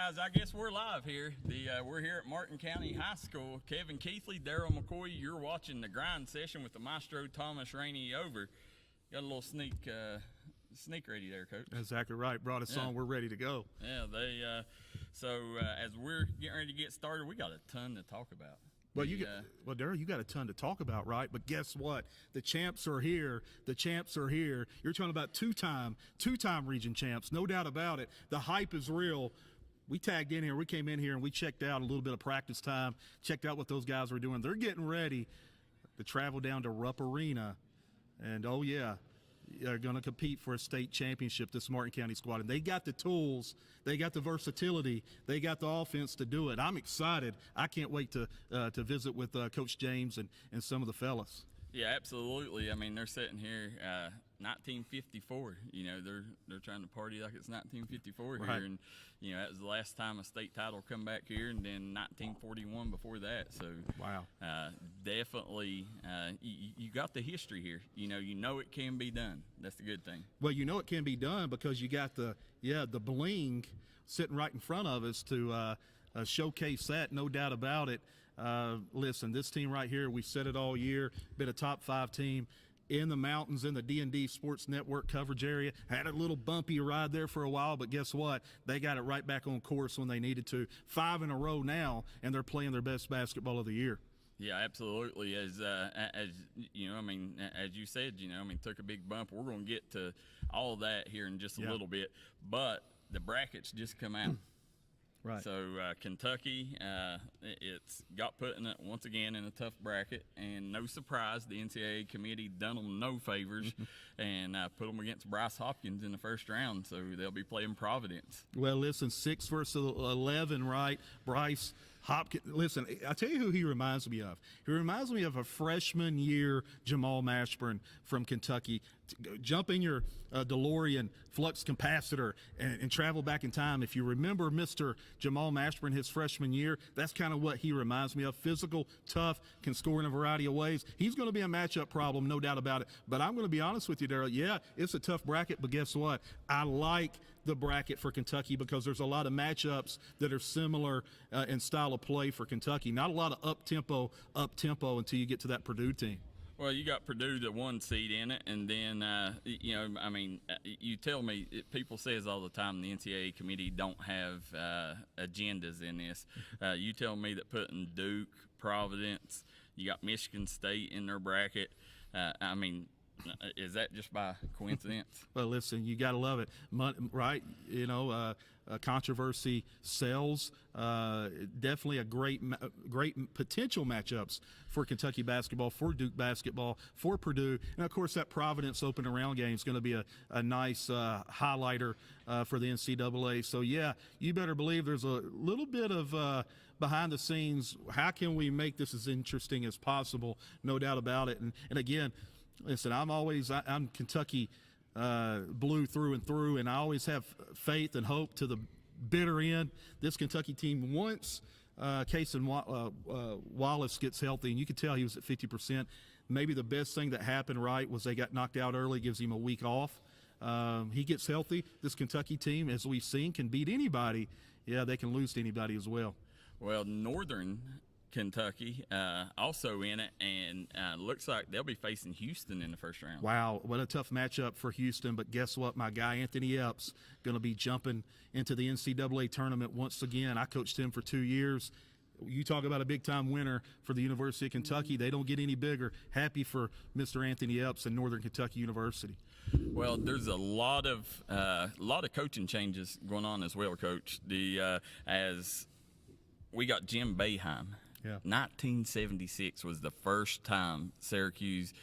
guys, I guess we're live here. We're here at Martin County High School. Kevin Keathley, Darryl McCoy, you're watching the grind session with the maestro Thomas Rainey over. Got a little sneak ready there, Coach. That's exactly right. Brought us on. We're ready to go. Yeah, as we're getting ready to get started, we got a ton to talk about. Well, Darryl, you got a ton to talk about, right? But guess what? The champs are here. The champs are here. You're talking about two-time region champs, no doubt about it. The hype is real. We tagged in here. We came in here and we checked out a little bit of practice time, checked out what those guys were doing. They're getting ready to travel down to Rupp Arena. And, oh, yeah, they're going to compete for a state championship, this Martin County squad. And they got the tools. They got the versatility. They got the offense to do it. I'm excited. I can't wait to visit with Coach James and some of the fellas. Yeah, absolutely. I mean, they're sitting here 1954. You know, they're trying to party like it's 1954 right here. And, you know, that was the last time a state title come back here, and then 1941 before that. So, wow. Definitely, you got the history here. You know it can be done. That's the good thing. Well, you know it can be done because you got the bling sitting right in front of us to showcase that, no doubt about it. Listen, this team right here, we've said it all year, been a top 5 team in the mountains in the D&D Sports Network coverage area. Had a little bumpy ride there for a while, but guess what? They got it right back on course when they needed to. 5 in a row now, and they're playing their best basketball of the year. Yeah, absolutely. As you know, I mean, as you said, took a big bump. We're going to get to all of that here in just a little bit, but the brackets just come out. Right. So Kentucky, it's got put once again in a tough bracket, and no surprise, the NCAA committee done them no favors and put them against Bryce Hopkins in the first round. So they'll be playing Providence. Well, listen, 6 versus 11, right? Bryce Hopkins. Listen, I tell you who he reminds me of. He reminds me of a freshman year Jamal Mashburn from Kentucky. Jump in your DeLorean flux capacitor and travel back in time. If you remember Mr. Jamal Mashburn his freshman year, that's kind of what he reminds me of. Physical, tough, can score in a variety of ways. He's going to be a matchup problem, no doubt about it. But I'm going to be honest with you, Darryl. Yeah, it's a tough bracket, but guess what? I like the bracket for Kentucky because there's a lot of matchups that are similar in style of play for Kentucky. Not a lot of up-tempo until you get to that Purdue team. Well, you got Purdue, the 1 seed in it, and then, you tell me, people says all the time the NCAA committee don't have agendas in this. You tell me that putting Duke, Providence, you got Michigan State in their bracket. Is that just by coincidence? Well, listen, you got to love it, right? Controversy sells. Definitely a great potential matchups for Kentucky basketball, for Duke basketball, for Purdue, and of course that Providence open around game is going to be a nice highlighter for the NCAA. So yeah, you better believe there's a little bit of behind the scenes. How can we make this as interesting as possible? No doubt about it. And again, listen, I'm Kentucky blue through and through, and I always have faith and hope to the bitter end. This Kentucky team, once Cason Wallace gets healthy, and you could tell he was at 50%, maybe the best thing that happened, right, was they got knocked out early, gives him a week off. He gets healthy. This Kentucky team, as we've seen, can beat anybody. Yeah, they can lose to anybody as well. Well, Northern Kentucky also in it, and looks like they'll be facing Houston in the first round. Wow, what a tough matchup for Houston, but guess what? My guy Anthony Epps going to be jumping into the NCAA tournament once again. I coached him for 2 years. You talk about a big-time winner for the University of Kentucky. They don't get any bigger. Happy for Mr. Anthony Epps and Northern Kentucky University. Well, there's a lot of coaching changes going on as well, Coach. As we got Jim Boeheim. Yeah. 1976 was the last time Syracuse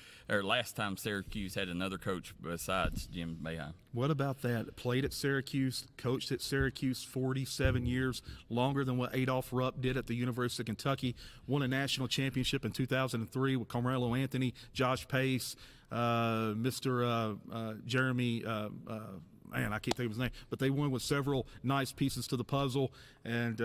had another coach besides Jim Boeheim. What about that? Played at Syracuse, coached at Syracuse 47 years, longer than what Adolph Rupp did at the University of Kentucky. Won a national championship in 2003 with Carmelo Anthony, Josh Pace, Mr. Jeremy. Man, I can't think of his name, but they won with several nice pieces to the puzzle, and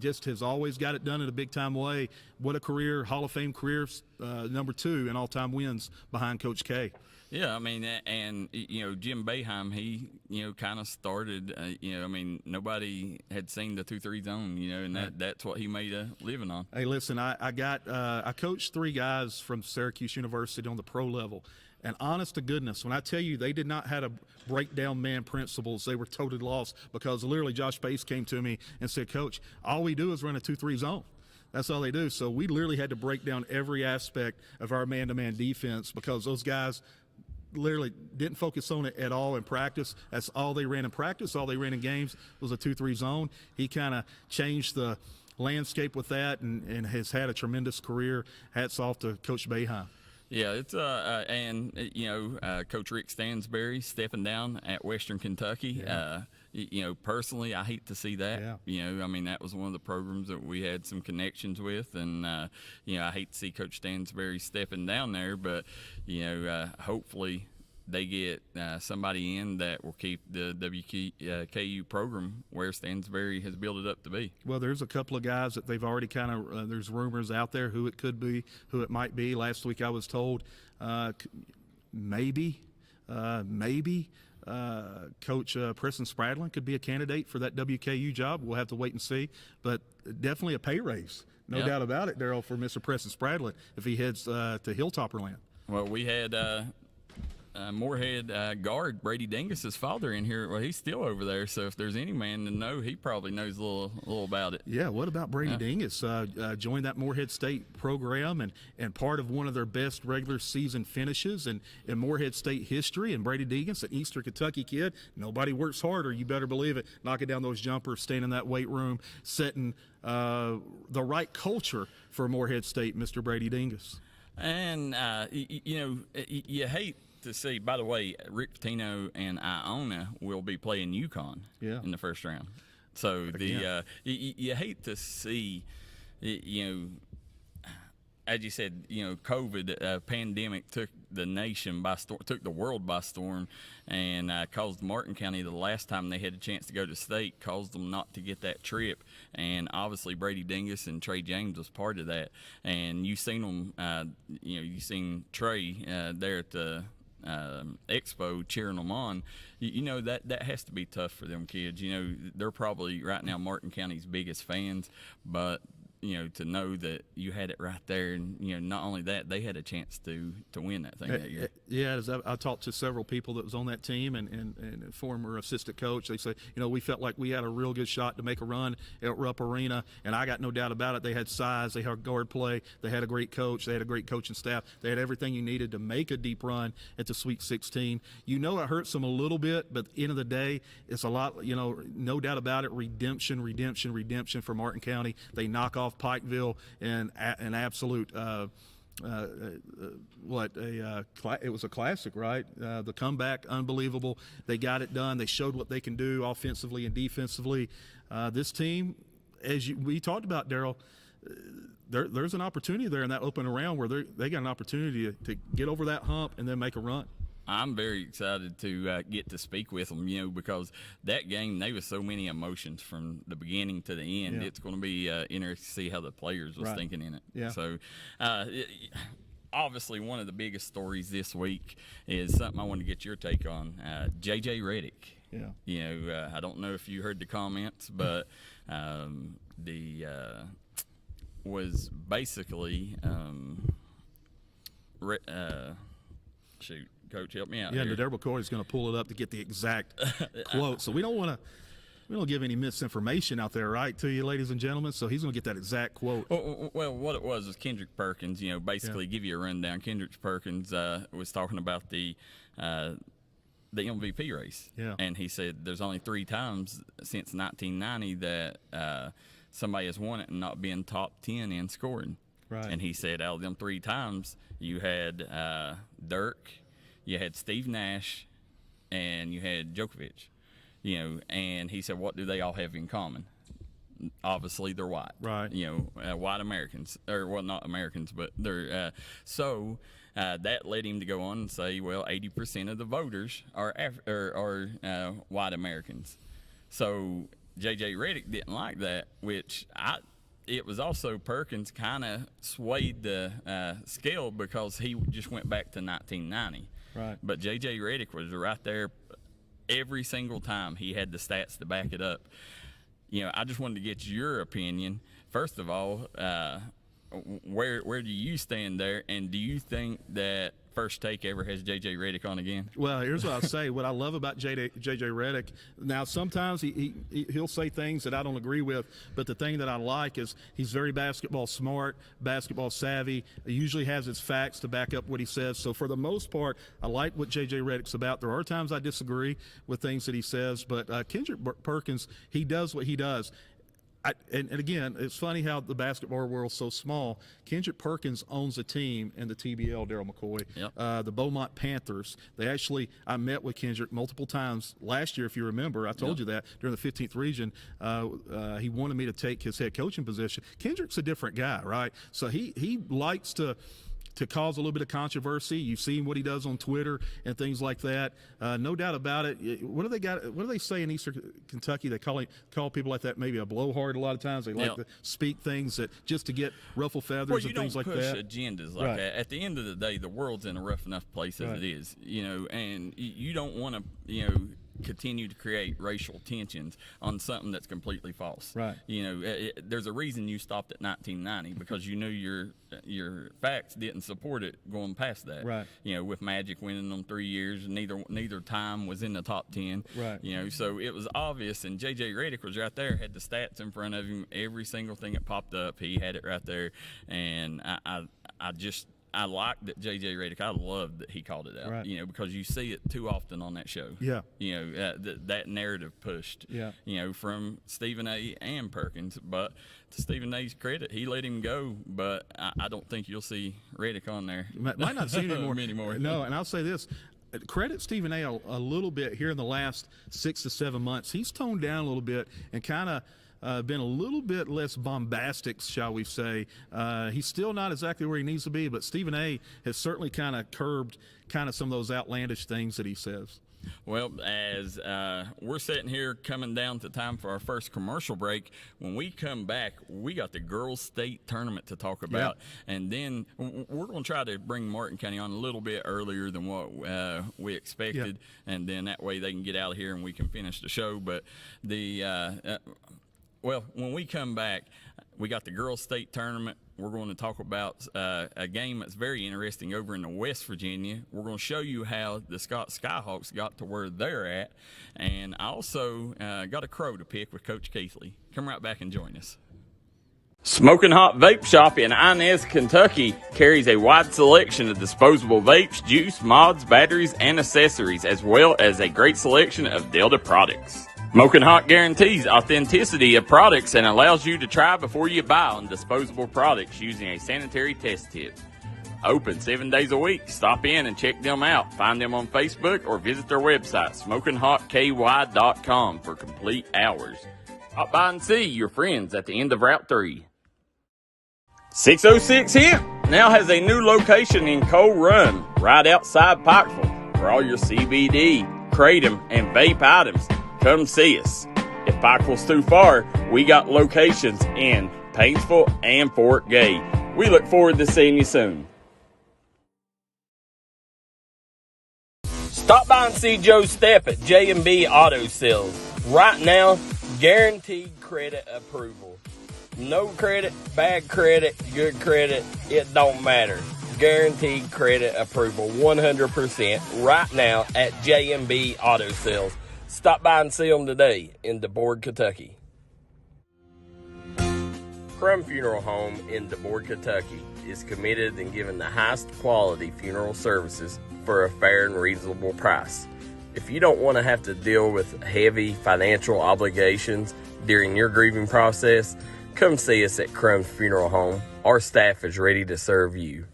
just has always got it done in a big-time way. What a career, Hall of Fame career, number 2 in all-time wins behind Coach K. Yeah, I mean, and Jim Boeheim, he kind of started. I mean, nobody had seen the 2-3 zone, and that's what he made a living on. Hey, listen, I coached 3 guys from Syracuse University on the pro level. And honest to goodness, when I tell you they did not have a breakdown man principles, they were totally lost, because literally Josh Pace came to me and said, Coach, all we do is run a 2-3 zone. That's all they do. So we literally had to break down every aspect of our man-to-man defense, because those guys literally didn't focus on it at all in practice. That's all they ran in practice. All they ran in games was a 2-3 zone. He kind of changed the landscape with that, and has had a tremendous career. Hats off to Coach Boeheim. Yeah, it's Coach Rick Stansberry stepping down at Western Kentucky. Yeah. Personally, I hate to see that. Yeah. I mean, that was one of the programs that we had some connections with, and I hate to see Coach Stansberry stepping down there, but hopefully they get somebody in that will keep the WKU program where Stansberry has built it up to be. Well, there's a couple of guys that they've already kind of there's rumors out there who it could be, who it might be. Last week I was told maybe Coach Preston Spradlin could be a candidate for that WKU job. We'll have to wait and see, but definitely a pay raise. No doubt about it, Darryl, for Mr. Preston Spradlin if he heads to Hilltopperland. Well, we had Moorhead guard Brady Dingus's father in here. Well, he's still over there, so if there's any man to know, he probably knows a little about it. Yeah, what about Brady Dingus? Joined that Moorhead State program and part of one of their best regular season finishes in Moorhead State history. And Brady Dingus, an Eastern Kentucky kid, nobody works harder, you better believe it, knocking down those jumpers, staying in that weight room, setting the right culture for Moorhead State, Mr. Brady Dingus. And, you hate to see, by the way, Rick Pitino and Iona will be playing UConn in the first round. So you hate to see, as you said, COVID pandemic took the nation by storm, took the world by storm, and caused Martin County, the last time they had a chance to go to state, caused them not to get that trip. And obviously Brady Dingus and Trey James was part of that. And you seen them, you seen Trey there at the Expo cheering them on. That has to be tough for them kids. They're probably right now Martin County's biggest fans, but to know that you had it right there, and not only that, they had a chance to win that thing that year. Yeah, I talked to several people that was on that team and former assistant coach. They say, we felt like we had a real good shot to make a run at Rupp Arena, and I got no doubt about it. They had size, they had guard play, they had a great coach, they had a great coaching staff, they had everything you needed to make a deep run at the Sweet 16. It hurts them a little bit, but at the end of the day, it's a lot. No doubt about it. Redemption for Martin County. They knock off Pikeville and an absolute it was a classic, right? The comeback, unbelievable. They got it done. They showed what they can do offensively and defensively. This team, as we talked about, Darryl, there's an opportunity there in that open round where they got an opportunity to get over that hump and then make a run. I'm very excited to get to speak with them, because that game, there was so many emotions from the beginning to the end. Yeah. It's going to be interesting to see how the players was thinking in it. Yeah. So, obviously, one of the biggest stories this week is something I want to get your take on. J.J. Redick. Yeah. I don't know if you heard the comments, but was basically shoot. Coach, help me out. Yeah, here. Darryl McCoy is going to pull it up to get the exact quote. So we don't give any misinformation out there, right, to you, ladies and gentlemen. So he's going to get that exact quote. Well, what it was Kendrick Perkins. Basically give you a rundown. Kendrick Perkins was talking about the MVP race. Yeah. And he said there's only 3 times since 1990 that somebody has won it and not been top 10 in scoring. Right. And he said out of them 3 times, you had Dirk, you had Steve Nash, and you had Djokovic. And he said, what do they all have in common? Obviously, they're white. Right. White Americans, or well, not Americans, but they're that led him to go on and say, well, 80% of the voters are white Americans. So J.J. Redick didn't like that, it was also Perkins kind of swayed the scale because he just went back to 1990. Right. But J.J. Redick was right there every single time. He had the stats to back it up. I just wanted to get your opinion. First of all, where do you stand there, and do you think that First Take ever has J.J. Redick on again? Well, here's what I'll say. What I love about J.J. Redick, now sometimes he'll say things that I don't agree with, but the thing that I like is he's very basketball smart, basketball savvy. He usually has his facts to back up what he says. So for the most part, I like what J.J. Redick's about. There are times I disagree with things that he says, but Kendrick Perkins, he does what he does. And again, it's funny how the basketball world's so small. Kendrick Perkins owns a team in the TBL, Darryl McCoy, yep. The Beaumont Panthers. I met with Kendrick multiple times last year, if you remember. I told you that during the 15th region. He wanted me to take his head coaching position. Kendrick's a different guy, right? So he likes to cause a little bit of controversy. You've seen what he does on Twitter and things like that. No doubt about it. What do they say in Eastern Kentucky? They call people like that maybe a blowhard a lot of times. They like to speak things that just to get ruffle feathers and things like that. Well, you don't push agendas like that. At the end of the day, the world's in a rough enough place as it is, and you don't want to, continue to create racial tensions on something that's completely false. Right. There's a reason you stopped at 1990 because you knew your facts didn't support it going past that. Right. With Magic winning them 3 years, neither time was in the top 10. Right. So it was obvious, and J.J. Redick was right there, had the stats in front of him, every single thing that popped up, he had it right there, and I like that J.J. Redick. I love that he called it out, right. Because you see it too often on that show. Yeah. That narrative pushed, yeah. From Stephen A. and Perkins. But to Stephen A.'s credit, he let him go. But I don't think you'll see Redick on there. Might not see him anymore. No, and I'll say this. Credit Stephen A. a little bit here in the last 6 to 7 months. He's toned down a little bit and kind of been a little bit less bombastic, shall we say. He's still not exactly where he needs to be, but Stephen A. has certainly kind of curbed some of those outlandish things that he says. Well, as we're sitting here coming down to time for our first commercial break, when we come back, we got the girls' state tournament to talk about. Yeah. And then we're going to try to bring Martin County on a little bit earlier than what we expected. Yeah. And then that way they can get out of here and we can finish the show. But well, when we come back, we got the girls' state tournament. We're going to talk about a game that's very interesting over in West Virginia. We're going to show you how the Scott Skyhawks got to where they're at. And I also got a crow to pick with Coach Keathley. Come right back and join us. Smoking Hot Vape Shop in Inez, Kentucky carries a wide selection of disposable vapes, juice, mods, batteries, and accessories, as well as a great selection of Delta products. Smoking Hot guarantees authenticity of products and allows you to try before you buy on disposable products using a sanitary test tip. Open 7 days a week. Stop in and check them out. Find them on Facebook or visit their website, SmokingHotKY.com, for complete hours. Stop by and see your friends at the end of Route 3. 606 Hemp now has a new location in Coal Run, right outside Pikeville. For all your CBD, kratom, and vape items, come see us. If Pikeville's too far, we got locations in Painesville and Fort Gay. We look forward to seeing you soon. Stop by and see Joe Stepp at J&B Auto Sales. Right now, guaranteed credit approval. No credit, bad credit, good credit, it don't matter. Guaranteed credit approval 100% right now at J&B Auto Sales. Stop by and see them today in DeBoard, Kentucky. Crum Funeral Home in DeBoard, Kentucky is committed in giving the highest quality funeral services for a fair and reasonable price. If you don't want to have to deal with heavy financial obligations during your grieving process, come see us at Crum Funeral Home. Our staff is ready to serve you.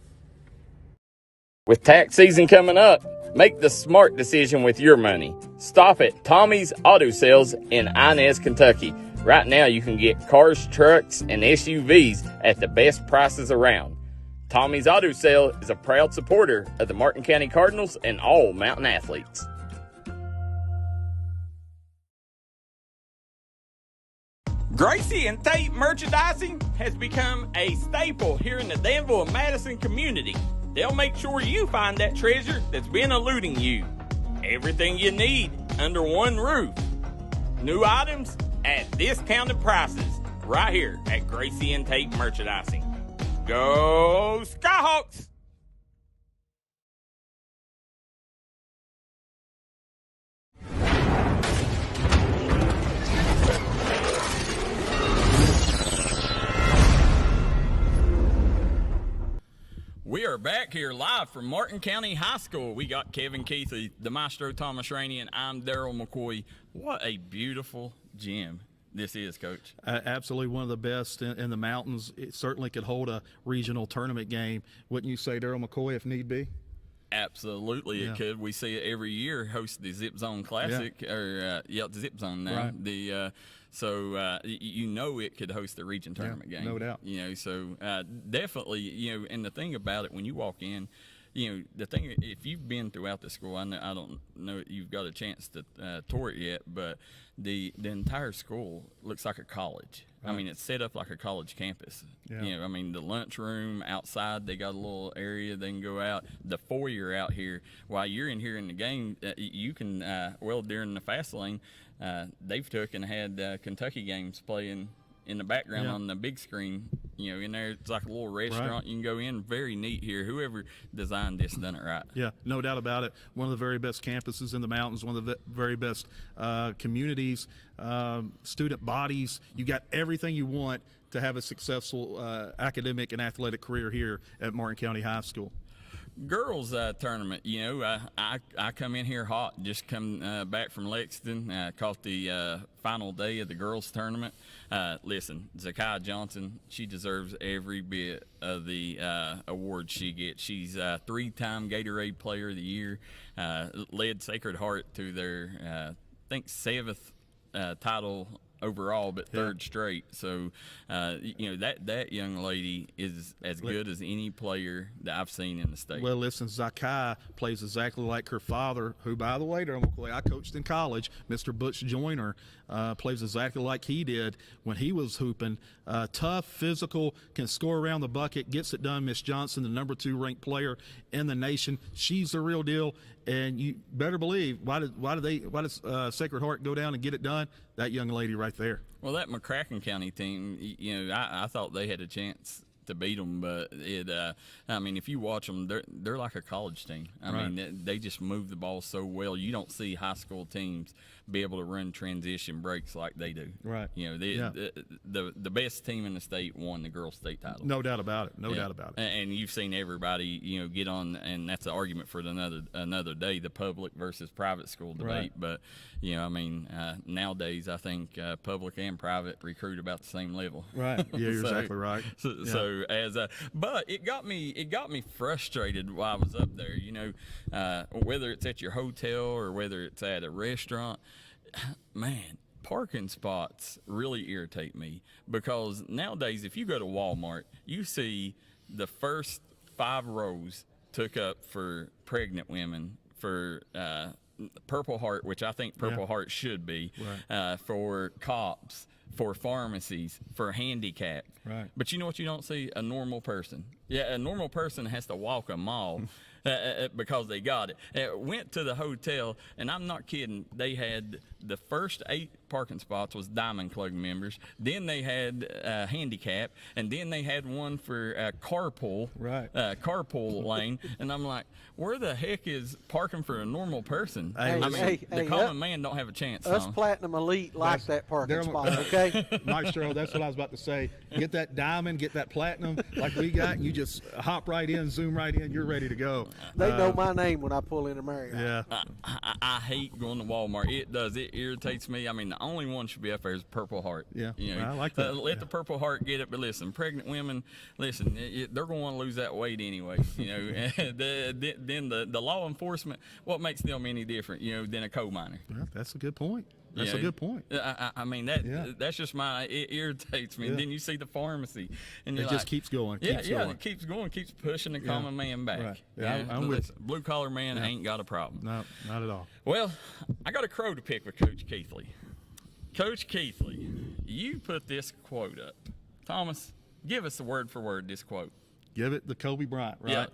With tax season coming up, make the smart decision with your money. Stop at Tommy's Auto Sales in Inez, Kentucky. Right now you can get cars, trucks, and SUVs at the best prices around. Tommy's Auto Sale is a proud supporter of the Martin County Cardinals and all Mountain athletes. Gracie and Tate merchandising has become a staple here in the Danville and Madison community. They'll make sure you find that treasure that's been eluding you. Everything you need under one roof. New items at discounted prices right here at Gracie and Tate Merchandising. Go Skyhawks! We are back here live from Martin County High School. We got Kevin Keathley, the Maestro Thomas Rainey, and I'm Darryl McCoy. What a beautiful gym this is, Coach. Absolutely one of the best in the mountains. It certainly could hold a regional tournament game. Wouldn't you say, Darryl McCoy, if need be? Absolutely, it could. We see it every year. Host the Zip Zone Classic, or Zip Zone now. Right. The you know it could host the region tournament game. No doubt. You know, so definitely, and the thing about it, when you walk in, the thing, if you've been throughout the school, I don't know if you've got a chance to tour it yet, but the entire school looks like a college. Right. I mean, it's set up like a college campus. Yeah. I mean, the lunchroom outside, they got a little area they can go out. The foyer out here, while you're in here in the game, you can, during the fast lane, they've took and had Kentucky games playing in the background on the big screen. In there, it's like a little restaurant. Right. You can go in. Very neat here. Whoever designed this done it right. Yeah, no doubt about it. One of the very best campuses in the mountains, one of the very best communities, student bodies. You got everything you want to have a successful academic and athletic career here at Martin County High School. Girls tournament, I come in here hot, just come back from Lexington, caught the final day of the girls tournament. Listen, Zakiah Johnson, she deserves every bit of the awards she gets. She's a 3-time Gatorade Player of the Year, led Sacred Heart to their, I think, 7th title overall, but 3rd straight. So, that young lady is as good as any player that I've seen in the state. Well, listen, Zakiah plays exactly like her father, who, by the way, I coached in college, Mr. Butch Joyner, plays exactly like he did when he was hooping. Tough, physical, can score around the bucket, gets it done. Miss Johnson, the number 2 ranked player in the nation. She's the real deal. And you better believe, why does Sacred Heart go down and get it done? That young lady right there. Well, that McCracken County team, I thought they had a chance to beat them, but if you watch them, they're like a college team. I mean, they just move the ball so well. You don't see high school teams be able to run transition breaks like they do. Right. The best team in the state won the girls' state title. No doubt about it. No doubt about it. And you've seen everybody, get on, and that's an argument for another day, the public versus private school debate. Right. But nowadays I think public and private recruit about the same level. Right. Yeah, you're exactly right. But it got me frustrated while I was up there. Whether it's at your hotel or whether it's at a restaurant, man, parking spots really irritate me, because nowadays if you go to Walmart, you see the first 5 rows took up for pregnant women, for Purple Heart, which I think Purple Heart should be, for cops, for pharmacies, for handicap. Right. But you know what you don't see? A normal person. Yeah, a normal person has to walk a mile because they got it. Went to the hotel, and I'm not kidding, they had the first 8 parking spots was Diamond Club members. Then they had handicap, and then they had one for carpool lane. And I'm like, where the heck is parking for a normal person? The common man don't have a chance. Us Platinum Elite like that parking spot, okay? Maestro, that's what I was about to say. Get that Diamond, get that Platinum like we got, and you just hop right in, zoom right in, you're ready to go. They know my name when I pull into Marriott. Yeah. I hate going to Walmart. It does. It irritates me. I mean, the only one should be up there is Purple Heart. Yeah. I like that. Let the Purple Heart get it. But listen, pregnant women, listen, they're going to want to lose that weight anyway. Then the law enforcement, what makes them any different, than a coal miner? Well, that's a good point. That's a good point. That's just it irritates me. And then you see the pharmacy, and it just keeps going. It keeps going, keeps pushing the common man back. Right. Yeah, I'm with blue collar man ain't got a problem. No, not at all. Well, I got a crow to pick with Coach Keathley. Coach Keathley, you put this quote up. Thomas, give us the word for word this quote. Give it to Kobe Bryant, right? Yeah.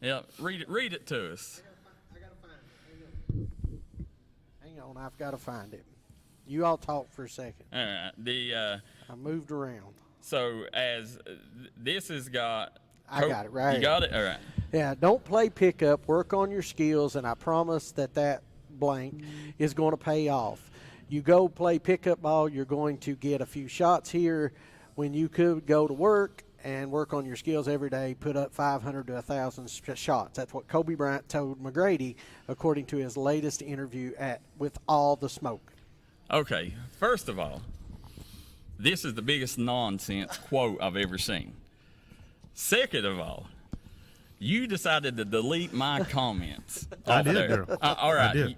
Yeah, read it to us. I gotta find it. Hang on, I've got to find it. You all talk for a second. All right. I moved around. So as this has got. I got it right You here. got it. All right. Yeah, don't play pickup. Work on your skills, and I promise that blank is going to pay off. You go play pickup ball, you're going to get a few shots here when you could go to work and work on your skills every day, put up 500 to 1,000 shots. That's what Kobe Bryant told McGrady, according to his latest interview with All the Smoke. Okay, first of all, this is the biggest nonsense quote I've ever seen. Second of all, you decided to delete my comments. I off did, there. Darryl. All right. I did.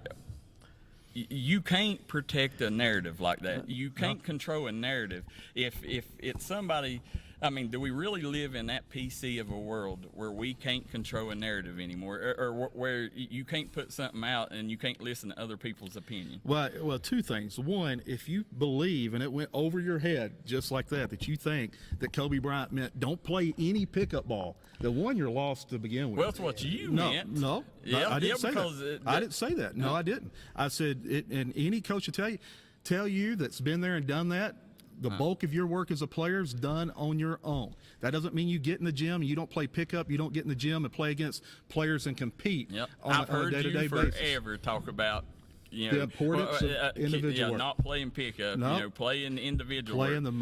You can't protect a narrative like that. You can't control a narrative. If it's somebody, I mean, do we really live in that PC of a world where we can't control a narrative anymore, or where you can't put something out and you can't listen to other people's opinion? Well, two things. One, if you believe, and it went over your head just like that you think that Kobe Bryant meant don't play any pickup ball, the one you're lost to begin with. Well, that's what you meant. No, Yeah, I didn't say because that. I didn't say that. No, I didn't. I said, and any coach will tell you that's been there and done that, the bulk of your work as a player is done on your own. That doesn't mean you get in the gym and you don't play pickup. You don't get in the gym and play against players and compete Yep. on I've a heard day-to-day you basis. forever talk about The importance of individual work. not playing pickup. No. Playing individual Playing work.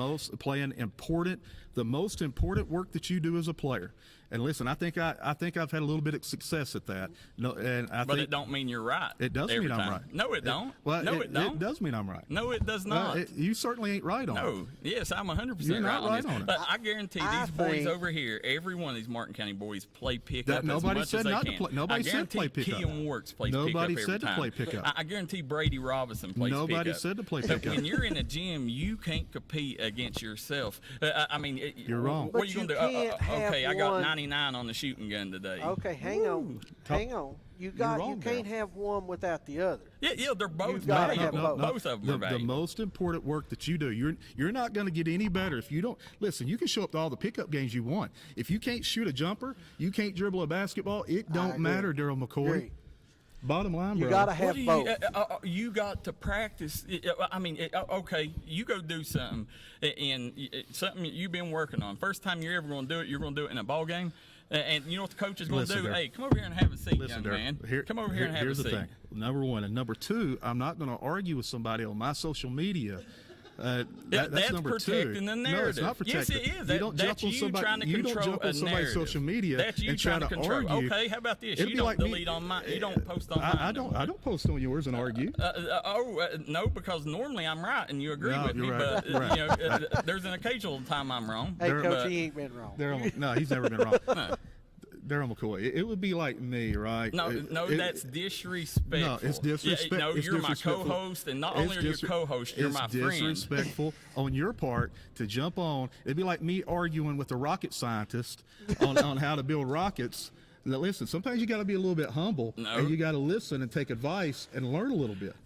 the most important work that you do as a player. And listen, I think I've had a little bit of success at that. No, and I But think it don't mean you're right. it does every mean I'm time. right. No, it don't. Well, no, it don't. It does mean I'm right. No, it does Well, not. you certainly ain't right on it. No, yes, I'm 100% You're not right on right this. on it. But I guarantee I these boys think- over here, every one of these Martin County boys play pickup That nobody as much said as they not to can. play- nobody I said guarantee play pickup. Keon Works plays Nobody pickup said every to time. play pickup. I guarantee Brady Robinson plays Nobody pickup. said to play But pickup. when you're in a gym, you can't compete against yourself. I mean, You're wrong. What are But you going to you do? can't have Okay, I got one- 99 on the shooting gun today. Okay, hang on. Hang on. You wrong, can't Darryl. have one without the other. Yeah, they're both You've gotta valuable. have both. Both of them are The valuable. most important work that you do, you're not going to get any better if you don't listen. You can show up to all the pickup games you want. If you can't shoot a jumper, you can't dribble a basketball. It don't agree. matter, Darryl McCoy. Agree. Bottom line, You bro. gotta What have do you, both. You got to practice. I mean, okay, you go do something, and something you've been working on. First time you're ever going to do it, you're going to do it in a ball game. And you know what the coach is going to Listen, do? Darryl. Hey, come over here and have a seat, Listen, young Darryl, man. Come over here and have here's a the seat. thing. Number one, and number two, I'm not going to argue with somebody on my social media. That's number two. protecting the narrative. No, it's not Yes, protecting. it is. You don't That's jump on you somebody. trying to You don't control jump on a somebody's narrative. social media That's you and try trying to to control. argue. Okay, how about this? It'd You be don't like me- delete on mine. You don't post on mine. I don't post on yours and argue. No, because normally I'm right and you agree No, with me. you're right. But Right. you know, there's an occasional time I'm wrong. Hey, Darryl, Coach, but- he ain't been wrong. Darryl, no, he's never been wrong. No. Darryl McCoy. It would be like me, right? No, It- that's disrespectful. No, it's disrespect. Yeah, no, it's you're my disrespectful. co-host, and not It's only are you disre- co-host, you're it's my friend. disrespectful on your part to jump on. It'd be like me arguing with a rocket scientist on how to build rockets. Now, listen, sometimes you got to be a little bit humble, No. and you got to listen and take advice and learn a little bit.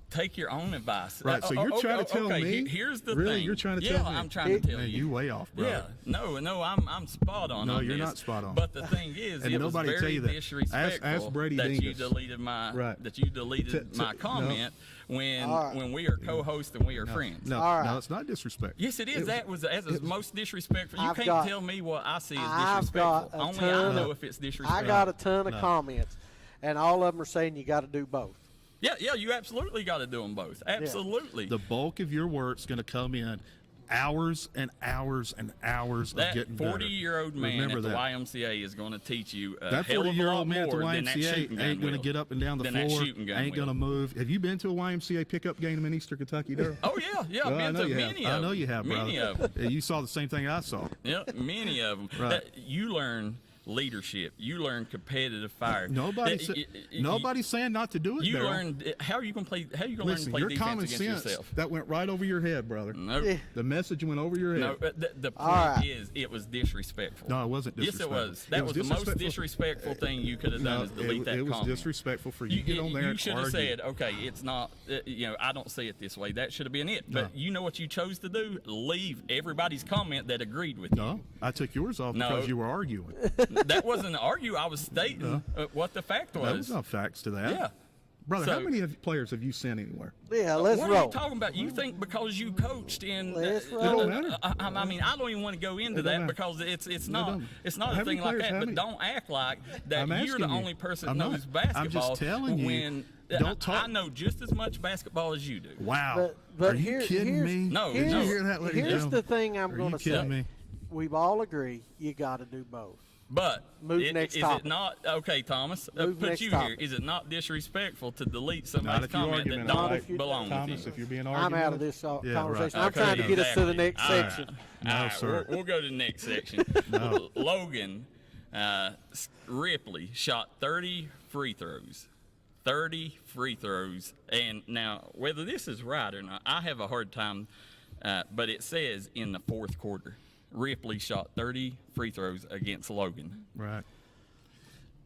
Take your own advice. Right, so you're trying to tell okay, me- Here's the really, thing. you're trying to yeah, tell me? I'm trying to tell Man, you way off, bro. Yeah, no, I'm spot on. No, on you're this. not spot on. But the thing is, And it was nobody very tell you that. disrespectful Ask Brady that you Dingus. deleted my Right. that you deleted T- my no. comment when All right. when we are co-hosts and we are friends. No, All right. no, it's not disrespect. Yes, it is. That was most disrespectful. You I've can't got- tell me what I see as I've disrespectful. got a Only ton I know of- if it's I disrespectful. got a ton of comments, and all of them are saying you got to do both. Yeah, you absolutely got to do them both. Absolutely. The bulk of your work's going to come in hours and hours and hours of That getting better. 40-year-old man Remember at the that. YMCA is going to teach you a That hell of a lot 40-year-old man at the more than that YMCA shooting gun ain't going to will. get up and down the than that floor, shooting gun ain't going to will. move. Have you been to a YMCA pickup game in Eastern Kentucky, Darryl? Oh, yeah. I've Well, I been know to you many have. of I know them. you have, brother. Many of them. Yeah, you saw the same thing I saw. Yep, many of them. Right. You learn leadership. You learn competitive fire. Nobody's saying not to do it, You Darryl. learn. How are you going to play? How are you going to learn to Listen, play your defense common against sense, yourself? that went right over your head, brother. No. Yeah. The message went over your head. No, the point right. is, it was disrespectful. No, it wasn't Yes, it disrespectful. was. That It was was the most disrespectful. disrespectful thing you could have done No, is delete that it was comment. disrespectful for you to get on there You and should have argue. said, okay, it's not, I don't see it this way. That should have been it. But No. you know what you chose to do? Leave everybody's comment that agreed with you. No, I took yours off No. because you were arguing. That wasn't an argue. I was stating what the fact was. There was no facts to that. Yeah. Brother, So- how many players have you sent anywhere? Yeah, let's What roll. are you talking about? You think because you coached in? Let's roll. It don't matter. I mean, I don't even want to go into It don't that matter. because it's not don't. a How many thing like players, that. how But many? don't act like that I'm you're the asking you. only person I'm that not. knows I'm basketball. just telling you. When Don't talk. I know just as much basketball as you do. Wow. But Are you kidding here's, me? No, Did no. you hear that, ladies and Here's gentlemen? the thing I'm Are going you to kidding say. me? We've all agreed you got to do both. But Move is next it topic. not okay, Thomas? Move Put next you topic. here. Is it not disrespectful to delete Not somebody's if you're comment arguing that it, don't right? belong Thomas, with you? if you're being I'm argumentative. out of this Yeah, conversation. right. I'm trying to get us to the exactly. next All right. section. No, All right, sir. We'll go to the next section. No. Logan Ripley shot 30 free throws. 30 free throws. And now, whether this is right or not, I have a hard time, but it says in the fourth quarter, Ripley shot 30 free throws against Logan. Right.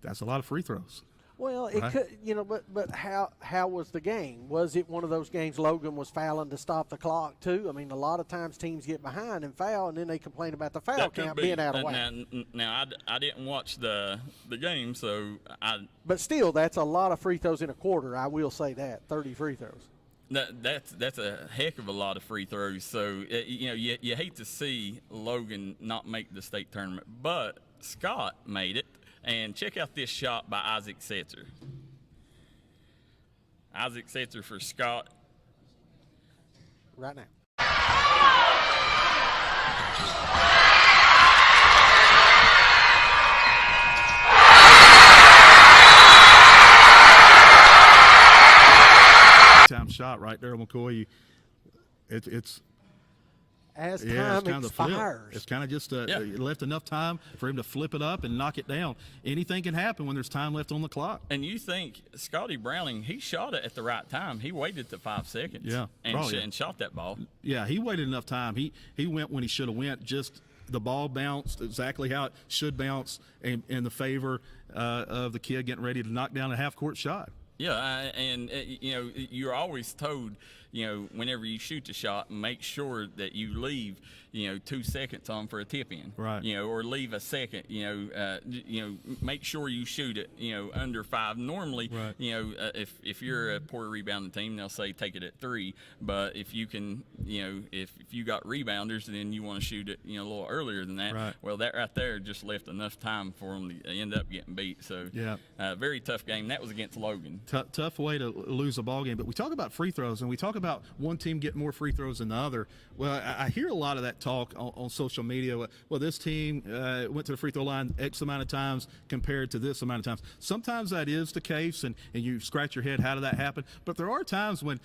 That's a lot of free throws. Well, it Right. could, but how was the game? Was it one of those games Logan was fouling to stop the clock too? I mean, a lot of times teams get behind and foul, and then they complain about the foul That could count be. being out of whack. Now I didn't watch the game, so But still, that's a lot of free throws in a quarter. I will say that 30 free throws. That's a heck of a lot of free throws. So you hate to see Logan not make the state tournament, but Scott made it. And check out this shot by Isaac Setzer. Isaac Setzer for Scott. Right now. Time shot right there, McCoy. It's As yeah, time it's kind of the flip. expires. It's kind of just Yeah. left enough time for him to flip it up and knock it down. Anything can happen when there's time left on the clock. And you think Scotty Browning, he shot it at the right time. He waited to 5 seconds Yeah. and, Oh, yeah. and shot that ball. Yeah, he waited enough time. He went when he should have went. Just the ball bounced exactly how it should bounce in the favor of the kid getting ready to knock down a half-court shot. Yeah, and you're always told, whenever you shoot the shot, make sure that you leave, 2 seconds on for a tip in, Right. Or leave a second, make sure you shoot it, under 5. Normally, Right. If you're a poor rebounding team, they'll say take it at 3. But if you can, if you got rebounders, then you want to shoot it, a little earlier than that. Right. Well, that right there just left enough time for them to end up getting beat. So, Yeah. very tough game. That was against Logan. Tough way to lose a ball game. But we talk about free throws, and we talk about one team getting more free throws than the other. Well, I hear a lot of that talk on social media. Well, this team went to the free throw line X amount of times compared to this amount of times. Sometimes that is the case, and you scratch your head, how did that happen? But there are times when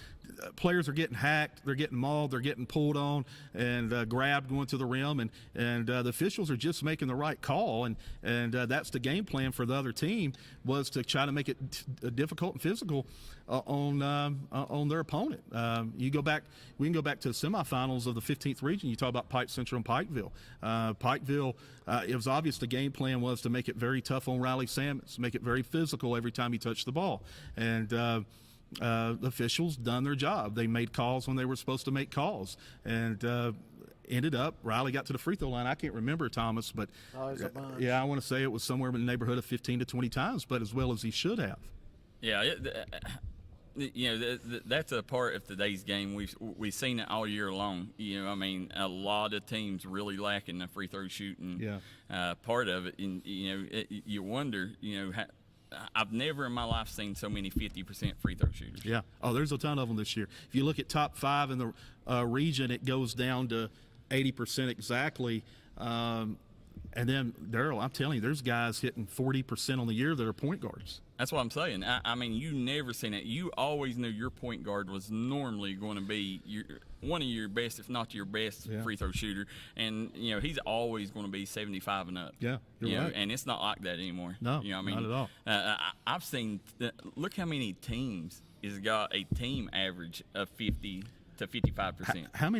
players are getting hacked, they're getting mauled, they're getting pulled on and grabbed going to the rim, and the officials are just making the right call, and that's the game plan for the other team, was to try to make it difficult and physical on their opponent. We can go back to the semifinals of the 15th region. You talk about Pike Central and Pikeville. Pikeville, it was obvious the game plan was to make it very tough on Riley Sammons, make it very physical every time he touched the ball, and the officials done their job. They made calls when they were supposed to make calls, and ended up Riley got to the free throw line. I can't remember, Thomas, but There's a bunch. yeah, I want to say it was somewhere in the neighborhood of 15 to 20 times, but as well as he should have. Yeah, that's a part of today's game. We've seen it all year long. A lot of teams really lacking the free throw shooting. Yeah. Part of it, and you wonder, I've never in my life seen so many 50% free throw shooters. Yeah. Oh, there's a ton of them this year. If you look at top 5 in the region, it goes down to 80% exactly. And then, Darryl, I'm telling you, there's guys hitting 40% on the year that are point guards. That's what I'm saying. You never seen it. You always knew your point guard was normally going to be one of your best, if not your best, Yeah. free throw shooter. And, he's always going to be 75 and up. Yeah, you're right. And it's not like that anymore. No, not at all. I've seen, look how many teams has got a team average of 50 to 55%. How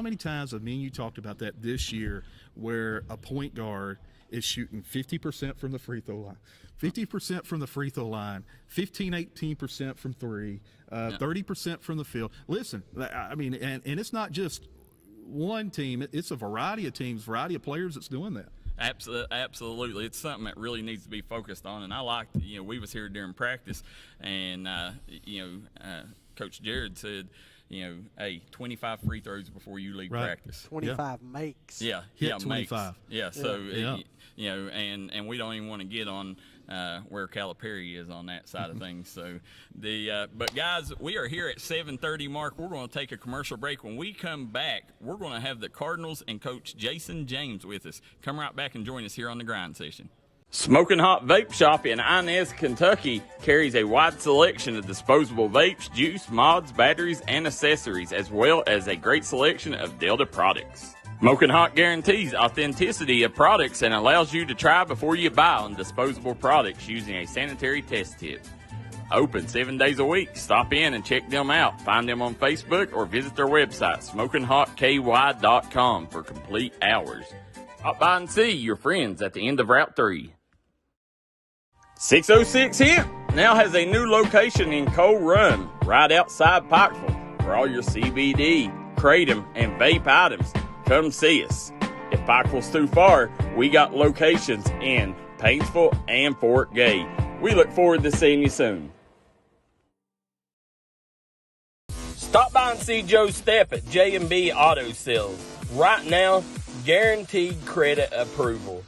many times have me and you talked about that this year, where a point guard is shooting 50% from the free throw line, 50% from the free throw line, 18% from 3, 30% from the field? Listen, and it's not just one team; it's a variety of teams, variety of players that's doing that. Absolutely. It's something that really needs to be focused on. And I liked, we was here during practice, and, Coach Jared said, hey, 25 free throws before you leave practice. 25 makes. Yeah, Hit 25. Makes. Yeah, so, and we don't even want to get on where Calipari is on that side of things. So, but guys, we are here at 7:30 mark. We're going to take a commercial break. When we come back, we're going to have the Cardinals and Coach Jason James with us. Come right back and join us here on the Grind Session. Smoking Hot Vape Shop in Inez, Kentucky carries a wide selection of disposable vapes, juice, mods, batteries, and accessories, as well as a great selection of Delta products. Smoking Hot guarantees authenticity of products and allows you to try before you buy on disposable products using a sanitary test tip. Open 7 days a week. Stop in and check them out. Find them on Facebook or visit their website, SmokingHotKY.com, for complete hours. Stop by and see your friends at the end of Route 3. 606 Hemp now has a new location in Coal Run, right outside Pikeville. For all your CBD, kratom, and vape items, come see us. If Pikeville's too far, we got locations in Paintsville and Fort Gay. We look forward to seeing you soon. Stop by and see Joe Stepp at J&B Auto Sales. Right now, guaranteed credit approval.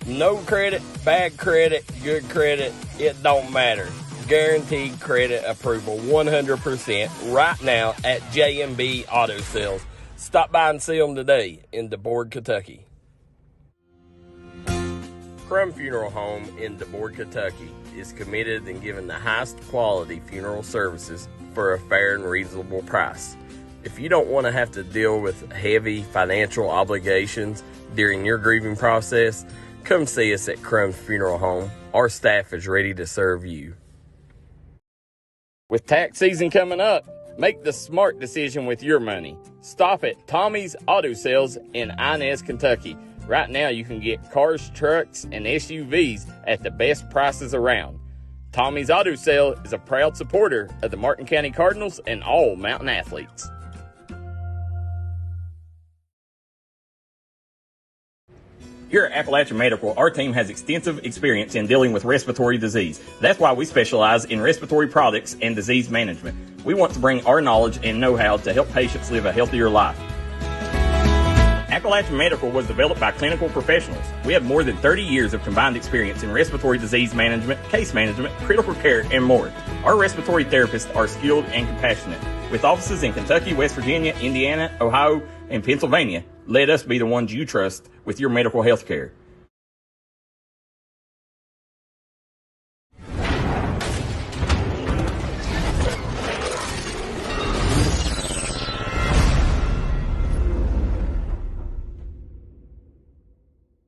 No credit, bad credit, good credit, it don't matter. Guaranteed credit approval 100% right now at J&B Auto Sales. Stop by and see them today in DeBoard, Kentucky. Crum Funeral Home in DeBoard, Kentucky is committed in giving the highest quality funeral services for a fair and reasonable price. If you don't want to have to deal with heavy financial obligations during your grieving process, come see us at Crum's Funeral Home. Our staff is ready to serve you. With tax season coming up, make the smart decision with your money. Stop at Tommy's Auto Sales in Inez, Kentucky. Right now you can get cars, trucks, and SUVs at the best prices around. Tommy's Auto Sale is a proud supporter of the Martin County Cardinals and all Mountain athletes. Here at Appalachian Medical, our team has extensive experience in dealing with respiratory disease. That's why we specialize in respiratory products and disease management. We want to bring our knowledge and know-how to help patients live a healthier life. Appalachian Medical was developed by clinical professionals. We have more than 30 years of combined experience in respiratory disease management, case management, critical care, and more. Our respiratory therapists are skilled and compassionate. With offices in Kentucky, West Virginia, Indiana, Ohio, and Pennsylvania, let us be the ones you trust with your medical health care.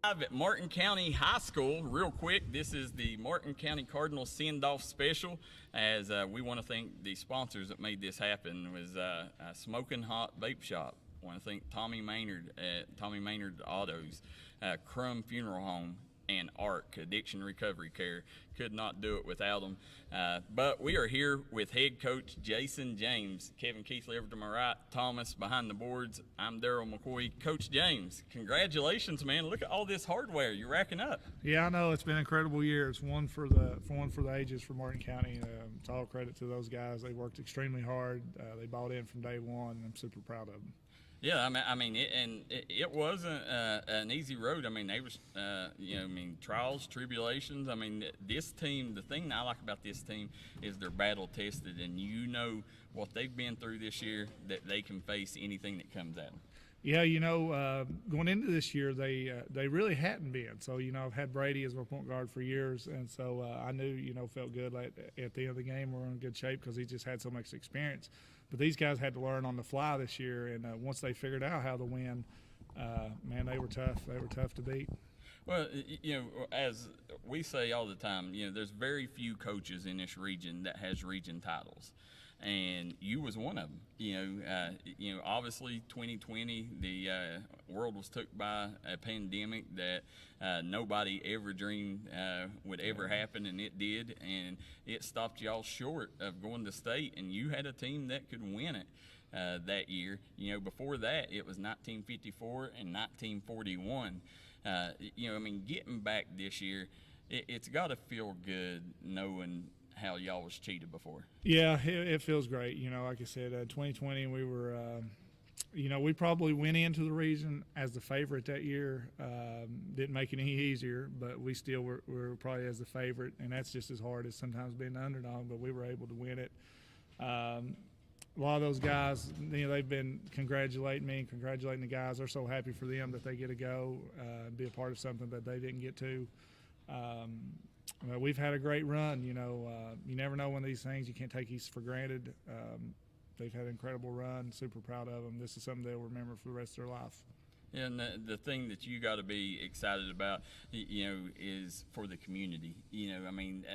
At Martin County High School, real quick, this is the Martin County Cardinals send-off special, as we want to thank the sponsors that made this happen. It was Smoking Hot Vape Shop. I want to thank Tommy Maynard at Tommy Maynard Autos, Crum Funeral Home, and ARC, Addiction Recovery Care. Could not do it without them. But we are here with head coach Jason James. Kevin Keathley over to my right, Thomas behind the boards. I'm Darryl McCoy. Coach James, congratulations, man. Look at all this hardware you're racking up. Yeah, I know. It's been an incredible year. It's one for the ages for Martin County. It's all credit to those guys. They worked extremely hard. They bought in from day one, and I'm super proud of them. Yeah, it wasn't an easy road. I mean, they was, trials, tribulations. I mean, this team, the thing I like about this team is they're battle tested, and you know what they've been through this year, that they can face anything that comes at them. Yeah, going into this year, they really hadn't been. So, I've had Brady as my point guard for years, and so I knew, felt good at the end of the game. We're in good shape because he just had so much experience. But these guys had to learn on the fly this year, and once they figured out how to win, man, they were tough. They were tough to beat. Well, as we say all the time, there's very few coaches in this region that has region titles, and you was one of them. Obviously 2020, the world was took by a pandemic that nobody ever dreamed would ever happen, and it did, and it stopped y'all short of going to state, and you had a team that could win it that year. Before that, it was 1954 and 1941. You know, I mean, getting back this year, it's got to feel good knowing how y'all was cheated before. Yeah, it feels great. You know, like I said, 2020 we were, you know, we probably went into the region as the favorite that year. Didn't make it any easier, but we still were probably as the favorite, and that's just as hard as sometimes being the underdog. But we were able to win it. A lot of those guys, you know, they've been congratulating me and congratulating the guys. They're so happy for them that they get to go and be a part of something that they didn't get to. Well, we've had a great run. You know, you never know when these things, you can't take these for granted. They've had an incredible run. Super proud of them. This is something they'll remember for the rest of their life. And the thing that you got to be excited about, you know, is for the community. You know, I mean,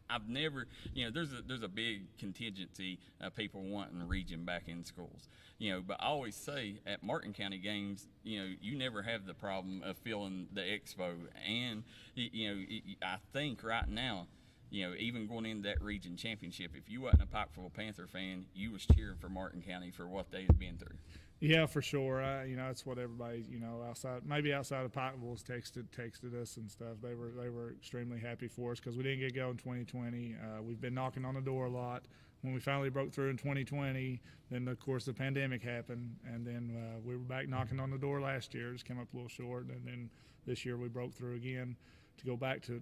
I've never, you know, there's a big contingency of people wanting region back in schools, you know, but I always say at Martin County games, you know, you never have the problem of feeling the expo. And, you know, I think right now, you know, even going into that region championship, if you wasn't a Pikeville Panther fan, you was cheering for Martin County for what they had been through. Yeah, for sure. You know, that's what everybody, you know, outside of Pikeville's texted us and stuff. They were extremely happy for us because we didn't get go in 2020. We've been knocking on the door a lot. When we finally broke through in 2020, then of course the pandemic happened, and then we were back knocking on the door last year. Just came up a little short, and then this year we broke through again to go back to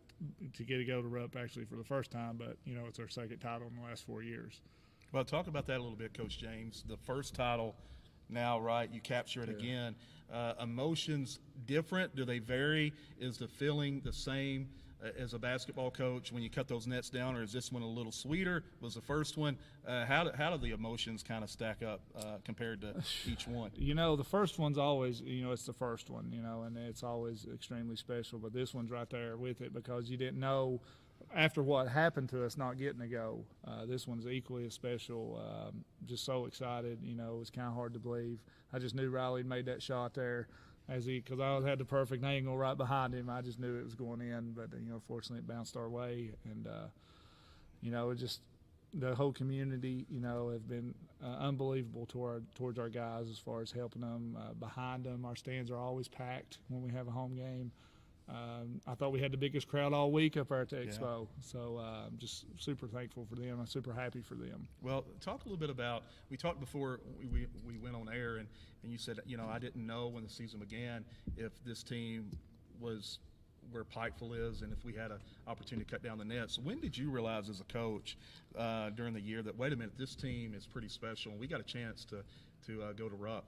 get to go to RUP actually for the first time. But you know, it's our second title in the last 4 years. Well, talk about that a little bit, Coach James. The first title. Now, right, you capture it again. Emotions different? Do they vary? Is the feeling the same as a basketball coach when you cut those nets down, or is this one a little sweeter? Was the first one? How do the emotions kind of stack up compared to each one? You know, the first one's always, you know, it's the first one, you know, and it's always extremely special. But this one's right there with it because you didn't know. After what happened to us not getting to go, this one's equally as special. Just so excited, you know, it was kind of hard to believe. I just knew Riley made that shot there because I had the perfect angle right behind him. I just knew it was going in, but, you know, fortunately it bounced our way. And, you know, it just the whole community, you know, have been unbelievable towards our guys as far as helping them, behind them. Our stands are always packed when we have a home game. I thought we had the biggest crowd all week up there at the Expo, so I'm just super thankful for them. I'm super happy for them. Well, talk a little bit about, we talked before we went on air, and you said, you know, I didn't know when the season began if this team was where Pikeville is and if we had an opportunity to cut down the nets. When did you realize as a coach during the year that, wait a minute, this team is pretty special and we got a chance to go to RUP?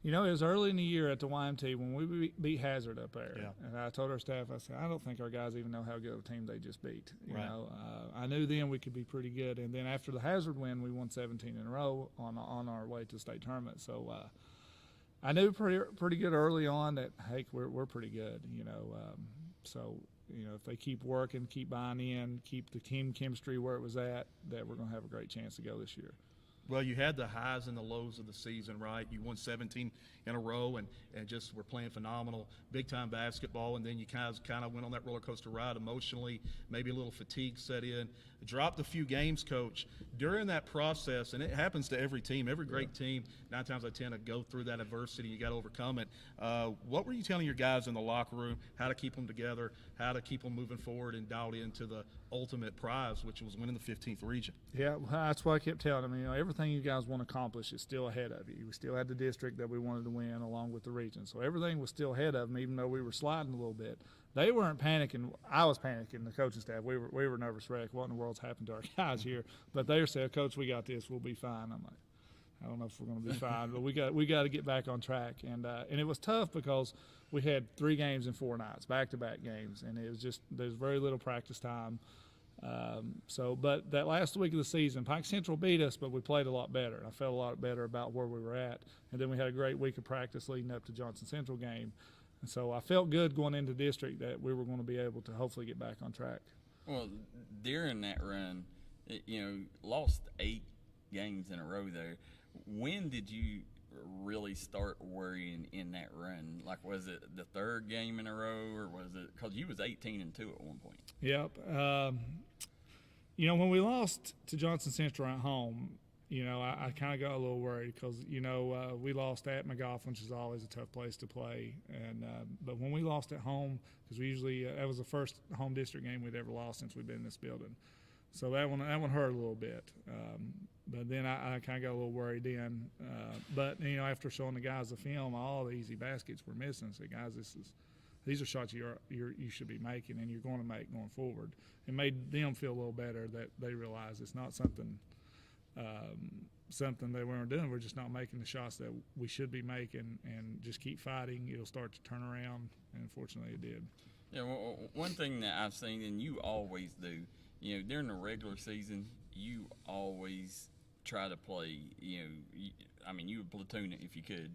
You know, it was early in the year at the YMT when we beat Hazard up there. Yeah. And I told our staff, I said, I don't think our guys even know how good of a team they just beat. You right. know, I knew then we could be pretty good. And then after the Hazard win, we won 17 in a row on our way to the state tournament. So I knew pretty good early on that, hey, we're pretty good, you know. So, you know, if they keep working, keep buying in, keep the team chemistry where it was at, that we're going to have a great chance to go this year. Well, you had the highs and the lows of the season, right? You won 17 in a row and just were playing phenomenal, big-time basketball, and then you kind of went on that roller coaster ride emotionally, maybe a little fatigue set in, dropped a few games, Coach. During that process, and it happens to every team, every great team, 9 times out of 10 to go through that adversity, you got to overcome it. What were you telling your guys in the locker room, how to keep them together, how to keep them moving forward and dialed into the ultimate prize, which was winning the 15th region? Yeah, well, that's what I kept telling them. You know, everything you guys want to accomplish is still ahead of you. We still had the district that we wanted to win along with the region. So everything was still ahead of them, even though we were sliding a little bit. They weren't panicking. I was panicking, the coaching staff. We were nervous wreck. What in the world's happened to our guys here? But they said, Coach, we got this. We'll be fine. I'm like, I don't know if we're going to be fine, but we got to get back on track. And it was tough because we had 3 games in 4 nights, back-to-back games, and it was just there's very little practice time. But that last week of the season, Pike Central beat us, but we played a lot better. I felt a lot better about where we were at. And then we had a great week of practice leading up to Johnson Central game. And so I felt good going into district that we were going to be able to hopefully get back on track. Well, during that run, you know, lost 8 games in a row there. When did you really start worrying in that run? Like, was it the 3rd game in a row, or was it because you was 18-2 at one point? Yep. You know, when we lost to Johnson Central at home, I kind of got a little worried because, we lost at McGough, which is always a tough place to play. And but when we lost at home, because we usually that was the first home district game we'd ever lost since we've been in this building. So that one hurt a little bit. But then I kind of got a little worried then. But, after showing the guys the film, all the easy baskets we're missing, I said, guys, these are shots you should be making and you're going to make going forward. It made them feel a little better that they realize it's not something they weren't doing. We're just not making the shots that we should be making, and just keep fighting. It'll start to turn around, and unfortunately it did. Yeah, well, one thing that I've seen, and you always do, during the regular season, you always try to play, you would platoon it if you could,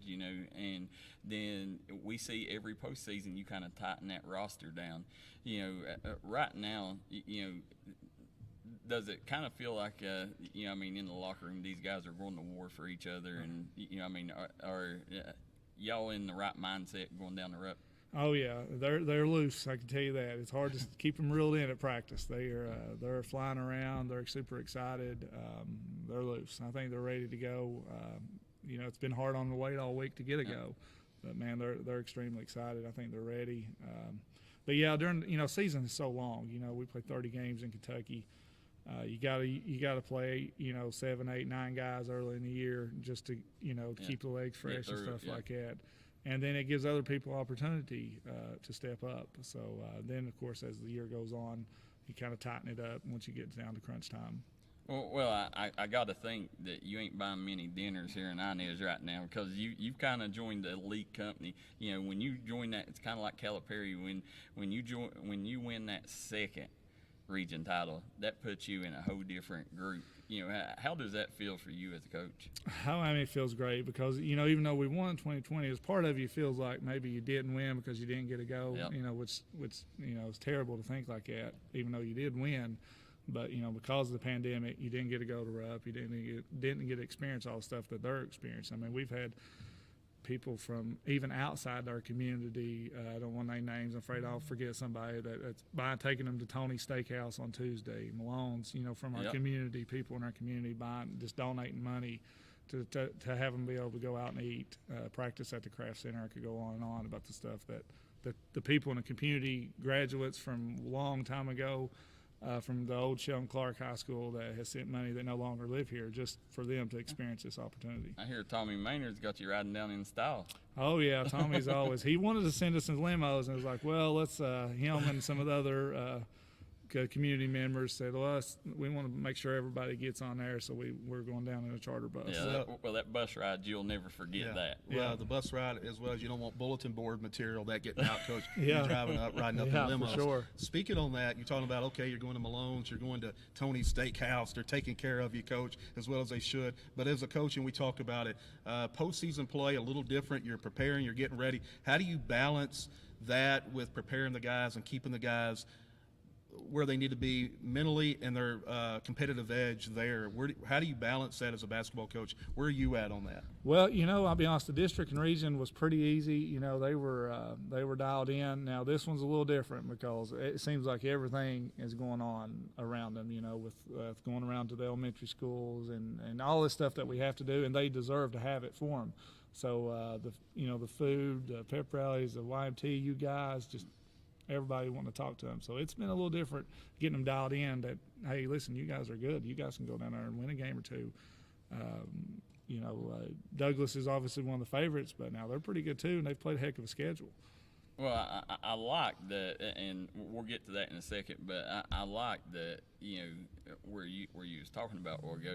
and then we see every postseason you kind of tighten that roster down. Right now, does it kind of feel like, in the locker room, these guys are going to war for each other, and are y'all in the right mindset going down the road? Oh yeah, they're loose. I can tell you that. It's hard to keep them reeled in at practice. They're flying around. They're super excited. They're loose. I think they're ready to go. It's been hard on the weight all week to get a go, but man, they're extremely excited. I think they're ready. But yeah, during season is so long. We play 30 games in Kentucky. You gotta play 7, 8, 9 guys early in the year just to keep the legs fresh and stuff like that. And then it gives other people opportunity to step up. So then, of course, as the year goes on, you kind of tighten it up once you get down to crunch time. Well, I got to think that you ain't buying many dinners here in Inez right now, because you've kind of joined the elite company. When you join that, it's kind of like Calipari. When you win that second region title, that puts you in a whole different group. How does that feel for you as a coach? It feels great because, even though we won 2020, as part of you feels like maybe you didn't win because you didn't get a go, yep. Which it's terrible to think like that, even though you did win. But, because of the pandemic, you didn't get to go to RUP, you didn't get to experience all the stuff that they're experiencing. We've had people from even outside our community. I don't want to name names. I'm afraid I'll forget somebody that's buying, taking them to Tony's Steakhouse on Tuesday, Malone's, from our yep. community, people in our community buying, just donating money to have them be able to go out and eat, practice at the craft center. I could go on and on about the stuff that the people in the community, graduates from a long time ago, from the old Sheldon Clark High School that has sent money that no longer live here, just for them to experience this opportunity. I hear Tommy Maynard's got you riding down in style. Oh yeah, Tommy's always. He wanted to send us in limos, and it was like, well, let's him and some of the other community members said, well, we want to make sure everybody gets on there, so we're going down in a charter bus. Yeah, that bus ride, you'll never forget that. Yeah, the bus ride, as well as you don't want bulletin board material that getting out, Coach. You're driving up, riding up in limos. For sure. Speaking on that, you're talking about, okay, you're going to Malone's, you're going to Tony's Steakhouse. They're taking care of you, Coach, as well as they should. But as a coach, and we talked about it, postseason play, a little different. You're preparing, you're getting ready. How do you balance that with preparing the guys and keeping the guys where they need to be mentally and their competitive edge there? How do you balance that as a basketball coach? Where are you at on that? Well, I'll be honest, the district and region was pretty easy. They were dialed in. Now this one's a little different because it seems like everything is going on around them, with going around to the elementary schools and all this stuff that we have to do, and they deserve to have it for them. So the food, the pep rallies, the YMT, you guys, just everybody wanting to talk to them. So it's been a little different getting them dialed in that, hey, listen, you guys are good. You guys can go down there and win a game or two. Douglas is obviously one of the favorites, but now they're pretty good too, and they've played a heck of a schedule. Well, I like that, and we'll get to that in a second. But I like that, where you was talking about Orgo.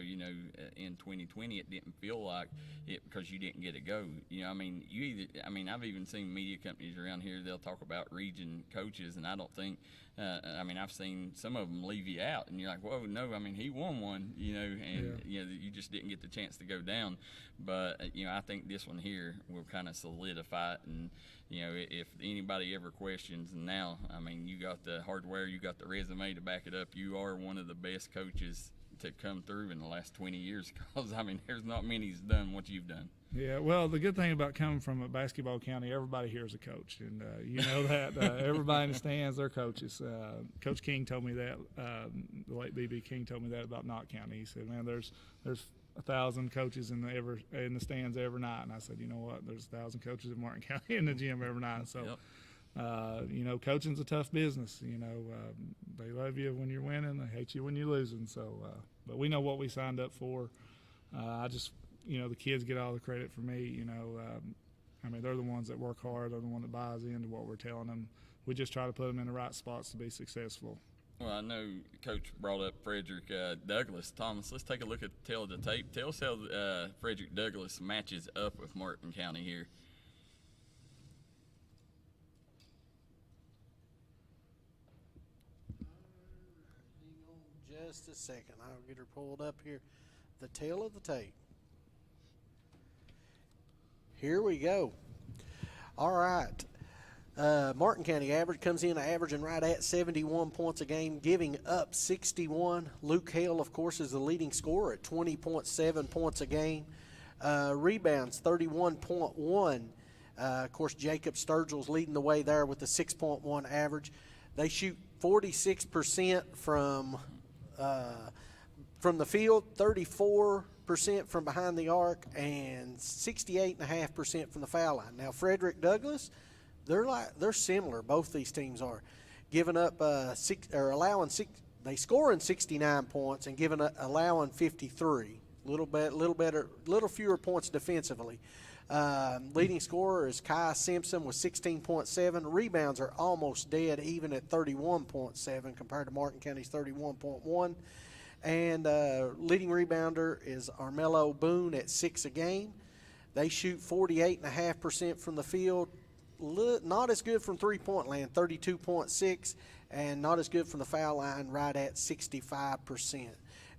In 2020, it didn't feel like it because you didn't get to go. I've even seen media companies around here. They'll talk about region coaches, and I don't think. I've seen some of them leave you out, and you're like, whoa, no. he won one, you just didn't get the chance to go down. But I think this one here will kind of solidify it, and if anybody ever questions, now, you got the hardware, you got the resume to back it up. You are one of the best coaches to come through in the last 20 years because, there's not many who's done what you've done. Yeah, well, the good thing about coming from a basketball county, everybody here is a coach, and that everybody in the stands, they're coaches. Coach King told me that, the late B.B. King told me that about Knott County. He said, man, there's 1,000 coaches in the stands every night, and I said, you know what? There's 1,000 coaches in Martin County in the gym every night. So, you know, coaching's a tough business. You know, they love you when you're winning, they hate you when you're losing. So, but we know what we signed up for. I just, you know, the kids get all the credit for me. You know, I mean, they're the ones that work hard. They're the one that buys into what we're telling them. We just try to put them in the right spots to be successful. Well, I know Coach brought up Frederick Douglass. Thomas, let's take a look at the tail of the tape. Tell us how Frederick Douglass matches up with Martin County here. Hang on just a second. I'll get her pulled up here. The tail of the tape. Here we go. All right. Martin County average comes in averaging right at 71 points a game, giving up 61. Luke Hale, of course, is the leading scorer at 20.7 points a game. Rebounds, 31.1. Of course, Jacob Sturgill's leading the way there with a 6.1 average. They shoot 46% from the field, 34% from behind the arc, and 68.5% from the foul line. Now, Frederick Douglass, they're similar. Both these teams are giving up they scoring 69 points and allowing 53. Little fewer points defensively. Leading scorer is Kai Simpson with 16.7. Rebounds are almost dead, even at 31.7 compared to Martin County's 31.1. And leading rebounder is Armello Boone at 6 a game. They shoot 48.5% from the field. Not as good from three-point land, 32.6, and not as good from the foul line, right at 65%.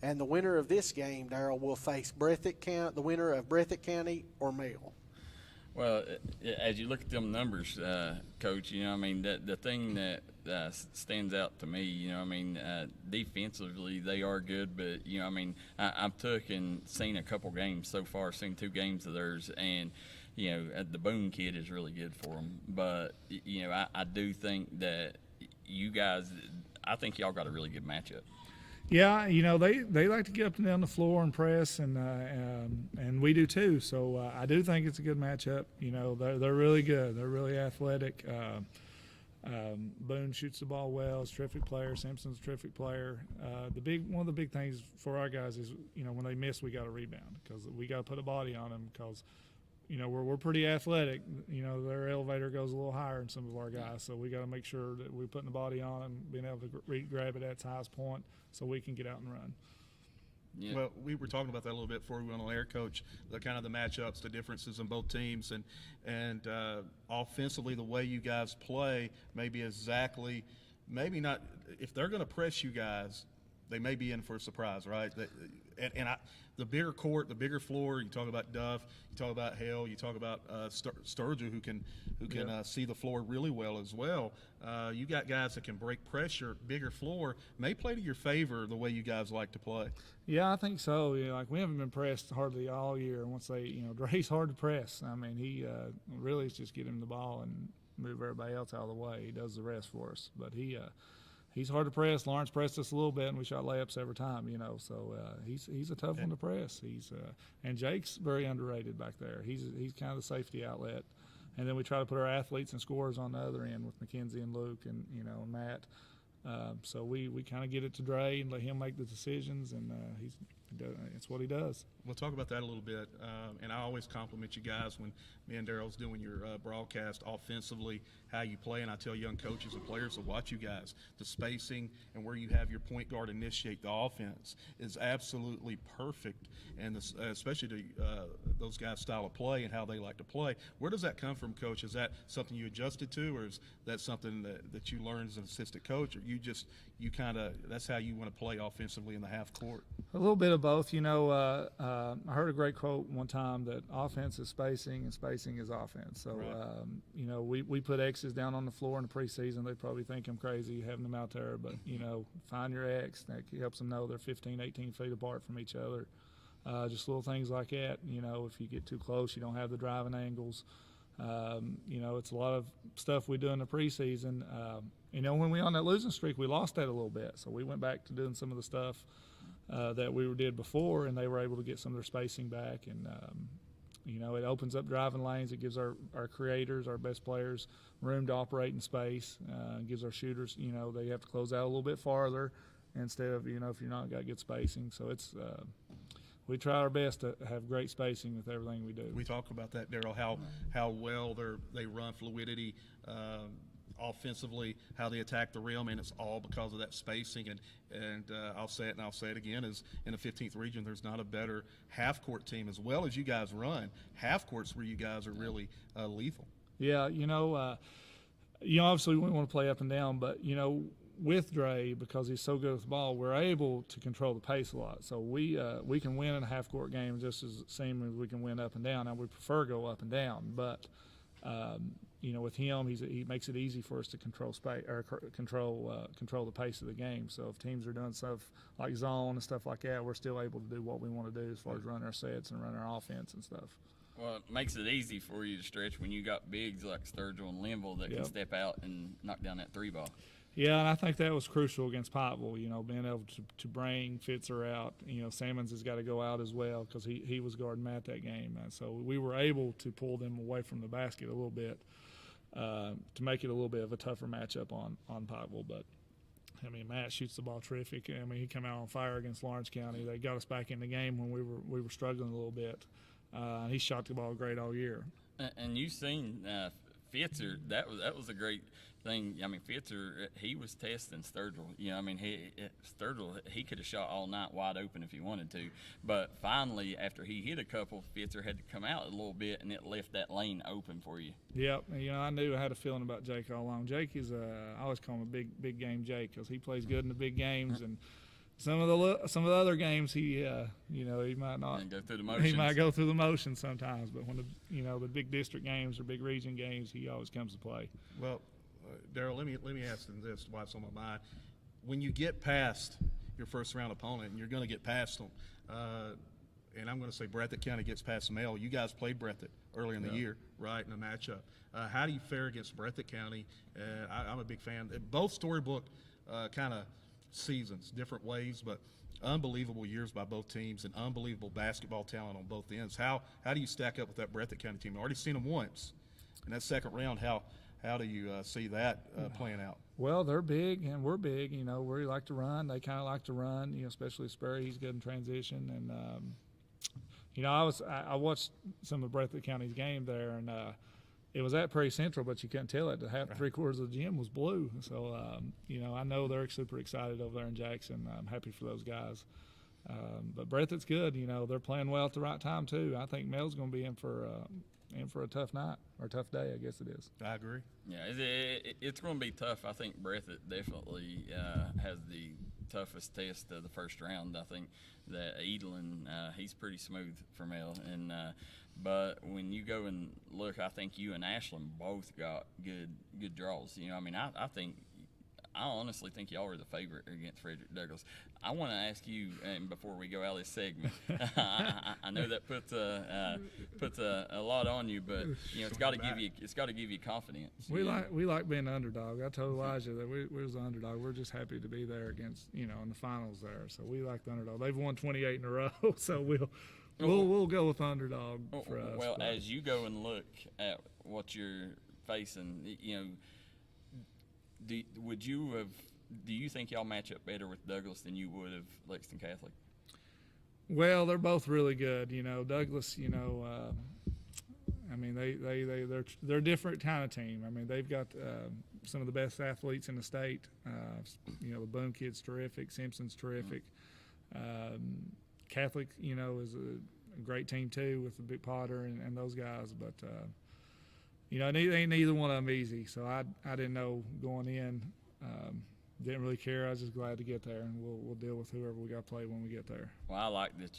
And the winner of this game, Darryl, will face the winner of Breathitt County or Male. Well, as you look at them numbers, Coach, you know, I mean, the thing that stands out to me, you know, I mean, defensively they are good, but, you know, I mean, I've seen a couple games so far, seen 2 games of theirs, and, you know, the Boone kid is really good for them. But, you know, I do think that you guys, I think y'all got a really good matchup. Yeah, you know, they like to get up and down the floor and press, and we do too. So I do think it's a good matchup. You know, they're really good. They're really athletic. Boone shoots the ball well. He's a terrific player. Simpson's a terrific player. One of the big things for our guys is, you know, when they miss, we got to rebound because we got to put a body on them because, you know, we're pretty athletic. You know, their elevator goes a little higher than some of our guys, so we got to make sure that we're putting the body on them, being able to grab it at its highest point so we can get out and run. Yeah. Well, we were talking about that a little bit before we went on air, Coach. The kind of the matchups, the differences in both teams, and offensively, the way you guys play, maybe not. If they're going to press you guys, they may be in for a surprise, right? The bigger court, the bigger floor. You talk about Duff, you talk about Hale, you talk about Sturgill, who can see the floor really well as well. You got guys that can break pressure. Bigger floor may play to your favor the way you guys like to play. Yeah, I think so. Yeah, like we haven't been pressed hardly all year. Once Dre's hard to press. I mean, he really is just get him the ball and move everybody else out of the way. He does the rest for us, but he's hard to press. Lawrence pressed us a little bit, and we shot layups every time, you know. So he's a tough one to press. And Jake's very underrated back there. He's kind of the safety outlet. And then we try to put our athletes and scorers on the other end with McKenzie and Luke and, you know, Matt. So we kind of get it to Dre and let him make the decisions, and it's what he does. We'll talk about that a little bit. And I always compliment you guys when me and Darryl's doing your broadcast offensively, how you play. And I tell young coaches and players to watch you guys. The spacing and where you have your point guard initiate the offense is absolutely perfect. And especially those guys' style of play and how they like to play. Where does that come from, Coach? Is that something you adjusted to, or is that something that you learned as an assistant coach, or you kind of that's how you want to play offensively in the half court? A little bit of both. You know, I heard a great quote one time that offense is spacing and spacing is offense. So, right. You know, we put X's down on the floor in the preseason. They probably think I'm crazy having them out there, but, you know, find your X. That helps them know they're 15, 18 feet apart from each other. Just little things like that. You know, if you get too close, you don't have the driving angles. You know, it's a lot of stuff we do in the preseason. You know, when we on that losing streak, we lost that a little bit. So we went back to doing some of the stuff that we did before, and they were able to get some of their spacing back. And it opens up driving lanes. It gives our creators, our best players, room to operate in space. Gives our shooters, they have to close out a little bit farther instead of, if you're not got good spacing. So it's we try our best to have great spacing with everything we do. We talk about that, Darryl, how well they run fluidity offensively, how they attack the rim, and it's all because of that spacing. And I'll say it and I'll say it again, is in the 15th region, there's not a better half-court team. As well as you guys run, half-court's where you guys are really lethal. Yeah, obviously we want to play up and down, but, with Dre, because he's so good with the ball, we're able to control the pace a lot. So we can win in a half-court game just as same as we can win up and down. Now, we prefer go up and down, but with him, he makes it easy for us to control space or control the pace of the game. So if teams are doing stuff like zone and stuff like that, we're still able to do what we want to do as far as run our sets and run our offense and stuff. Well, it makes it easy for you to stretch when you got bigs like Sturgill and Linville that can step out and knock down that three ball. Yeah, and I think that was crucial against Pikeville, being able to bring Fitzer out. Sammons has got to go out as well because he was guarding Matt that game. And so we were able to pull them away from the basket a little bit to make it a little bit of a tougher matchup on Pikeville. But, Matt shoots the ball terrific. He came out on fire against Lawrence County. They got us back in the game when we were struggling a little bit. He shot the ball great all year. And you've seen Fitzer, that was a great thing. Fitzer, he was testing Sturgill. Sturgill, he could have shot all night wide open if he wanted to. But finally, after he hit a couple, Fitzer had to come out a little bit, and it left that lane open for you. Yep. I had a feeling about Jake all along. Jake is I always call him a big game Jake because he plays good in the big games. And some of the other games he might not go through the motions. He might go through the motions sometimes, but when the big district games or big region games, he always comes to play. Well, Darryl, let me ask them this, why it's on my mind. When you get past your first round opponent, and you're going to get past them, and I'm going to say Breathitt County gets past Male. You guys played Breathitt early in the year, right, in a matchup. How do you fare against Breathitt County? I'm a big fan. Both storybook kind of seasons, different ways, but unbelievable years by both teams and unbelievable basketball talent on both ends. How do you stack up with that Breathitt County team? I've already seen them once. In that second round, how do you see that playing out? Well, they're big and we're big. We like to run. They kind of like to run. Especially Sperry. He's good in transition. And I watched some of Breathitt County's game there, and it was at Prairie Central, but you couldn't tell it. Three-quarters of the gym was blue. So I know they're super excited over there in Jackson. I'm happy for those guys. But Breathitt's good. They're playing well at the right time too. I think Mel's going to be in for a tough night or tough day, I guess it is. I agree. Yeah, it's going to be tough. I think Breathitt definitely has the toughest test of the first round. I think that Edelin, he's pretty smooth for Mel. But when you go and look, I think you and Ashland both got good draws. I honestly think y'all are the favorite against Frederick Douglass. I want to ask you, and before we go out of this segment, I know that puts a lot on you, but it's got to give you confidence. We like being the underdog. I told Elijah that we was the underdog. We're just happy to be there against in the finals there. So we like the underdog. They've won 28 in a row, so we'll go with underdog for us. Well, as you go and look at what you're facing, do you think y'all match up better with Douglass than you would have Lexington Catholic? Well, they're both really good. Douglass, they're a different kind of team. They've got some of the best athletes in the state. The Boone kid's terrific. Simpson's terrific. Catholic, is a great team too with the Big Potter and those guys. But neither one of them easy. So I didn't know going in. Didn't really care. I was just glad to get there, and we'll deal with whoever we got to play when we get there. Well, I like that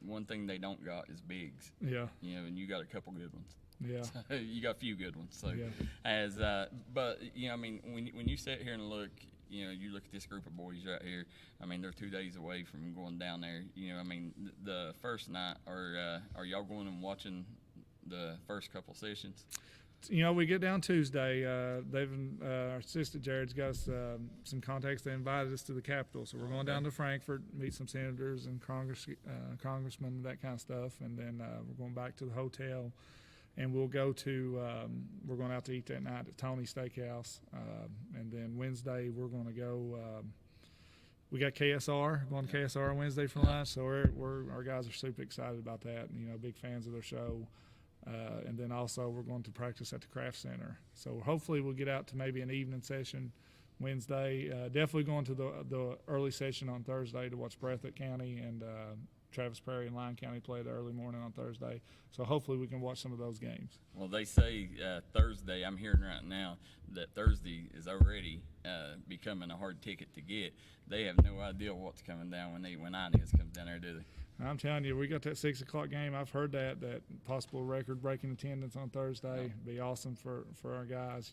one thing they don't got is bigs. Yeah. And you got a couple good ones. Yeah. So you got a few good ones. So yeah. But when you sit here and look, you look at this group of boys right here. They're 2 days away from going down there. The first night, are y'all going and watching the first couple sessions? We get down Tuesday. Our assistant Jared's got us some contacts. They invited us to the Capitol, so we're going down to Frankfort, meet some senators and congressmen, that kind of stuff, and then we're going back to the hotel, and we'll go to. We're going out to eat that night at Tony's Steakhouse, and then Wednesday we're going to go. We got KSR, going to KSR Wednesday for lunch, so our guys are super excited about that, and big fans of their show. And then also we're going to practice at the Craft Center. So hopefully we'll get out to maybe an evening session Wednesday. Definitely going to the early session on Thursday to watch Breathitt County and Travis Perry and Lyon County play the early morning on Thursday. So hopefully we can watch some of those games. Well, they say Thursday, I'm hearing right now that Thursday is already becoming a hard ticket to get. They have no idea what's coming down when Inez comes down there, do they? I'm telling you, we got that 6 o'clock game. I've heard that possible record-breaking attendance on Thursday. Be awesome for our guys.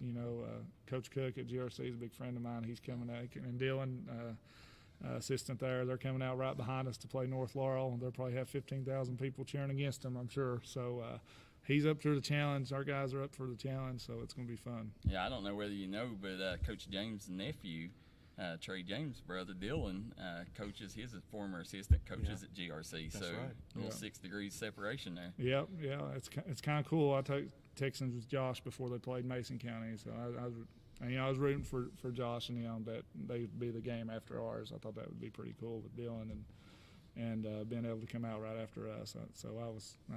Coach Cook at GRC is a big friend of mine. He's coming out, and Dylan, assistant there, they're coming out right behind us to play North Laurel. They'll probably have 15,000 people cheering against them, I'm sure. So he's up for the challenge. Our guys are up for the challenge, so it's going to be fun. Yeah, I don't know whether you know, but Coach James' nephew, Trey James' brother Dylan, coaches. His former assistant coaches at GRC. That's so right. a little 6 degrees separation there. Yep, yeah, it's kind of cool. I took Texans with Josh before they played Mason County, so I was rooting for Josh and him that they'd be the game after ours. I thought that would be pretty cool with Dylan and being able to come out right after us. So I was a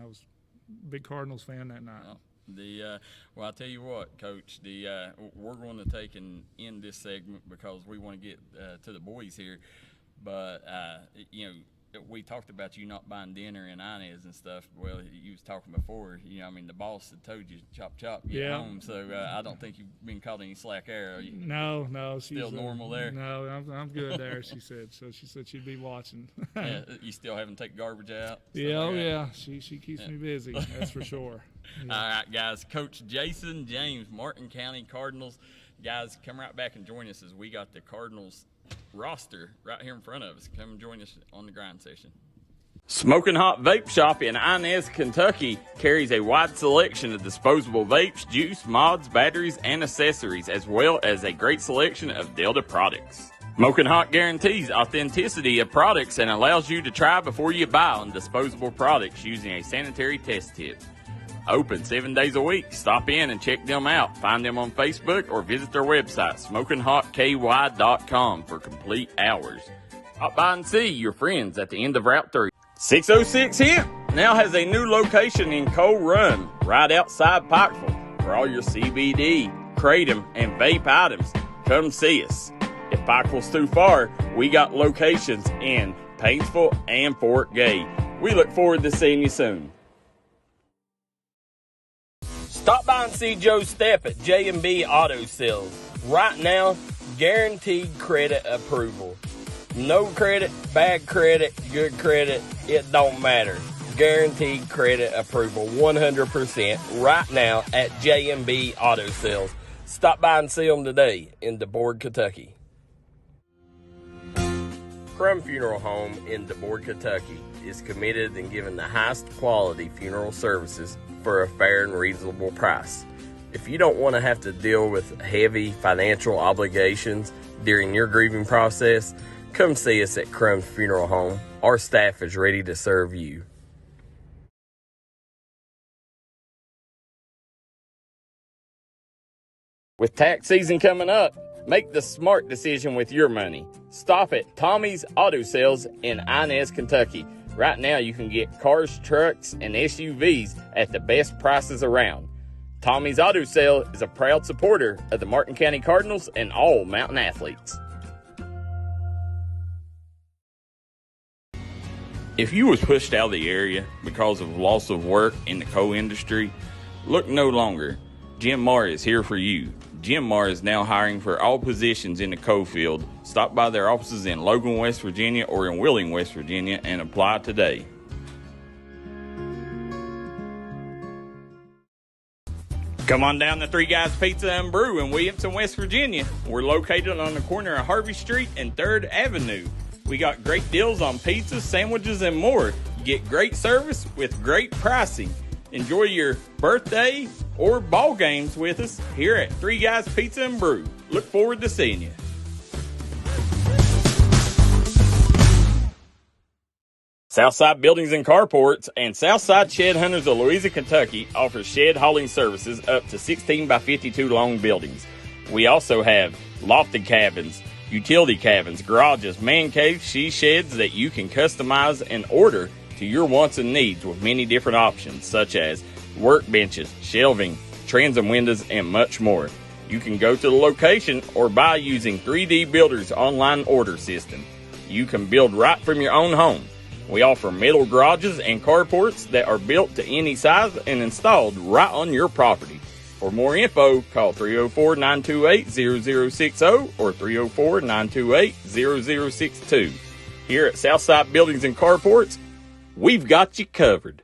big Cardinals fan that night. Oh. Well, I'll tell you what, Coach. We're going to take and end this segment because we want to get to the boys here. But we talked about you not buying dinner in Inez and stuff. Well, you was talking before. The boss had told you chop, get home. So I don't think you've been caught any slack air. Are you? No, she's still normal there. No, I'm good there. She said so. She said she'd be watching. Yeah, you still haven't taken garbage out. Yeah, She keeps me busy. That's for sure. Yeah. All right, guys. Coach Jason James, Martin County Cardinals. Guys, come right back and join us as we got the Cardinals roster right here in front of us. Come and join us on the grind session. Smoking Hot Vape Shop in Inez, Kentucky carries a wide selection of disposable vapes, juice, mods, batteries, and accessories, as well as a great selection of Delta products. Smoking Hot guarantees authenticity of products and allows you to try before you buy on disposable products using a sanitary test tip. Open 7 days a week. Stop in and check them out. Find them on Facebook or visit their website, smokingHotKY.com, for complete hours. Stop by and see your friends at the end of Route 3. 606 Hemp now has a new location in Coal Run, right outside Pikeville. For all your CBD, kratom, and vape items, come see us. If Pikeville's too far, we got locations in Painesville and Fort Gay. We look forward to seeing you soon. Stop by and see Joe Stepp at J&B Auto Sales. Right now, guaranteed credit approval. No credit, bad credit, good credit, it don't matter. Guaranteed credit approval 100% right now at J&B Auto Sales. Stop by and see them today in DeBoard, Kentucky. Crum Funeral Home in DeBoard, Kentucky is committed in giving the highest quality funeral services for a fair and reasonable price. If you don't want to have to deal with heavy financial obligations during your grieving process, come see us at Crum Funeral Home. Our staff is ready to serve you. With tax season coming up, make the smart decision with your money. Stop at Tommy's Auto Sales in Inez, Kentucky. Right now you can get cars, trucks, and SUVs at the best prices around. Tommy's Auto Sale is a proud supporter of the Martin County Cardinals and all Mountain athletes. If you was pushed out of the area because of loss of work in the coal industry, look no longer. Jim Marr is here for you. Jim Marr is now hiring for all positions in the coal field. Stop by their offices in Logan, West Virginia or in Wheeling, West Virginia and apply today. Come on down to Three Guys Pizza and Brew in Williamson, West Virginia. We're located on the corner of Harvey Street and 3rd Avenue. We got great deals on pizzas, sandwiches, and more. You get great service with great pricing. Enjoy your birthday or ball games with us here at Three Guys Pizza and Brew. Look forward to seeing you. Southside Buildings and Carports and Southside Shed Hunters of Louisa, Kentucky offers shed hauling services up to 16 by 52 long buildings. We also have lofted cabins, utility cabins, garages, man caves, she sheds that you can customize and order to your wants and needs with many different options such as workbenches, shelving, transom windows, and much more. You can go to the location or buy using 3D Builder's online order system. You can build right from your own home. We offer metal garages and carports that are built to any size and installed right on your property. For more info, call 304-928-0060 or 304-928-0062. Here at Southside Buildings and Carports, we've got you covered.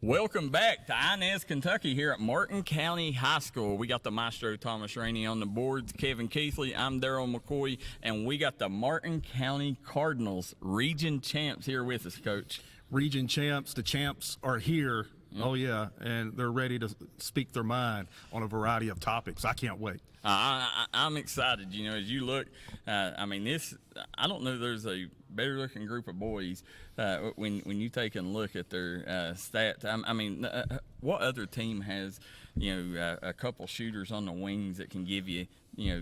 Welcome back to Inez, Kentucky here at Martin County High School. We got the maestro Thomas Rainey on the boards, Kevin Keathley, I'm Darryl McCoy, and we got the Martin County Cardinals region champs here with us, Coach. Region champs, the champs are here. Yep. Oh, yeah, and they're ready to speak their mind on a variety of topics. I can't wait. I'm excited. You know, as you look, I don't know there's a better-looking group of boys when you take a look at their stats. What other team has, a couple shooters on the wings that can give you,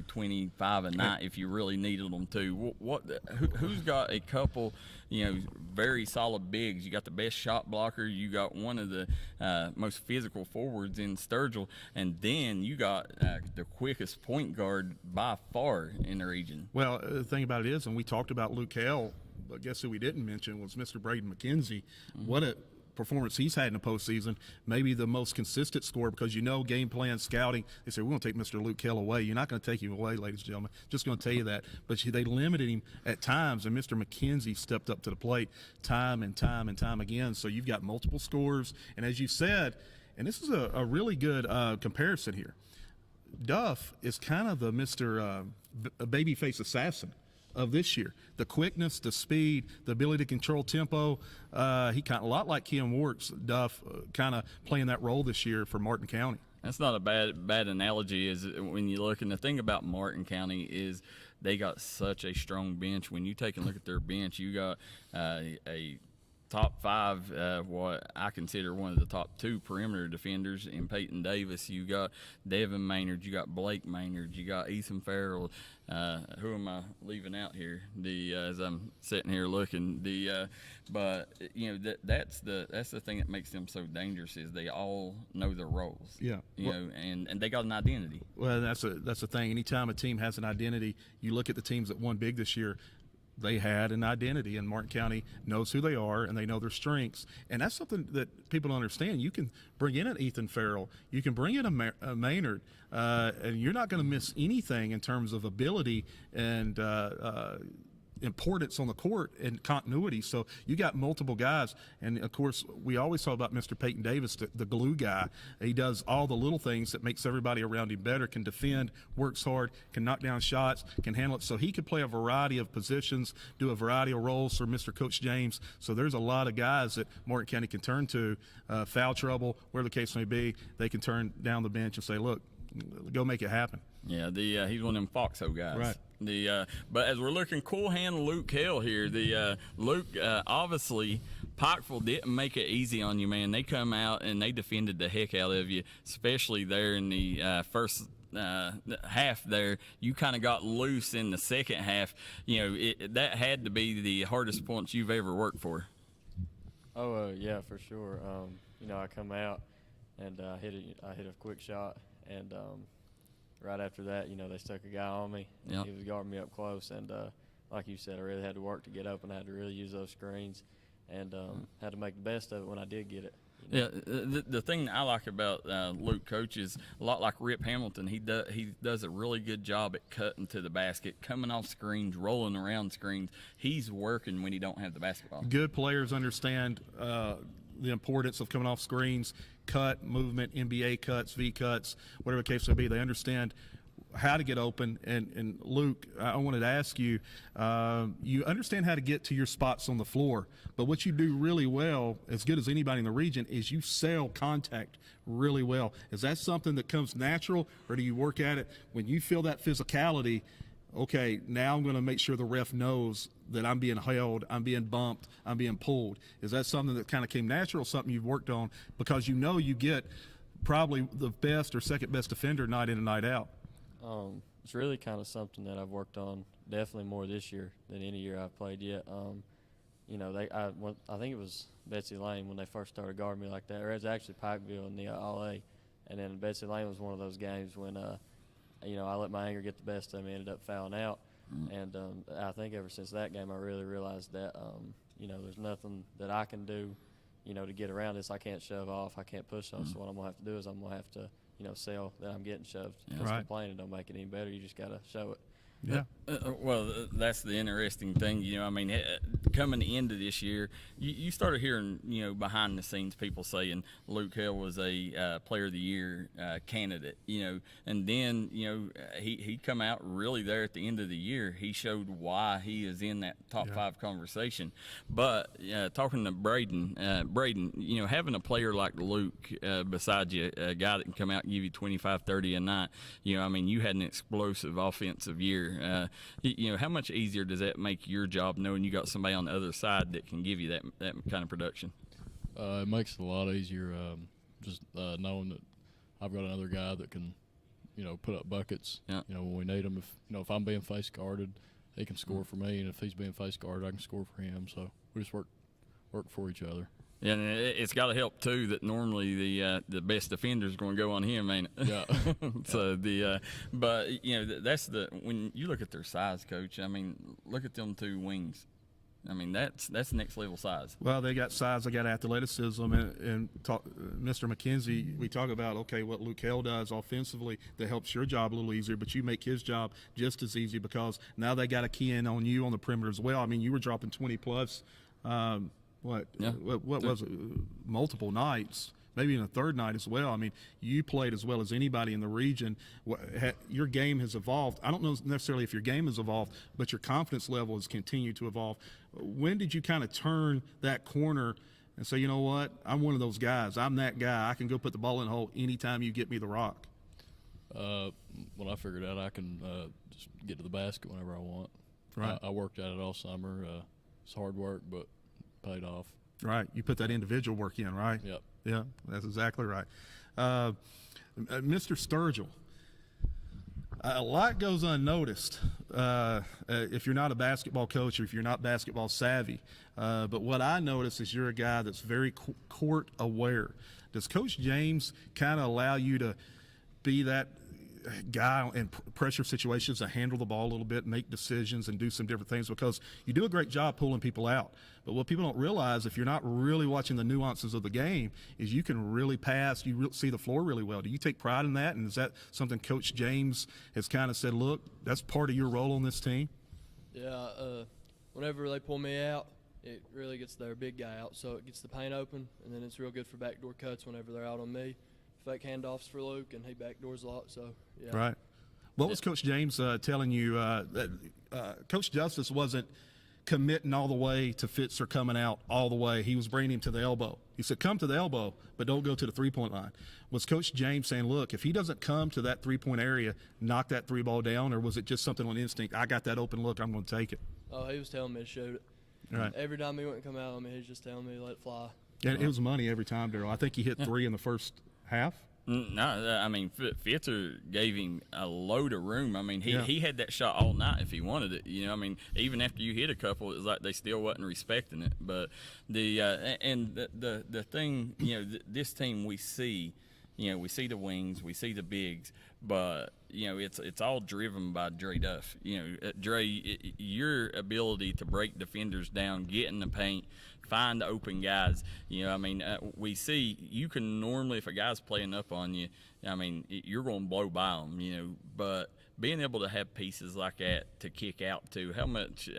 25 a night if you really needed them to? Who's got a couple, very solid bigs? You got the best shot blocker. You got one of the most physical forwards in Sturgill, and then you got the quickest point guard by far in the region. Well, the thing about it is, and we talked about Luke Hale, but guess who we didn't mention was Mr. Braden McKenzie. Mm-hmm. What a performance he's had in the postseason, maybe the most consistent scorer, because game plan scouting, they say we're going to take Mr. Luke Hill away. You're not going to take him away, ladies and gentlemen. Just going to tell you that. But they limited him at times, and Mr. McKenzie stepped up to the plate time and time and time again. So you've got multiple scores, and as you said, and this is a really good comparison here, Duff is kind of the Mr. Babyface assassin of this year. The quickness, the speed, the ability to control tempo. He kind of a lot like Kim Works, Duff, kind of playing that role this year for Martin County. That's not a bad analogy. Is when you look, and the thing about Martin County is they got such a strong bench. When you take a look at their bench, you got a top five, what I consider one of the top two perimeter defenders in Peyton Davis. You got Devin Maynard, you got Blake Maynard, you got Ethan Farrell. Who am I leaving out here? As I'm sitting here looking, but that's the thing that makes them so dangerous is they all know their roles. Yeah, and they got an identity. Well, that's the thing. Anytime a team has an identity, you look at the teams that won big this year. They had an identity, and Martin County knows who they are, and they know their strengths. And that's something that people don't understand. You can bring in an Ethan Farrell. You can bring in a Maynard, and you're not going to miss anything in terms of ability and importance on the court and continuity. So you got multiple guys, and of course we always talk about Mr. Peyton Davis, the glue guy. He does all the little things that makes everybody around him better, can defend, works hard, can knock down shots, can handle it. So he can play a variety of positions, do a variety of roles for Mr. Coach James. So there's a lot of guys that Martin County can turn to, foul trouble, whatever the case may be. They can turn down the bench and say, look, go make it happen. Yeah, he's one of them foxhole guys. Right. But as we're looking, cool hand Luke Hill here. Luke, obviously, Pikeville didn't make it easy on you, man. They come out and they defended the heck out of you, especially there in the first half there. You kind of got loose in the second half. That had to be the hardest points you've ever worked for. Oh, yeah, for sure. I come out and I hit a quick shot, and right after that, they stuck a guy on me. Yep. He was guarding me up close, and like you said, I really had to work to get open. I had to really use those screens, and had to make the best of it when I did get it. Yeah, the thing I like about Luke, Coach, is a lot like Rip Hamilton. He does a really good job at cutting to the basket, coming off screens, rolling around screens. He's working when he don't have the basketball. Good players understand the importance of coming off screens, cut movement, NBA cuts, V cuts, whatever the case may be. They understand how to get open. And Luke, I wanted to ask you, you understand how to get to your spots on the floor, but what you do really well, as good as anybody in the region, is you sell contact really well. Is that something that comes natural, or do you work at it when you feel that physicality? Okay, now I'm going to make sure the ref knows that I'm being held, I'm being bumped, I'm being pulled. Is that something that kind of came natural, something you've worked on, because you know you get probably the best or second best defender night in and night out? It's really kind of something that I've worked on definitely more this year than any year I've played yet. You know, I think it was Betsy Lane when they first started guarding me like that, or it was actually Pikeville in the All-A. And then Betsy Lane was one of those games when, you know, I let my anger get the best of me, ended up fouling out. And I think ever since that game I really realized that, you know, there's nothing that I can do, you know, to get around this. I can't shove off. I can't push off. So what I'm going to have to do is I'm going to have to, you know, sell that I'm getting shoved. Because complaining don't make it any better. You just got to show it. Yeah. Well, that's the interesting thing. You know, I mean, coming into this year, you started hearing, you know, behind the scenes people saying Luke Hill was a Player of the Year candidate, you know, and then, you know, he come out really there at the end of the year. He showed why he is in that top 5 conversation. But talking to Braden, you know, having a player like Luke beside you, a guy that can come out and give you 25, 30 a night, you know, I mean, you had an explosive offensive year. You know, how much easier does that make your job knowing you got somebody on the other side that can give you that kind of production? It makes it a lot easier, just knowing that I've got another guy that can, you know, put up buckets. Yeah. You know, when we need them. If I'm being face guarded, he can score for me, and if he's being face guarded, I can score for him. So we just work for each other. Yeah, and it's got to help too that normally the best defender is going to go on him, ain't it? Yeah. So but you know that's when you look at their size, Coach. I mean, look at them 2 wings. I mean that's next level size. Well, they got size, they got athleticism, and Mr. McKenzie, we talk about what Luke Hale does offensively that helps your job a little easier, but you make his job just as easy because now they got to key in on you on the perimeter as well. I mean, you were dropping 20 plus. What was it? Multiple nights, maybe in a third night as well. I mean, you played as well as anybody in the region. Your game has evolved. I don't know necessarily if your game has evolved, but your confidence level has continued to evolve. When did you kind of turn that corner and say, you know what, I'm one of those guys. I'm that guy. I can go put the ball in the hole anytime you get me the rock. When I figured out I can just get to the basket whenever I want. Right. I worked at it all summer. It's hard work, but paid off. Right. You put that individual work in, right? Yep. Yeah, that's exactly right. Mr. Sturgill, a lot goes unnoticed if you're not a basketball coach or if you're not basketball savvy. But what I notice is you're a guy that's very court aware. Does Coach James kind of allow you to be that guy in pressure situations to handle the ball a little bit, make decisions, and do some different things? Because you do a great job pulling people out. But what people don't realize, if you're not really watching the nuances of the game, is you can really pass, see the floor really well. Do you take pride in that? And is that something Coach James has kind of said, look, that's part of your role on this team? Yeah, whenever they pull me out, it really gets their big guy out, so it gets the paint open, and then it's real good for backdoor cuts whenever they're out on me. Fake handoffs for Luke, and he backdoors a lot. So yeah. Right. What was Coach James telling you that Coach Justice wasn't committing all the way to Fitzer coming out all the way? He was bringing him to the elbow. He said, come to the elbow, but don't go to the three-point line. Was Coach James saying, look, if he doesn't come to that three-point area, knock that three ball down, or was it just something on instinct? I got that open look, I'm going to take it. Oh, he was telling me to shoot it. Right. Every time he wouldn't come out on me, he was just telling me to let it fly. And it was money every time, Darryl. I think he hit 3 in the first half. No, I mean, Fitzer gave him a load of room. I mean, he had that shot all night if he wanted it. You know, I mean, even after you hit a couple, it was like they still wasn't respecting it. But the thing, you know, this team we see the wings, we see the bigs, but you know, it's all driven by Dre Duff. You know, Dre, your ability to break defenders down, get in the paint, find open guys. You know, I mean, we see you can normally, if a guy's playing up on you, I mean, you're going to blow by them. You know, but being able to have pieces like that to kick out to, how much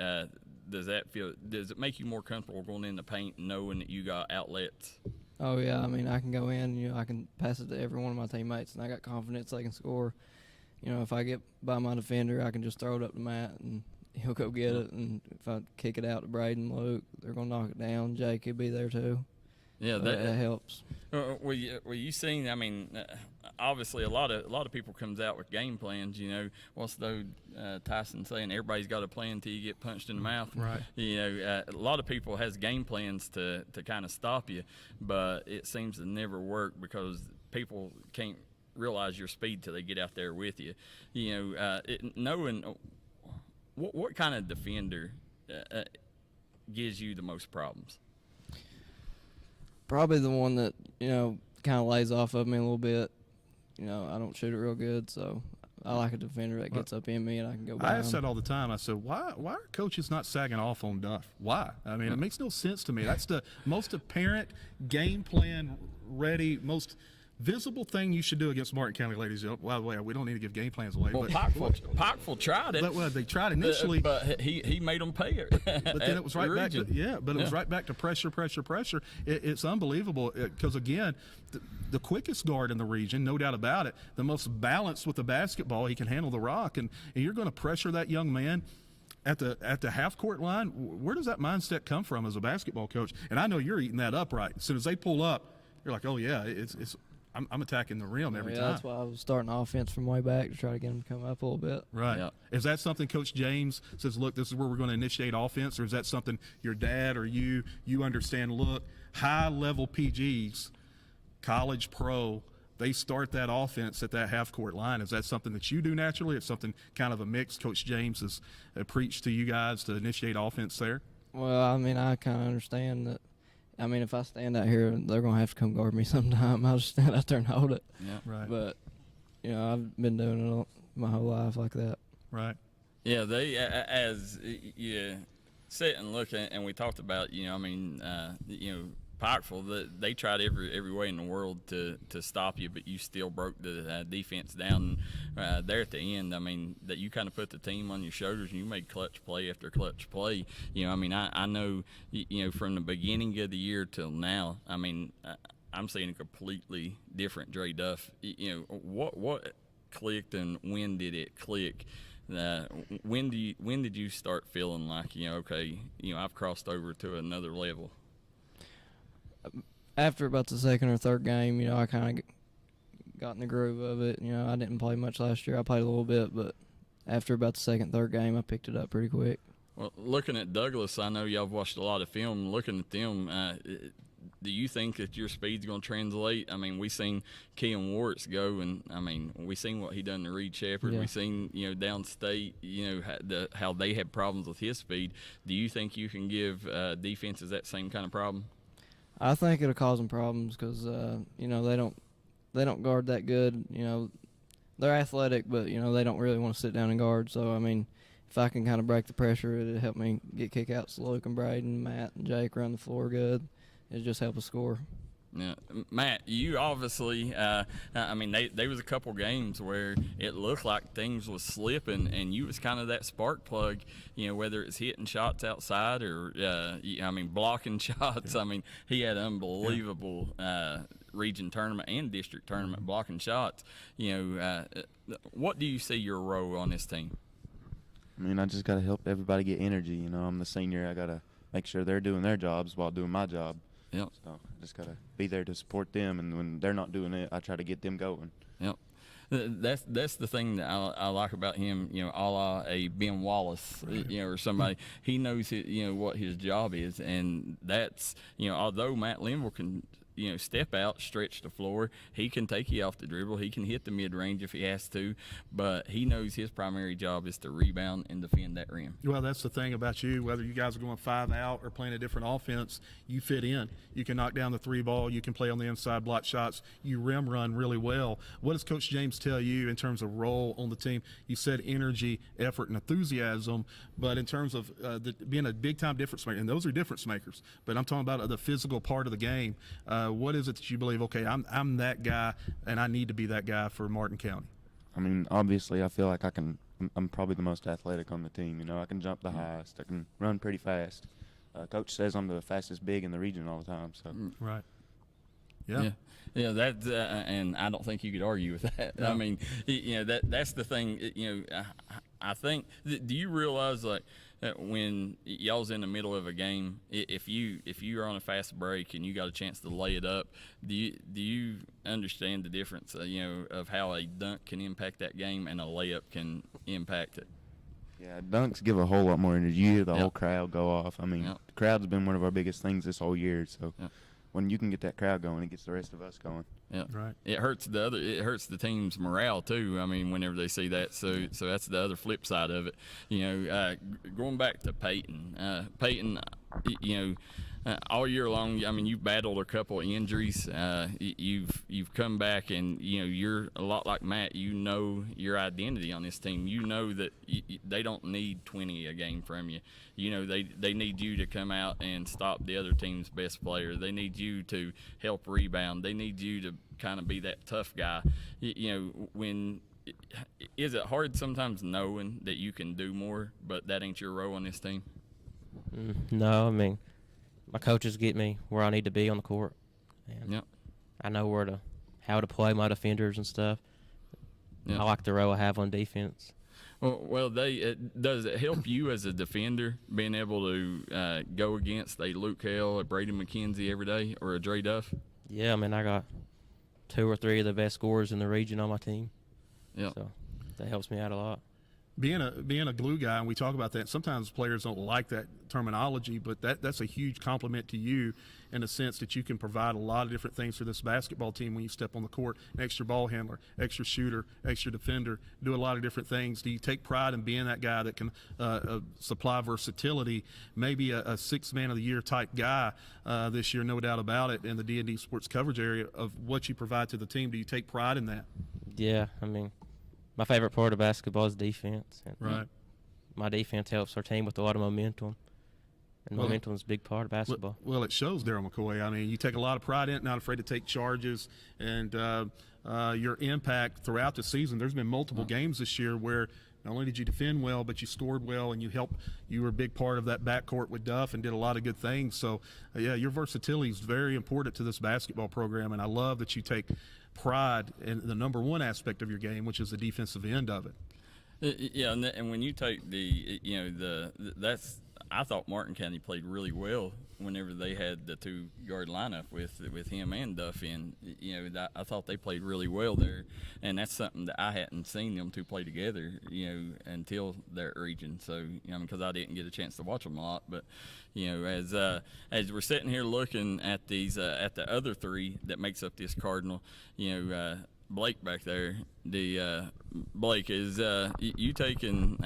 does that feel? Does it make you more comfortable going in the paint and knowing that you got outlets? Oh, yeah. I mean, I can go in, I can pass it to every one of my teammates, and I got confidence they can score. If I get by my defender, I can just throw it up to Matt, and he'll go get it. And if I kick it out to Braden, Luke, they're going to knock it down. Jake will be there too. Yeah, that helps. Well, you seen? I mean, obviously, a lot of people comes out with game plans. What's the Tyson saying? Everybody's got a plan until you get punched in the mouth. Right. A lot of people has game plans to kind of stop you, but it seems to never work because people can't realize your speed till they get out there with you. Knowing what kind of defender gives you the most problems. Probably the one that, kind of lays off of me a little bit. I don't shoot it real good, so I like a defender that gets up in me and I can go by I him. ask that all the time. I said, why are coaches not sagging off on Duff? Why? I mean, it makes no sense to me. That's the most apparent game plan ready, most visible thing you should do against Martin County ladies. By the way, we don't need to give game plans away. Well, Pikeville tried it. Well, they tried initially, but he made them pay it. But then it was right back to it was right back to pressure. It's unbelievable because again, the quickest guard in the region, no doubt about it, the most balanced with the basketball. He can handle the rock, and you're going to pressure that young man at the half court line. Where does that mindset come from as a basketball coach? And I know you're eating that up right. As soon as they pull up, you're like, oh yeah, it's. I'm attacking the rim every time. That's why I was starting offense from way back to try to get him to come up a little bit. Right. Yeah. Is that something Coach James says, look, this is where we're going to initiate offense, or is that something your dad or you understand, look, high-level PGs, college pro, they start that offense at that half-court line. Is that something that you do naturally? It's something kind of a mix Coach James has preached to you guys to initiate offense there? Well, I mean, I kind of understand that. I mean, if I stand out here, they're going to have to come guard me sometime. I'll just stand out there and hold it. Yeah. Right. But, I've been doing it my whole life like that. Right. Yeah, they as you sit and look at, and we talked about, Pikeville, they tried every way in the world to stop you, but you still broke the defense down there at the end. I mean, that you kind of put the team on your shoulders and you made clutch play after clutch play. I know, from the beginning of the year till now, I'm seeing a completely different Dre Duff. What clicked and when did it click? When did you start feeling like, I've crossed over to another level? After about the second or third game, I kind of got in the groove of it. I didn't play much last year. I played a little bit, but after about the second, third game, I picked it up pretty quick. Well, looking at Douglas, I know y'all have watched a lot of film. Looking at them, do you think that your speed's going to translate? I mean, we seen Keon Warts go, and we seen what he done to Reed Shepherd. Yeah. We seen downstate, how they had problems with his speed. Do you think you can give defenses that same kind of problem? I think it'll cause them problems because they don't guard that good. They're athletic, but they don't really want to sit down and guard. So if I can kind of break the pressure, it'll help me get kickouts to Luke and Braden, Matt and Jake run the floor good. It'll just help us score. Yeah, Matt, you obviously, there was a couple games where it looked like things was slipping, and you was kind of that spark plug, whether it's hitting shots outside or, blocking shots. He had unbelievable region tournament and district tournament blocking shots. What do you see your role on this team? I just got to help everybody get energy. I'm the senior. I got to make sure they're doing their jobs while doing my job. Yep. So I just got to be there to support them, and when they're not doing it, I try to get them going. Yep. That's the thing that I like about him, a la a Ben Wallace, or somebody. He knows what his job is, and that's, although Matt Linville can step out, stretch the floor. He can take you off the dribble. He can hit the mid-range if he has to, but he knows his primary job is to rebound and defend that rim. Well, that's the thing about you. Whether you guys are going 5 out or playing a different offense, you fit in. You can knock down the 3 ball. You can play on the inside, block shots. You rim run really well. What does Coach James tell you in terms of role on the team? You said energy, effort, and enthusiasm, but in terms of being a big-time difference maker, and those are difference makers, but I'm talking about the physical part of the game. What is it that you believe, okay, I'm that guy, and I need to be that guy for Martin County? Obviously, I feel like I'm probably the most athletic on the team. I can jump the highest. I can run pretty fast. Coach says I'm the fastest big in the region all the time. So Right. Yeah. Yeah, that's and I don't think you could argue with that. No. I mean, that's the thing. I think. Do you realize when y'all's in the middle of a game, if you're on a fast break and you got a chance to lay it up, do you understand the difference? Of how a dunk can impact that game and a layup can impact it. Yeah, dunks give a whole lot more energy. You hear the whole crowd go off. I mean, the crowd's been one of our biggest things this whole year. So when you can get that crowd going, it gets the rest of us going. Yeah, right. It hurts the team's morale too. I mean, whenever they see that, so that's the other flip side of it. Going back to Peyton, all year long, I mean, you've battled a couple of injuries. You've come back, and you're a lot like Matt. You know your identity on this team. You know that they don't need 20 a game from you. They need you to come out and stop the other team's best player. They need you to help rebound. They need you to kind of be that tough guy. Is it hard sometimes knowing that you can do more, but that ain't your role on this team? No, I mean, my coaches get me where I need to be on the court. And I know how to play my defenders and stuff. Yep. I like the role I have on defense. Well, does it help you as a defender being able to go against a Luke Hale, a Brady McKenzie every day, or a Dre Duff? Yeah, I mean, I got 2 or 3 of the best scorers in the region on my team. Yeah, so that helps me out a lot. Being a glue guy, and we talk about that, sometimes players don't like that terminology, but that's a huge compliment to you in the sense that you can provide a lot of different things for this basketball team when you step on the court. An extra ball handler, extra shooter, extra defender, do a lot of different things. Do you take pride in being that guy that can supply versatility, maybe a 6th man of the year type guy this year, no doubt about it, in the D&D sports coverage area of what you provide to the team? Do you take pride in that? Yeah, I mean, my favorite part of basketball is defense. And right. My defense helps our team with a lot of momentum. And momentum is a big part of basketball. Well, it shows, Darryl McCoy. I mean, you take a lot of pride in it, not afraid to take charges. And your impact throughout the season, there's been multiple games this year where not only did you defend well, but you scored well, and you were a big part of that backcourt with Duff and did a lot of good things. So, your versatility is very important to this basketball program, and I love that you take pride in the number one aspect of your game, which is the defensive end of it. Yeah, and when you take I thought Martin County played really well whenever they had the 2-guard lineup with him and Duff in. I thought they played really well there, and that's something that I hadn't seen them 2 play together, until their region. So, because I didn't get a chance to watch them a lot, but as we're sitting here looking at these at the other 3 that makes up this Cardinal, Blake back there, Blake, is you taking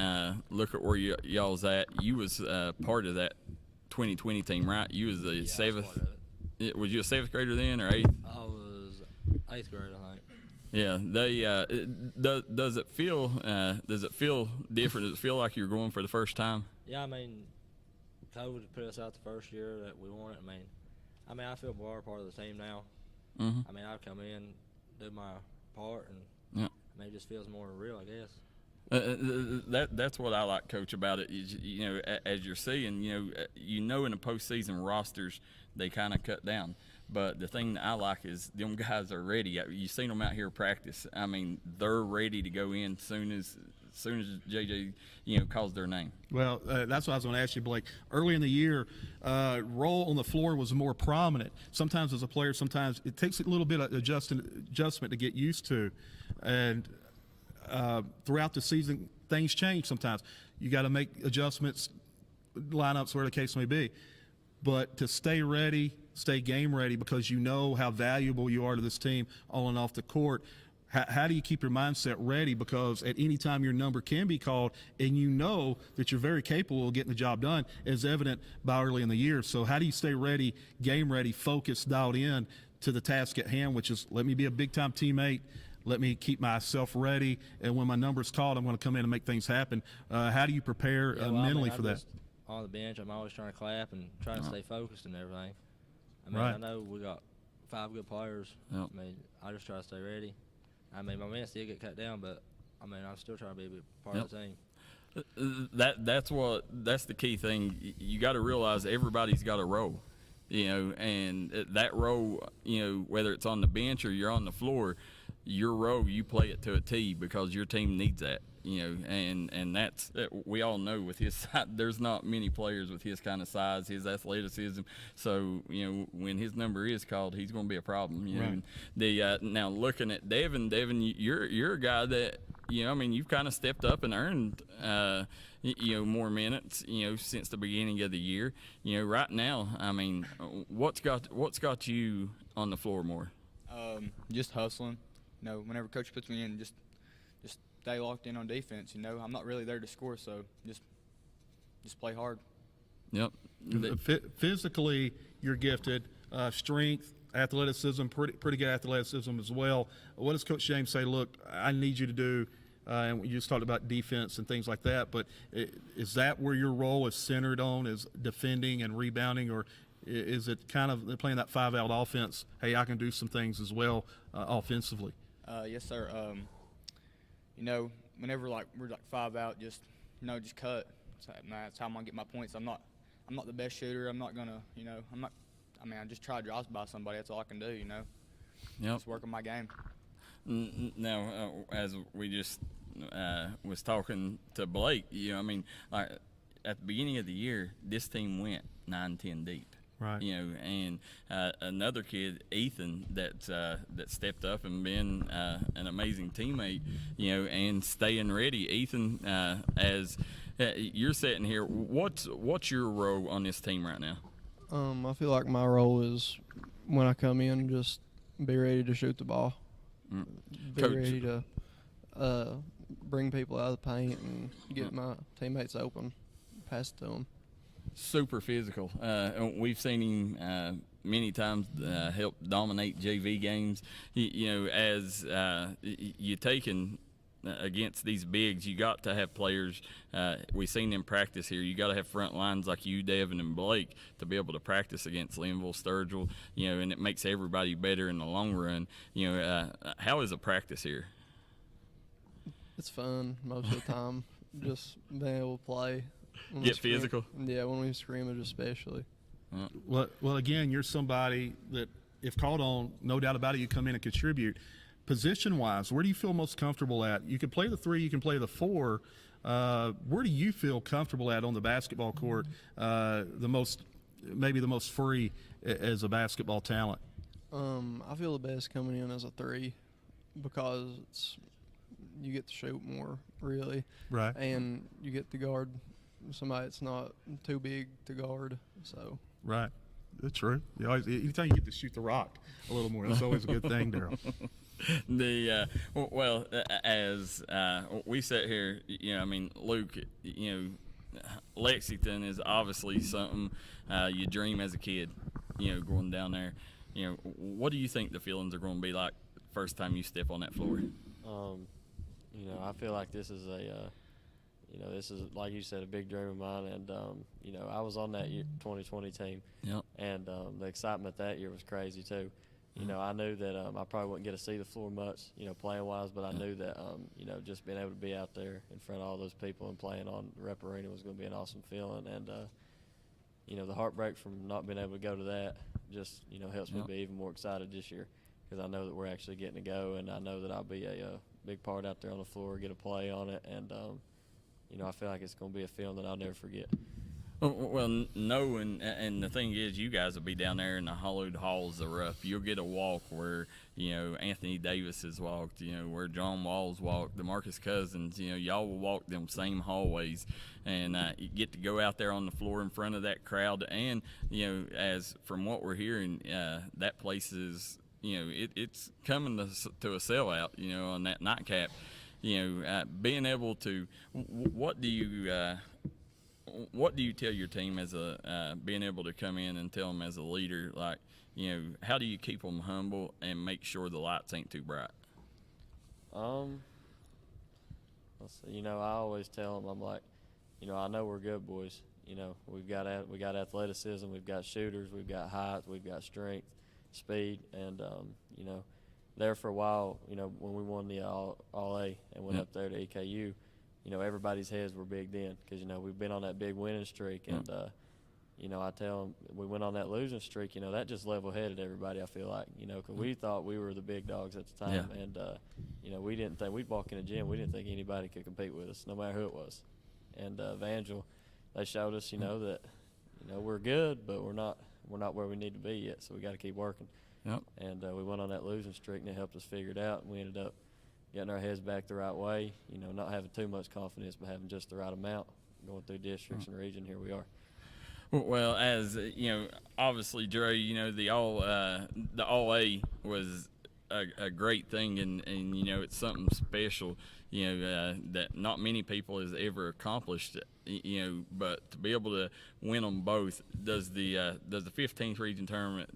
look at where y'all's at. You was part of that 2020 team, right? You was the 7th. Was you a 7th grader then, or 8th? I was 8th grade, I think. Yeah, they does it feel different? Does it feel like you're going for the first time? Yeah, I mean, COVID put us out the first year that we won it. I mean, I feel more part of the team now. Mm-hmm. I mean, I've come in, do my part, and it just feels more real, I guess. That's what I like, Coach, about it. Is, as you're seeing, in the postseason rosters, they kind of cut down. But the thing that I like is them guys are ready. You've seen them out here practice. I mean, they're ready to go in soon as JJ, calls their name. Well, that's what I was going to ask you, Blake. Early in the year, role on the floor was more prominent. Sometimes as a player, sometimes it takes a little bit of adjustment to get used to. And throughout the season, things change sometimes. You got to make adjustments, lineups, where the case may be. But to stay ready, stay game ready, because you know how valuable you are to this team on and off the court. How do you keep your mindset ready? Because at any time your number can be called, and you know that you're very capable of getting the job done, as evident by early in the year. So how do you stay ready, game ready, focused, dialed in to the task at hand, which is let me be a big-time teammate, let me keep myself ready, and when my number's called, I'm going to come in and make things happen. How do you prepare mentally for that? On the bench, I'm always trying to clap and try to stay focused and everything. Right. I know we got 5 good players. Yep. I just try to stay ready. My minutes did get cut down, but I'm still trying to be a big part of the team. That's the key thing. You got to realize everybody's got a role. and that role, whether it's on the bench or you're on the floor, your role, you play it to a T because your team needs that. And that's we all know with his size, there's not many players with his kind of size, his athleticism. So when his number is called, he's going to be a problem. Right. Now looking at Devin, you're a guy that you've kind of stepped up and earned more minutes since the beginning of the year. Right now, what's got you on the floor more? Just hustling. Whenever coach puts me in, just stay locked in on defense. I'm not really there to score, so just play hard. Yep. Physically, you're gifted. Strength, athleticism, pretty good athleticism as well. What does Coach James say? Look, I need you to do. And you just talked about defense and things like that. But is that where your role is centered on? Is defending and rebounding, or is it kind of playing that 5-out offense? Hey, I can do some things as well offensively. Yes, sir. Whenever we're 5-out, just cut. That's how I'm gonna get my points. I'm not the best shooter. I'm not gonna, I just try to drive by somebody. That's all I can do. Yep. Just work on my game. Now, as we just was talking to Blake, at the beginning of the year, this team went 9-10 deep. Right. And another kid, Ethan, that stepped up and been an amazing teammate, and staying ready. Ethan, as you're sitting here, what's your role on this team right now? I feel like my role is when I come in, just be ready to shoot the ball. Be Coach. ready to bring people out of the paint and get my teammates open, pass it to them. Super physical. We've seen him many times help dominate JV games. As you taking against these bigs, you got to have players. We've seen them practice here. You got to have front lines like you, Devin, and Blake to be able to practice against Linville, Sturgill. And it makes everybody better in the long run. How is a practice here? It's fun most of the time. Just being able to play. Get physical? Yeah, when we scrimmage especially. Well, again, you're somebody that, if called on, no doubt about it, you come in and contribute. Position-wise, where do you feel most comfortable at? You can play the 3, you can play the 4. Where do you feel comfortable at on the basketball court, maybe the most free as a basketball talent? I feel the best coming in as a 3 because you get to shoot more, really. Right. And you get to guard somebody that's not too big to guard. So. Right. That's true. Anytime you get to shoot the rock a little more, that's always a good thing, Darryl. As we sit here, Luke, Lexington is obviously something you dream as a kid, going down there. What do you think the feelings are going to be like first time you step on that floor? I feel like this is this is, like you said, a big dream of mine. And, I was on that 2020 team. Yep. And the excitement that year was crazy, too. I knew that I probably wouldn't get to see the floor much, playing-wise, but I knew that, just being able to be out there in front of all those people and playing on Rep Arena was going to be an awesome feeling. And, the heartbreak from not being able to go to that just, helps me be even more excited this year because I know that we're actually getting to go, and I know that I'll be a big part out there on the floor, get a play on it, and, I feel like it's going to be a feeling that I'll never forget. Well, no, and the thing is, you guys will be down there in the hollowed halls of Rupp. You'll get a walk where, Anthony Davis has walked, where John Walls walked, DeMarcus Cousins, y'all will walk them same hallways. And you get to go out there on the floor in front of that crowd. And, as from what we're hearing, that place is, it's coming to a sellout, on that nightcap. Being able to, what do you tell your team as being able to come in and tell them as a leader, like, how do you keep them humble and make sure the lights ain't too bright? Let's see, I always tell them, I'm like, I know we're good boys. We got athleticism, we've got shooters, we've got height, we've got strength, speed, and there for a while, when we won the All-A and went up there to EKU, everybody's heads were big then because, we've been on that big winning streak. And, you know, I tell them we went on that losing streak. You know, that just level-headed everybody. I feel like, you know, because we thought we were the big dogs at the time, and you know, we didn't think we'd walk in the gym. We didn't think anybody could compete with us, no matter who it was. And Evangel, they showed us, you know, that you know we're good, but we're not where we need to be yet. So we got to keep working. Yep. And we went on that losing streak, and it helped us figure it out. And we ended up getting our heads back the right way. You know, not having too much confidence, but having just the right amount. Going through districts and region, here we are. Well, as you know, obviously, Dre, you know, the All A was a great thing, and you know, it's something special, you know, that not many people has ever accomplished, you know, but to be able to win them both, does the 15th region tournament,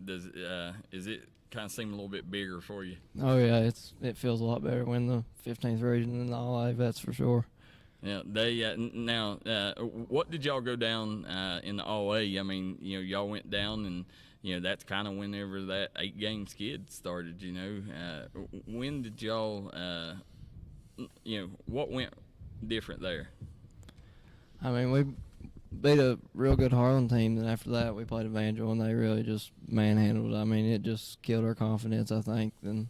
is it kind of seem a little bit bigger for you? Oh yeah, it feels a lot better when the 15th region than the All A, that's for sure. Yeah, they now. What did y'all go down in the All A? I mean, you know, y'all went down, and you know that's kind of whenever that 8-game skid started. You know, when did y'all? You know, what went different there? I mean, we beat a real good Harlan team, and after that we played Evangel, and they really just manhandled. I mean, it just killed our confidence, I think. Then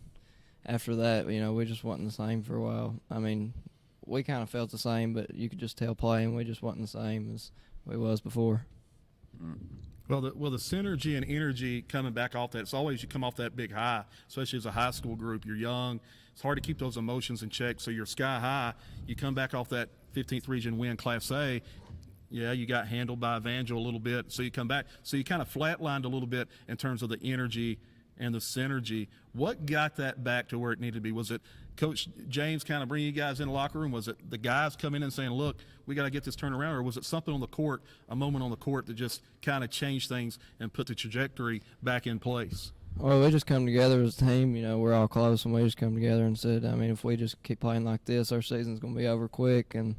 after that, you know, we just wasn't the same for a while. I mean, we kind of felt the same, but you could just tell playing we just wasn't the same as we was before. Well, the synergy and energy coming back off that, it's always you come off that big high, especially as a high school group. You're young. It's hard to keep those emotions in check, so you're sky high. You come back off that 15th region win, Class A. Yeah, you got handled by Evangel a little bit, so you come back. So you kind of flatlined a little bit in terms of the energy and the synergy. What got that back to where it needed to be? Was it Coach James kind of bringing you guys in the locker room? Was it the guys coming in and saying, look, we got to get this turned around? Or was it something on the court, a moment on the court that just kind of changed things and put the trajectory back in place? Well, we just come together as a team. You know, we're all close, and we just come together and said, I mean, if we just keep playing like this, our season's going to be over quick. And,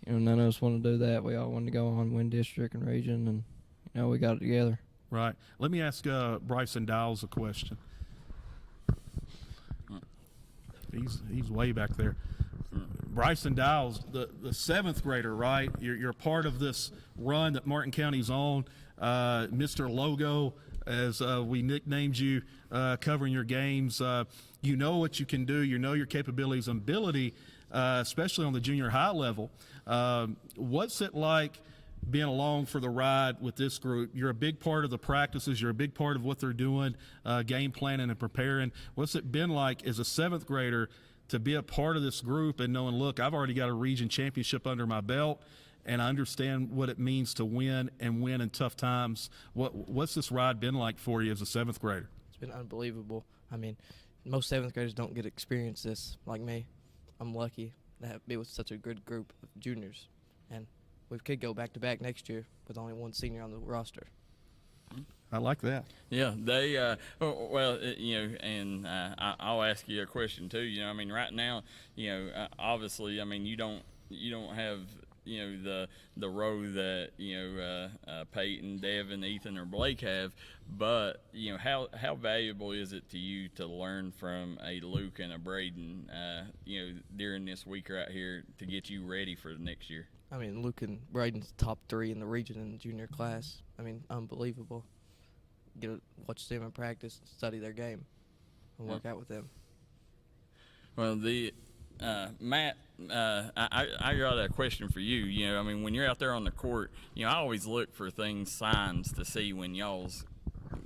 you know, none of us want to do that. We all want to go on, win district and region, and, you know, we got it together. Right. Let me ask Bryson Dowles a question. He's way back there. Bryson Dowles, the 7th grader, right? You're part of this run that Martin County's on. Mr. Logo, as we nicknamed you, covering your games. You know what you can do. You know your capabilities and ability, especially on the junior high level. What's it like being along for the ride with this group? You're a big part of the practices. You're a big part of what they're doing, game planning and preparing. What's it been like as a 7th grader to be a part of this group and knowing, look, I've already got a region championship under my belt, and I understand what it means to win and win in tough times. What's this ride been like for you as a 7th grader? It's been unbelievable. I mean, most 7th graders don't get to experience this like me. I'm lucky to be with such a good group of juniors, and we could go back-to-back next year with only one senior on the roster. I like that. Yeah, they you know, and I'll ask you a question too. You know, I mean, right now, you know, obviously, I mean, you don't have, you know, the row that, you know, Peyton, Devin, Ethan, or Blake have, but you know, how valuable is it to you to learn from a Luke and a Braden, you know, during this week right here to get you ready for the next year? I mean, Luke and Braden's top 3 in the region in the junior class. I mean, unbelievable. Get to watch them in practice, study their game, and work out with them. Well, Matt, I got a question for you. You know, I mean, when you're out there on the court, you know, I always look for signs to see when y'all's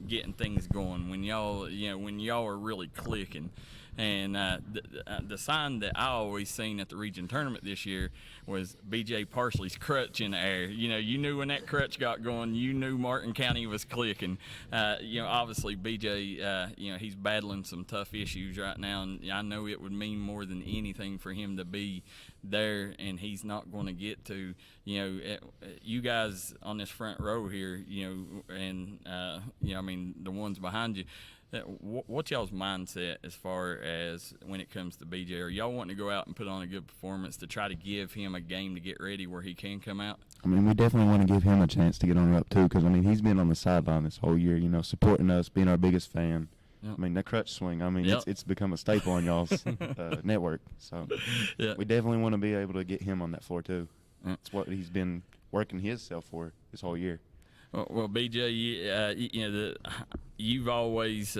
getting things going, when y'all are really clicking. And the sign that I always seen at the region tournament this year was B.J. Parsley's crutch in the air. You know, you knew when that crutch got going, you knew Martin County was clicking. You know, obviously B.J., you know, he's battling some tough issues right now, and I know it would mean more than anything for him to be there, and he's not going to get to, you know, you guys on this front row here, you know, and, you know, I mean, the ones behind you. What's y'all's mindset as far as when it comes to BJ? Are y'all wanting to go out and put on a good performance to try to give him a game to get ready where he can come out? I mean, we definitely want to give him a chance to get on up too, because I mean, he's been on the sideline this whole year, you know, supporting us, being our biggest fan. Yep. I mean, that crutch swing, I mean, it's become a staple on y'all's network. So we definitely want to be able to get him on that floor too. It's what he's been working himself for this whole year. Well, BJ, you've always,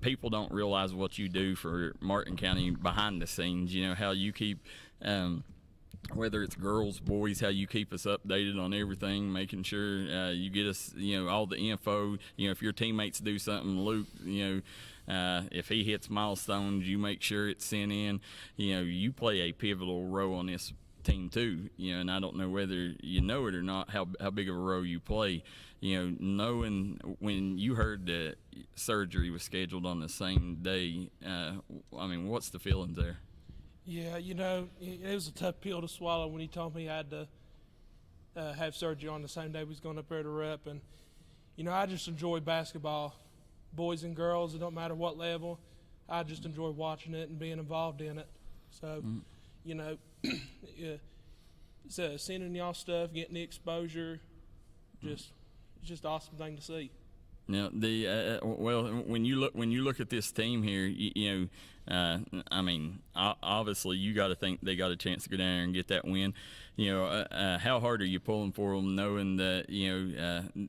people don't realize what you do for Martin County behind the scenes. You know how you keep, whether it's girls, boys, how you keep us updated on everything, making sure you get us, all the info. If your teammates do something, Luke, if he hits milestones, you make sure it's sent in. You play a pivotal role on this team too, and I don't know whether you know it or not how big of a role you play. Knowing when you heard that surgery was scheduled on the same day, what's the feelings there? Yeah, it was a tough pill to swallow when he told me I had to have surgery on the same day we was going up there to rep. And I just enjoy basketball, boys and girls. It don't matter what level. I just enjoy watching it and being involved in it. So sending y'all stuff, getting the exposure, it's just an awesome thing to see. Now, when you look at this team here, obviously you got to think they got a chance to go down there and get that win. How hard are you pulling for them, knowing that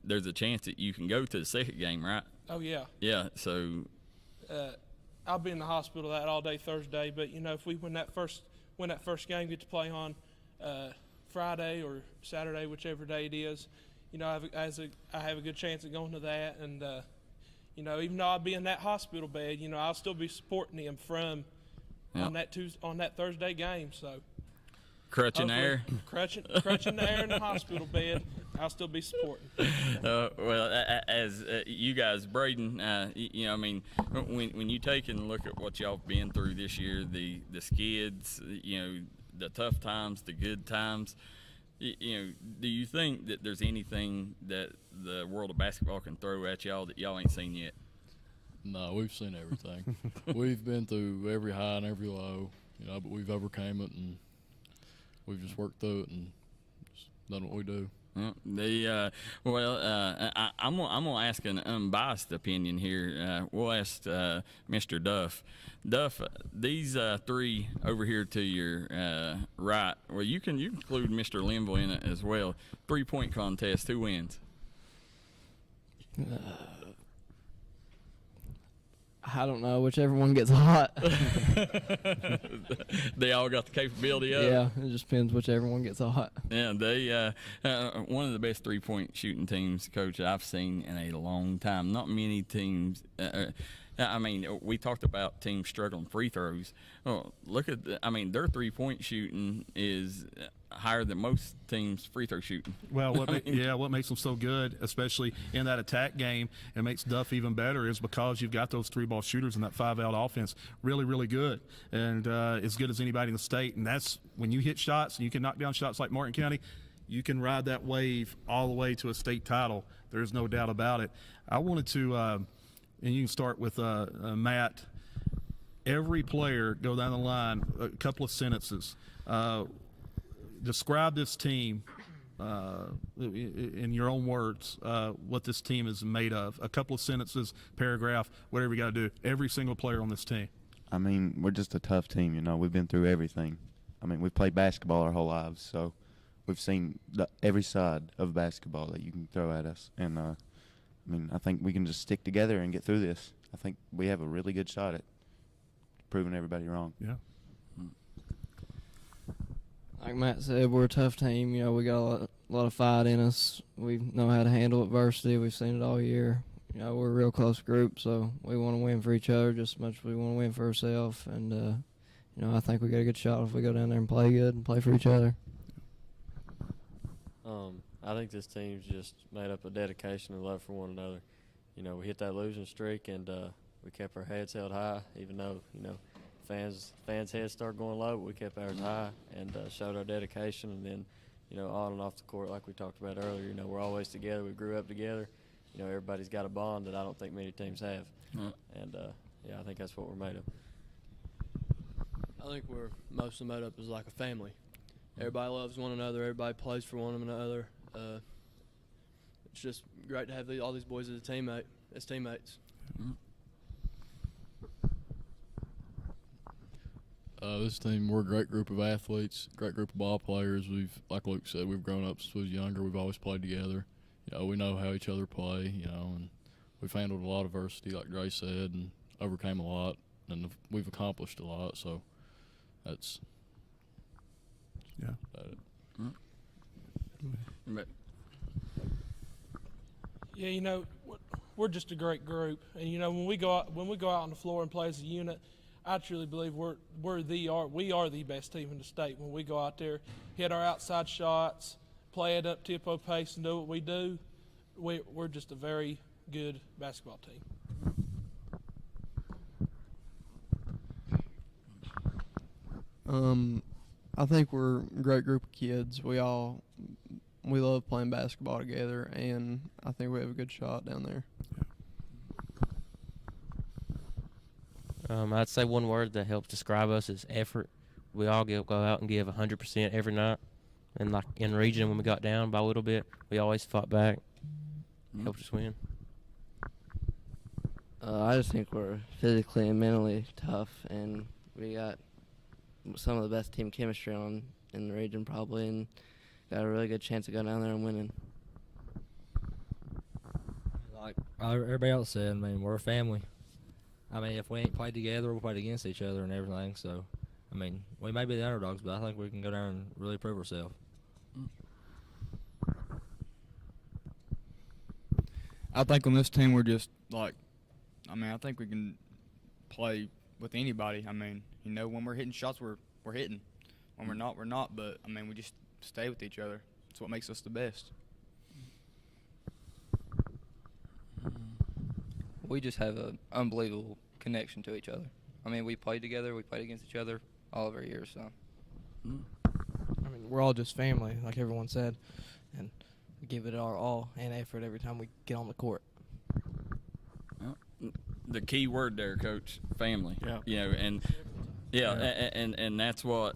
there's a chance that you can go to the second game, right? Oh yeah. Yeah. So. I'll be in the hospital all day Thursday, but if we win that first game, get to play on Friday or Saturday, whichever day it is. I have a good chance of going to that, and even though I'll be in that hospital bed, I'll still be supporting him from on that Thursday game. So crutching air the air in the hospital bed, I'll still be supporting. As you guys, Braden, when you take and look at what y'all been through this year, the skids, the tough times, the good times. Do you think that there's anything that the world of basketball can throw at y'all that y'all ain't seen yet? No, we've seen everything. We've been through every high and every low, but we've overcame it, and we've just worked through it and just done what we do. I'm gonna ask an unbiased opinion here. We'll ask Mr. Duff. Duff, these three over here to your right. Well, you can include Mr. Linville in it as well. 3-point contest. Who wins? I don't know. Whichever one gets hot. They all got the capability of it. Yeah, it just depends whichever one gets hot. Yeah, they one of the best 3-point shooting teams, Coach, I've seen in a long time. Not many teams. We talked about teams struggling free throws. Oh, look at their 3-point shooting is higher than most teams' free throw shooting. Well, what makes them so good, especially in that attack game, and makes Duff even better, is because you've got those 3-ball shooters in that 5-out offense, really, really good, and as good as anybody in the state. And that's when you hit shots and you can knock down shots like Martin County, you can ride that wave all the way to a state title. There's no doubt about it. I wanted to, and you can start with Matt. Every player, go down the line, a couple of sentences. Describe this team in your own words, what this team is made of. A couple of sentences, paragraph, whatever you got to do. Every single player on this team. We're just a tough team, We've been through everything. We've played basketball our whole lives, so we've seen every side of basketball that you can throw at us. And, I think we can just stick together and get through this. I think we have a really good shot at proving everybody wrong. Yeah. Like Matt said, we're a tough team. We got a lot of fight in us. We know how to handle adversity. We've seen it all year. We're a real close group, so we want to win for each other just as much as we want to win for ourselves. And, I think we got a good shot if we go down there and play good and play for each other. I think this team's just made up of dedication and love for one another. We hit that losing streak, and we kept our heads held high, even though, fans' heads started going low, but we kept ours high and showed our dedication. And then, on and off the court, like we talked about earlier, we're always together. We grew up together. Everybody's got a bond that I don't think many teams have. And, I think that's what we're made of. I think we're mostly made up as like a family. Everybody loves one another. Everybody plays for one another. It's just great to have all these boys as teammates. This team, we're a great group of athletes, great group of ball players. Like Luke said, we've grown up since we was younger. We've always played together. you know, we know how each other play, you know, and we've handled a lot of adversity, like Dre said, and overcame a lot, and we've accomplished a lot. So that's about it. Yeah, you know, we're just a great group, and you know, when we go out on the floor and play as a unit, I truly believe we are the best team in the state. When we go out there, hit our outside shots, play it up tempo pace, and do what we do, we're just a very good basketball team. I think we're a great group of kids. We love playing basketball together, and I think we have a good shot down there. I'd say one word that helps describe us is effort. We all go out and give 100% every night. And like in region, when we got down by a little bit, we always fought back. Helped us win. I just think we're physically and mentally tough, and we got some of the best team chemistry on in the region probably, and got a really good chance of going down there and winning. Like everybody else said, I mean, we're a family. I mean, if we ain't played together, we'll play against each other and everything. So, I mean, we may be the underdogs, but I think we can go down and really prove ourselves. I think on this team we're just like, I mean, I think we can play with anybody. I mean, you know, when we're hitting shots, we're hitting. When we're not, we're not. But, I mean, we just stay with each other. It's what makes us the best. We just have an unbelievable connection to each other. I mean, we played together, we played against each other all of our years. So, I mean, we're all just family, like everyone said, and we give it our all and effort every time we get on the court. The key word there, Coach, family. Yeah. You know, and and that's what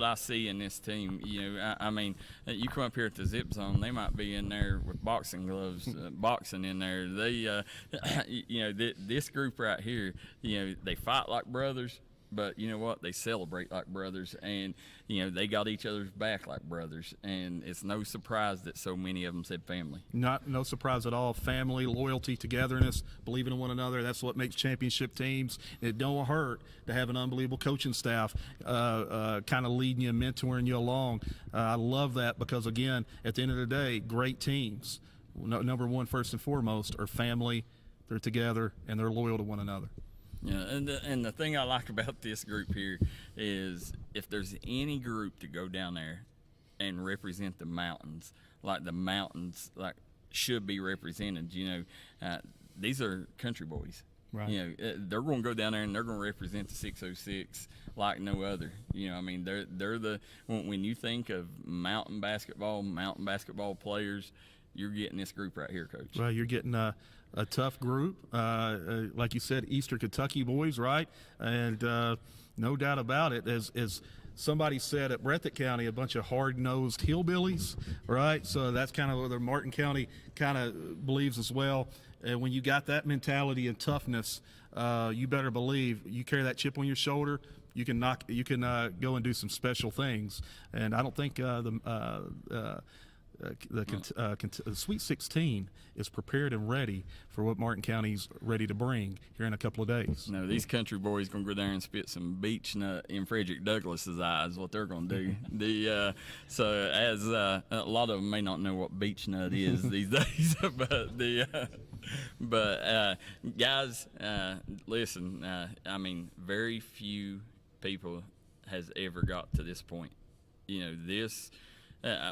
I see in this team. You know, I mean, you come up here at the Zip Zone, they might be in there with boxing gloves, boxing in there. They, you know, this group right here, you know, they fight like brothers. But you know what? They celebrate like brothers, and you know they got each other's back like brothers. And it's no surprise that so many of them said family. No surprise at all. Family, loyalty, togetherness, believing in one another. That's what makes championship teams. It don't hurt to have an unbelievable coaching staff kind of leading you, mentoring you along. I love that because, again, at the end of the day, great teams, number one, first and foremost, are family. They're together, and they're loyal to one another. Yeah, and the thing I like about this group here is if there's any group to go down there and represent the mountains like should be represented, you know, these are country boys. Right. You know, they're going to go down there and they're going to represent the 606 like no other. You know, I mean, they're the when you think of mountain basketball players, you're getting this group right here, Coach. Well, you're getting a tough group, like you said, Eastern Kentucky boys, right? And no doubt about it, as somebody said at Breathitt County, a bunch of hard-nosed hillbillies, right? So that's kind of what Martin County kind of believes as well. And when you got that mentality and toughness, you better believe you carry that chip on your shoulder. You can go and do some special things. And I don't think the Sweet 16 is prepared and ready for what Martin County's ready to bring here in a couple of days. No, these country boys going to go there and spit some beech nut in Frederick Douglass's eyes, what they're going to do. So as a lot of them may not know what beech nut is these days, but guys, listen, I mean, very few people has ever got to this point. You know, this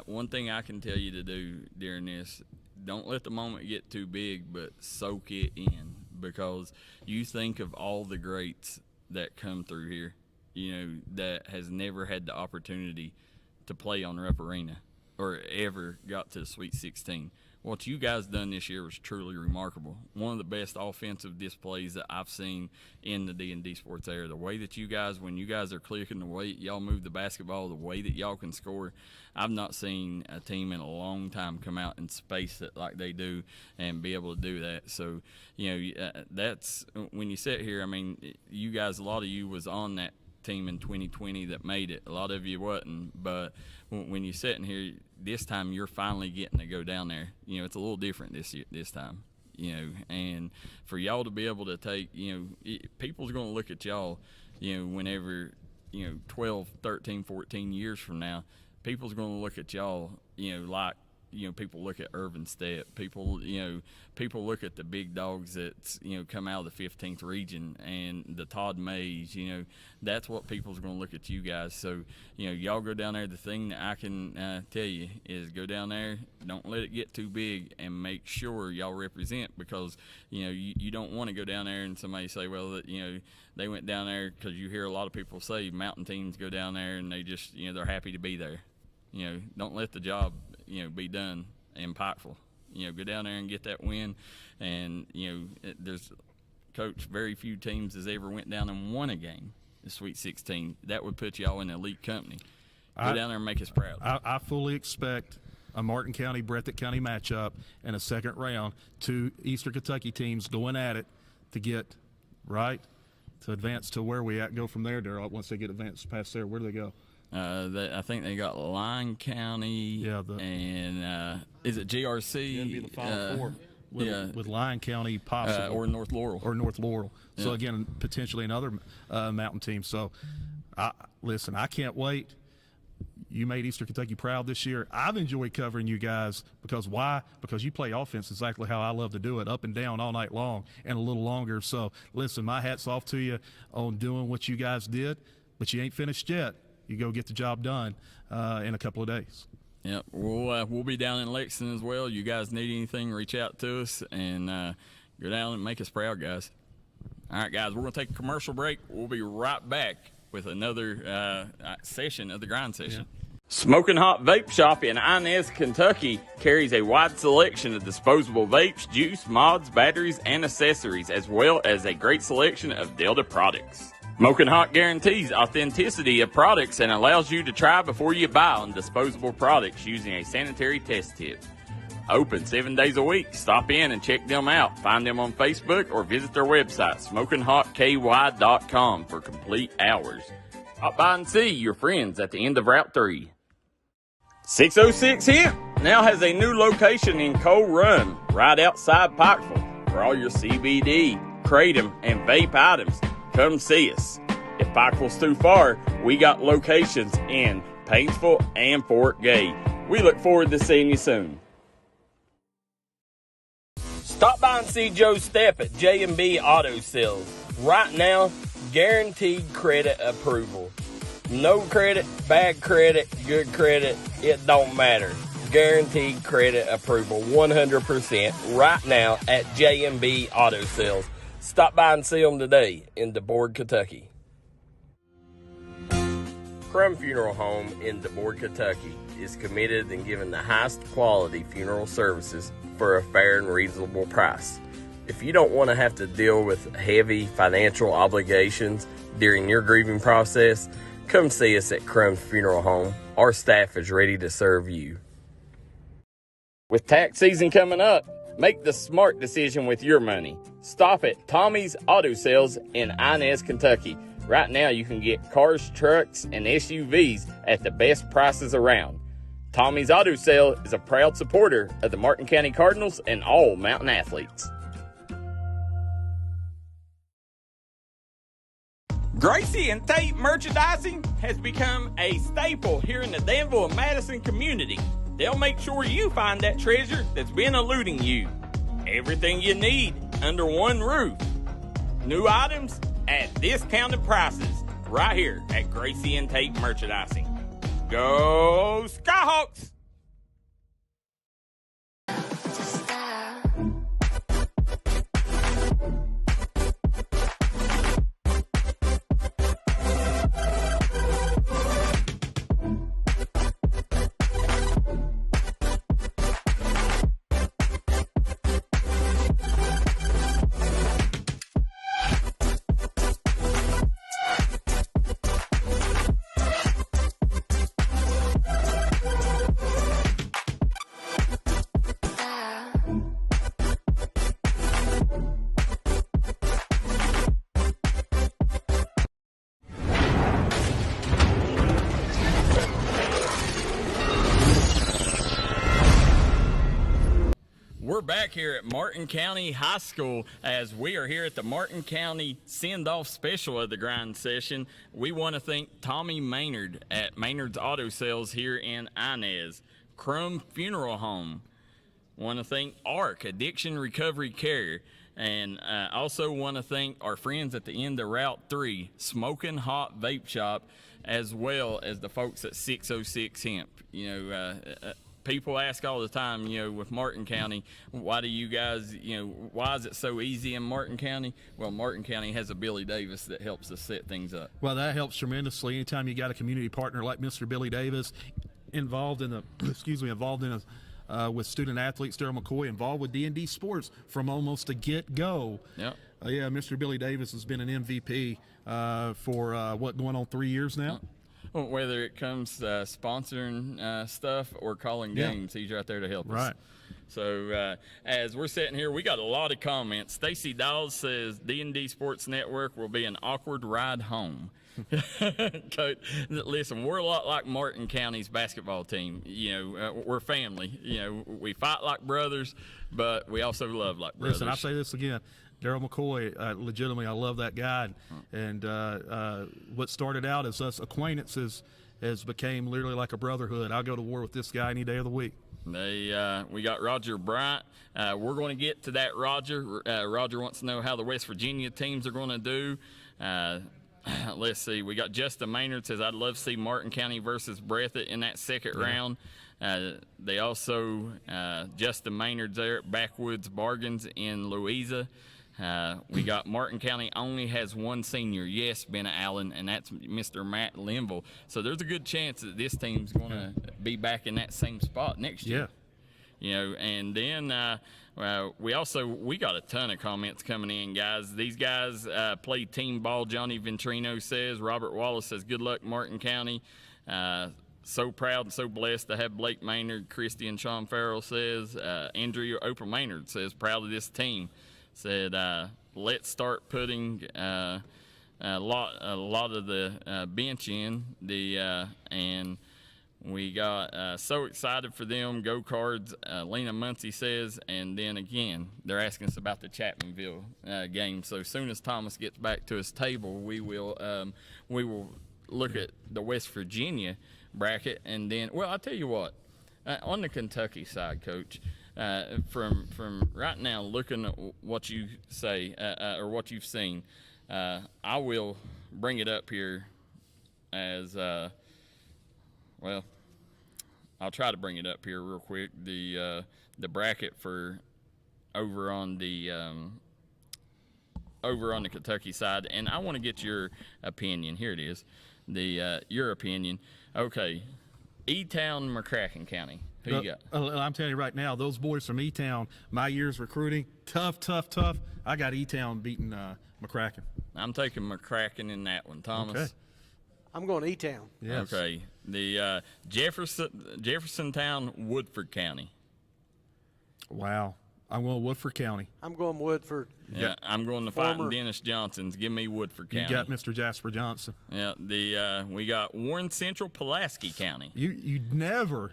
one thing I can tell you to do during this, don't let the moment get too big, but soak it in, because you think of all the greats that come through here, you know, that has never had the opportunity to play on Rupp Arena or ever got to the Sweet 16. What you guys done this year was truly remarkable. One of the best offensive displays that I've seen in the D&D Sports area. The way that you guys, when you guys are clicking, the way y'all move the basketball, the way that y'all can score, I've not seen a team in a long time come out and space it like they do and be able to do that. So, you know, that's when you sit here, I mean, you guys, a lot of you was on that team in 2020 that made it. A lot of you wasn't, but when you're sitting here, this time you're finally getting to go down there. You know, it's a little different this time. You know, and for y'all to be able to take, you know, people's going to look at y'all, you know, whenever, you know, 12, 13, 14 years from now, people's going to look at y'all, you know, like, you know, people look at Irvin Stepp. People look at the big dogs that, you know, come out of the 15th region and the Todd Mays. You know, that's what people's going to look at you guys. So, you know, y'all go down there. The thing that I can tell you is go down there. Don't let it get too big, and make sure y'all represent, because, you know, you don't want to go down there and somebody say, well, you know, they went down there, because you hear a lot of people say mountain teams go down there and they just, you know, they're happy to be there. You know, don't let the job, you know, be done impactful. You know, go down there and get that win. And, you know, there's, Coach, very few teams has ever went down and won a game, the Sweet 16. That would put y'all in elite company. Go down there and make us proud. I fully expect a Martin County, Breathitt County matchup in a second round, 2 Eastern Kentucky teams going at it to get, right, to advance to where we go from there, Darryl. Once they get advanced past there, where do they go? I think they got Lyon County, and is it GRC? It'd be the Final Four with Lyon County possible, or North Laurel. So again, potentially another mountain team. So, listen, I can't wait. You made Eastern Kentucky proud this year. I've enjoyed covering you guys because why? Because you play offense exactly how I love to do it, up and down all night long and a little longer. So, listen, my hat's off to you on doing what you guys did, but you ain't finished yet. You go get the job done in a couple of days. Yep, we'll be down in Lexington as well. You guys need anything, reach out to us, and go down and make us proud, guys. All right, guys, we're going to take a commercial break. We'll be right back with another session of the Grind Session. Yeah. Smoking Hot Vape Shop in Inez, Kentucky carries a wide selection of disposable vapes, juice, mods, batteries, and accessories, as well as a great selection of Delta products. Smoking Hot guarantees authenticity of products and allows you to try before you buy on disposable products using a sanitary test tip. Open 7 days a week. Stop in and check them out. Find them on Facebook or visit their website, SmokingHotKY.com, for complete hours. Stop by and see your friends at the end of Route 3. 606 Hemp now has a new location in Coal Run, right outside Pikeville. For all your CBD, kratom, and vape items, come see us. If Pikeville's too far, we got locations in Paintsville and Fort Gay. We look forward to seeing you soon. Stop by and see Joe Stepp at J&B Auto Sales. Right now, guaranteed credit approval. No credit, bad credit, good credit, it don't matter. Guaranteed credit approval 100% right now at J&B Auto Sales. Stop by and see them today in DeBoard, Kentucky. Crum Funeral Home in DeBoard, Kentucky is committed in giving the highest quality funeral services for a fair and reasonable price. If you don't want to have to deal with heavy financial obligations during your grieving process, come see us at Crum Funeral Home. Our staff is ready to serve you. With tax season coming up, make the smart decision with your money. Stop at Tommy's Auto Sales in Inez, Kentucky. Right now you can get cars, trucks, and SUVs at the best prices around. Tommy's Auto Sale is a proud supporter of the Martin County Cardinals and all Mountain athletes. Gracie and Tate Merchandising has become a staple here in the Danville and Madison community. They'll make sure you find that treasure that's been eluding you. Everything you need under one roof. New items at discounted prices right here at Gracie and Tate Merchandising. Go Skyhawks! We're back here at Martin County High School as we are here at the Martin County send-off special of the grind session. We want to thank Tommy Maynard at Maynard's Auto Sales here in Inez, Crum Funeral Home. Want to thank ARC, Addiction Recovery Care. And also want to thank our friends at the end of Route 3, Smoking Hot Vape Shop, as well as the folks at 606 Hemp. You know, people ask all the time, you know, with Martin County, why do you guys, you know, why is it so easy in Martin County? Well, Martin County has a Billy Davis that helps us set things up. Well, that helps tremendously. Anytime you got a community partner like Mr. Billy Davis involved in with student athletes, Darryl McCoy involved with D&D sports from almost the get-go. Yeah. Yeah, Mr. Billy Davis has been an MVP for going on 3 years now. Well, whether it comes sponsoring stuff or calling games, he's right there to help us. Right. So as we're sitting here, we got a lot of comments. Stacy Dawes says D&D Sports Network will be an awkward ride home. Coach, listen, we're a lot like Martin County's basketball team. You know, we're family. You know, we fight like brothers, but we also love like brothers. Listen, I say this again. Darryl McCoy, legitimately, I love that guy. And what started out as us acquaintances has became literally like a brotherhood. I'll go to war with this guy any day of the week. We got Roger Bryant. We're going to get to that, Roger. Roger wants to know how the West Virginia teams are going to do. Let's see. We got Justin Maynard says, I'd love to see Martin County versus Breathitt in that second round. They also, Justin Maynard's there at Backwoods Bargains in Louisa. We got Martin County only has one senior. Yes, Bennett Allen, and that's Mr. Matt Linville. So there's a good chance that this team's going to be back in that same spot next year. You know, and then we got a ton of comments coming in, guys. These guys play team ball. Johnny Ventrino says. Robert Wallace says, good luck, Martin County. So proud and so blessed to have Blake Maynard. Christy and Sean Farrell says. Andrea Oprah Maynard says, proud of this team. Said, let's start putting a lot of the bench in. And we got so excited for them. Go Cards, Lena Muncie says. And then again, they're asking us about the Chapmanville game. So as soon as Thomas gets back to his table, we will look at the West Virginia bracket. And then, well, I'll tell you what, on the Kentucky side, Coach, from right now, looking at what you say or what you've seen, I will bring it up here as well. I'll try to bring it up here real quick. The bracket for over on the Kentucky side, and I want to get your opinion. Here it is, your opinion. Okay, E-Town, McCracken County. Who you got? I'm telling you right now, those boys from E-Town, my years recruiting, tough. I got E-Town beating McCracken. I'm taking McCracken in that one, Thomas. Okay. I'm going E-Town. Yes. Okay. The Jeffersontown, Woodford County. Wow. I'm going Woodford County. I'm going Woodford. Yeah, I'm going to fighting Dennis Johnson's. Give me Woodford County. You got Mr. Jasper Johnson. Yeah, we got Warren Central, Pulaski County. You never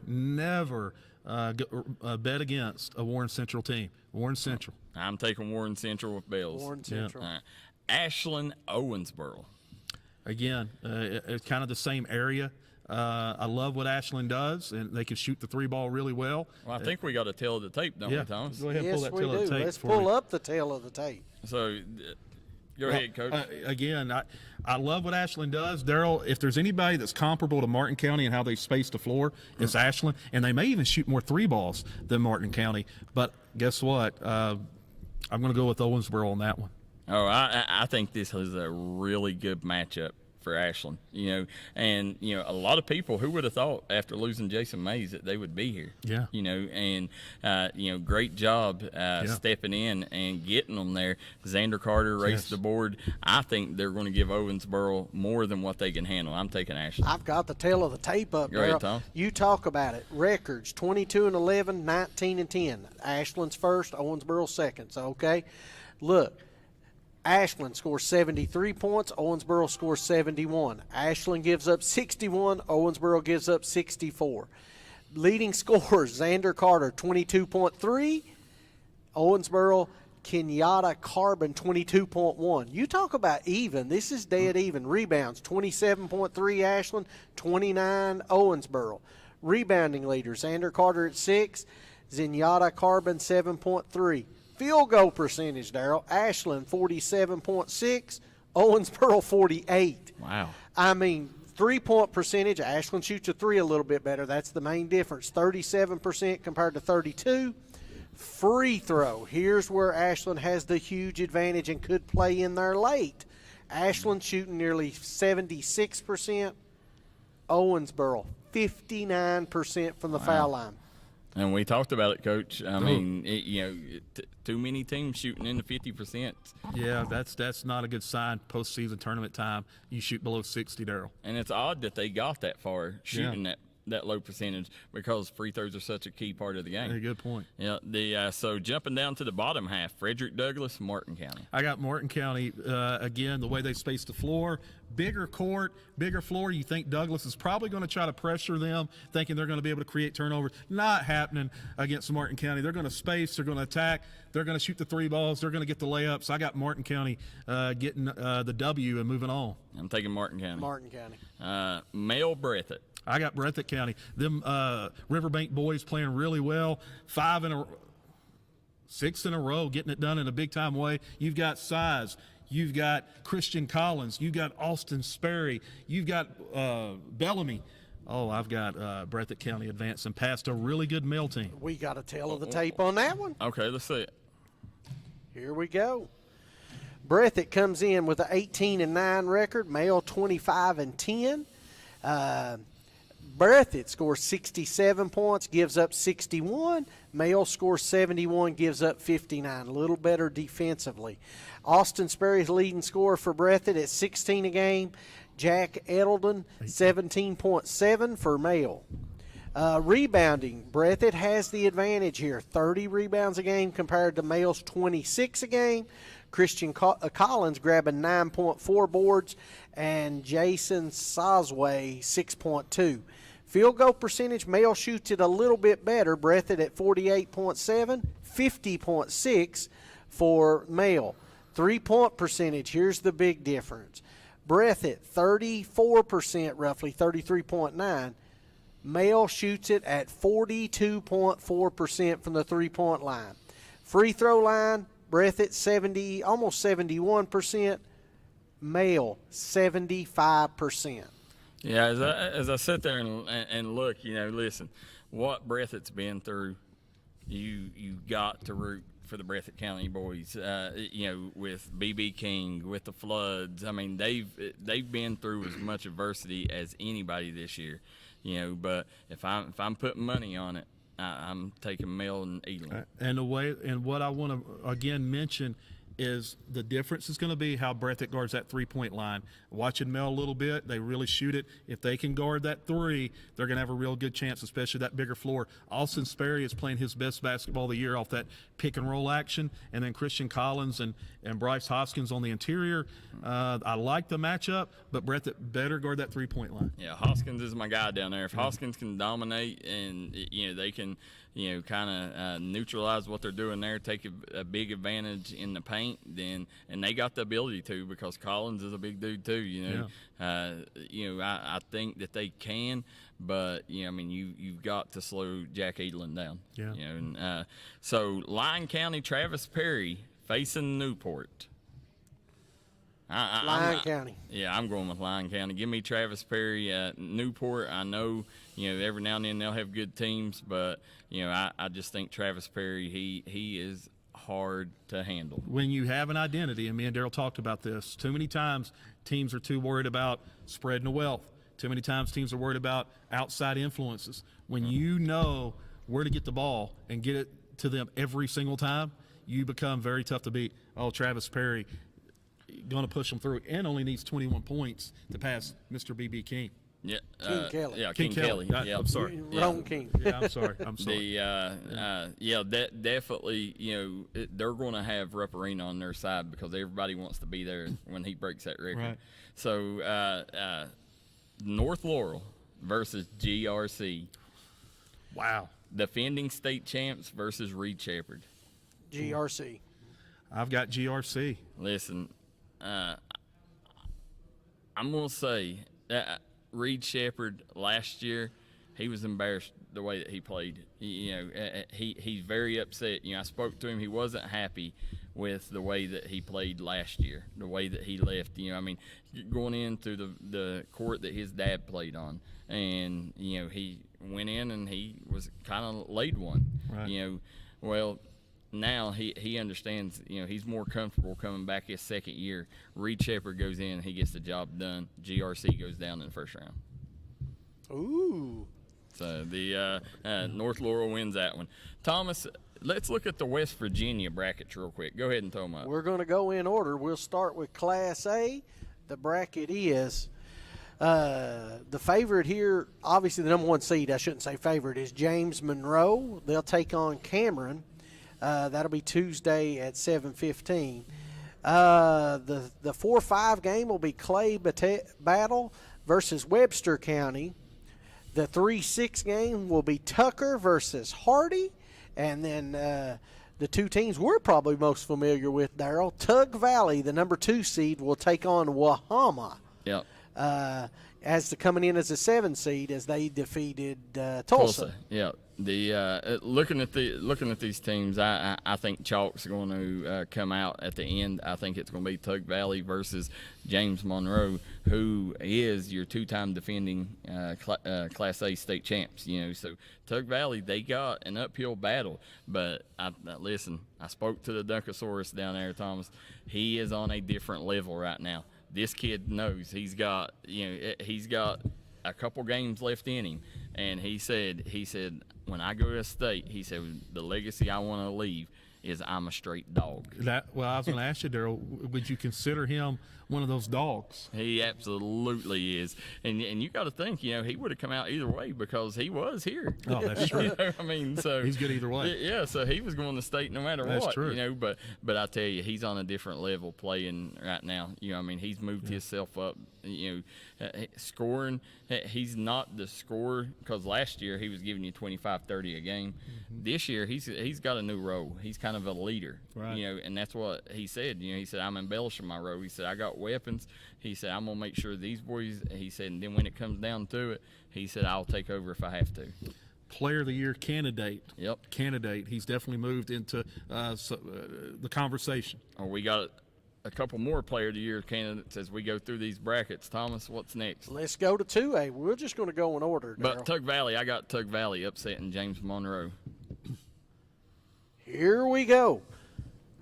bet against a Warren Central team. Warren Central. I'm taking Warren Central with Bells. Warren Central. Ashland, Owensboro. Again, it's kind of the same area. I love what Ashland does, and they can shoot the three ball really well. Well, I think we got a tail of the tape, don't we, Thomas? Go ahead and yes, pull that we tail do. of the tape. Let's pull up the tail of the tape. So, go ahead, Coach. Again, I love what Ashland does. Darryl, if there's anybody that's comparable to Martin County and how they space the floor, it's Ashland. And they may even shoot more three balls than Martin County. But guess what? I'm going to go with Owensboro on that one. Oh, I think this is a really good matchup for Ashland, and a lot of people, who would have thought after losing Jason Mays that they would be here? Yeah. And great job stepping in and getting them there. Xander Carter raced the board. I think they're going to give Owensboro more than what they can handle. I'm taking Ashland. I've got the tail of the tape up there. You talk about it. Records: 22-11, 19-10. Ashland's first, Owensboro second. So okay, look. Ashland scores 73 points. Owensboro scores 71. Ashland gives up 61. Owensboro gives up 64. Leading scorers, Xander Carter, 22.3. Owensboro, Kenyatta Carbon 22.1. You talk about even. This is dead even. Rebounds 27.3 Ashland, 29 Owensboro. Rebounding leaders, Xander Carter at 6, Zenyatta Carbon 7.3. Field goal percentage, Darryl. Ashland 47.6, Owensboro 48. Wow. I mean, 3-point percentage, Ashland shoots a 3 a little bit better. That's the main difference. 37% compared to 32. Free throw. Here's where Ashland has the huge advantage and could play in there late. Ashland shooting nearly 76%. Owensboro 59% from the foul line. And we talked about it, Coach. I mean, too many teams shooting in the 50%. Yeah, that's not a good sign. Postseason tournament time, you shoot below 60, Darryl. And it's odd that they got that far shooting that low percentage because free throws are such a key part of the game. Hey, good point. Yeah. So jumping down to the bottom half, Frederick Douglass, Martin County. I got Martin County again. The way they space the floor, bigger court, bigger floor. You think Douglas is probably going to try to pressure them, thinking they're going to be able to create turnovers. Not happening against Martin County. They're going to space. They're going to attack. They're going to shoot the 3 balls. They're going to get the layups. I got Martin County getting the W and moving on. I'm taking Martin County. Martin County. Male Breathitt. I got Breathitt County. Them Riverbank boys playing really well. 6 in a row, getting it done in a big-time way. You've got size. You've got Christian Collins. You've got Austin Sperry. You've got Bellamy. Oh, I've got Breathitt County advancing past a really good male team. We got a tail of the tape on that one. Okay, let's see it. Here we go. Breathitt comes in with an 18-9 record, male 25-10. Breathitt scores 67 points, gives up 61. Male scores 71, gives up 59. A little better defensively. Austin Sperry's leading scorer for Breathitt at 16 a game. Jack Edelden, 17.7 for male. Rebounding, Breathitt has the advantage here. 30 rebounds a game compared to males 26 a game. Christian Collins grabbing 9.4 boards, and Jason Sosway 6.2. Field goal percentage, male shoots it a little bit better. Breathitt at 48.7, 50.6 for male. 3-point percentage, here's the big difference. Breathitt 34% roughly, 33.9. Male shoots it at 42.4% from the 3-point line. Free throw line, Breathitt almost 71%. Male 75%. Yeah, as I sit there and look, listen, what Breathitt's been through, you got to root for the Breathitt County boys. With BB King, with the floods. I mean, they've been through as much adversity as anybody this year. But if I'm putting money on it, I'm taking Mel and Elam. And what I want to again mention is the difference is going to be how Breathitt guards that 3-point line. Watching Mel a little bit, they really shoot it. If they can guard that 3, they're going to have a real good chance, especially that bigger floor. Austin Sperry is playing his best basketball of the year off that pick and roll action, and then Christian Collins and Bryce Hoskins on the interior. I like the matchup, but Breathitt better guard that 3-point line. Yeah, Hoskins is my guy down there. If Hoskins can dominate and they can kind of neutralize what they're doing there, take a big advantage in the paint, and they got the ability to, because Collins is a big dude too. I think that they can, but you've got to slow Jack Edelin down. Yeah. So Lyon County, Travis Perry facing Newport. Lyon County. Yeah, I'm going with Lyon County. Give me Travis Perry. Newport, I know, every now and then they'll have good teams, but, I just think Travis Perry, he is hard to handle. When you have an identity, and me and Darryl talked about this, too many times teams are too worried about spreading the wealth. Too many times teams are worried about outside influences. When you know where to get the ball and get it to them every single time, you become very tough to beat. Oh, Travis Perry going to push them through, and only needs 21 points to pass Mr. B.B. King. Yeah, King Kelly. Yeah, King Kelly. I'm sorry. Wrong King. Yeah, I'm sorry. Definitely. They're going to have Rupperina on their side because everybody wants to be there when he breaks that record. Right. So, North Laurel versus GRC. Wow. Defending state champs versus Reed Shepherd. GRC. I've got GRC. Listen, I'm going to say Reed Shepherd last year, he was embarrassed the way that he played. He's very upset. I spoke to him. He wasn't happy with the way that he played last year, the way that he left. Going into the court that his dad played on, and he went in and he was kind of laid one. Right. Well, now he understands. He's more comfortable coming back his second year. Reed Shepherd goes in, he gets the job done. GRC goes down in the first round. Ooh. So the North Laurel wins that one. Thomas, let's look at the West Virginia brackets real quick. Go ahead and throw them up. We're going to go in order. We'll start with Class A. The bracket is the favorite here, obviously the number 1 seed, I shouldn't say favorite, is James Monroe. They'll take on Cameron. That'll be Tuesday at 7:15. The 4-5 game will be Clay Battle versus Webster County. The 3-6 game will be Tucker versus Hardy. And then the two teams we're probably most familiar with, Darryl, Tug Valley, the number 2 seed, will take on Wahama. Yep. Coming in as a 7 seed as they defeated Tulsa. Yeah. Looking at these teams, I think Chalk's going to come out at the end. I think it's going to be Tug Valley versus James Monroe, who is your 2-time defending Class A state champs. So Tug Valley, they got an uphill battle. But listen, I spoke to the Dunkosaurus down there, Thomas. He is on a different level right now. This kid knows he's got a couple games left in him, and he said when I go to state, he said the legacy I want to leave is I'm a straight dog. I was going to ask you, Darryl, would you consider him one of those dogs? He absolutely is, and you got to think, he would have come out either way because he was here. Oh, that's true. So he's good either way. Yeah, so he was going to state no matter that's what. True. But I tell you, he's on a different level playing right now. He's moved himself up. Scoring, he's not the scorer because last year he was giving you 25-30 a game. Mm-hmm. This year he's got a new role. He's kind of a leader, right. And that's what he said. He said, I'm embellishing my role. He said, I got weapons. He said, I'm gonna make sure these boys. He said, and then when it comes down to it, he said, I'll take over if I have to. Player of the Year candidate. Yep. Candidate. He's definitely moved into the conversation. Oh, we got a couple more Player of the Year candidates as we go through these brackets. Thomas, what's next? Let's go to 2A. We're just going to go in order, Darryl. But Tug Valley, I got Tug Valley upsetting James Monroe. Here we go.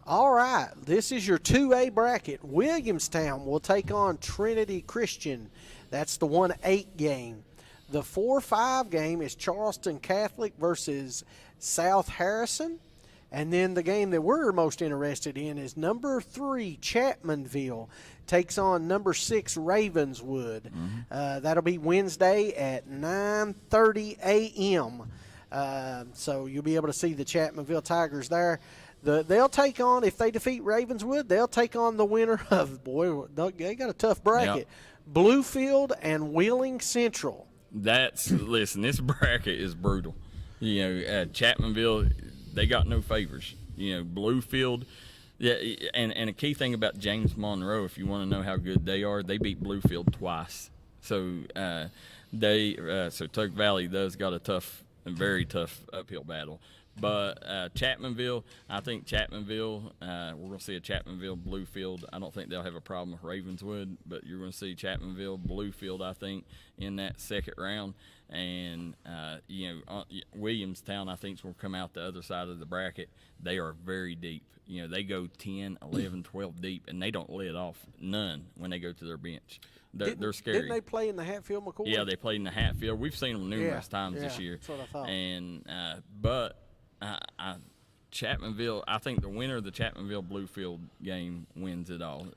All right, this is your 2A bracket. Williamstown will take on Trinity Christian. That's the 1-8 game. The 4-5 game is Charleston Catholic versus South Harrison. And then the game that we're most interested in is number 3, Chapmanville, takes on number 6, Ravenswood. Mm-hmm. That'll be Wednesday at 9:30 a.m. So you'll be able to see the Chapmanville Tigers there. They'll take on, if they defeat Ravenswood, they'll take on the winner of, they got a tough bracket, yep. Bluefield and Wheeling Central. Listen, this bracket is brutal. Chapmanville, they got no favors. Bluefield, yeah, and a key thing about James Monroe, if you want to know how good they are, they beat Bluefield twice. So so Tug Valley does got a very tough uphill battle. But Chapmanville, I think Chapmanville, we're going to see a Chapmanville Bluefield. I don't think they'll have a problem with Ravenswood, but you're going to see Chapmanville Bluefield, I think, in that second round. And, Williamstown, I think, is going to come out the other side of the bracket. They are very deep. They go 10, 11, 12 deep, and they don't let off none when they go to their bench. They're scary. Didn't they play in the Hatfield McCoy? Yeah, they played in the Hatfield. We've seen them numerous times this year. That's what I thought. And, but Chapmanville, I think the winner of the Chapmanville Bluefield game wins it all.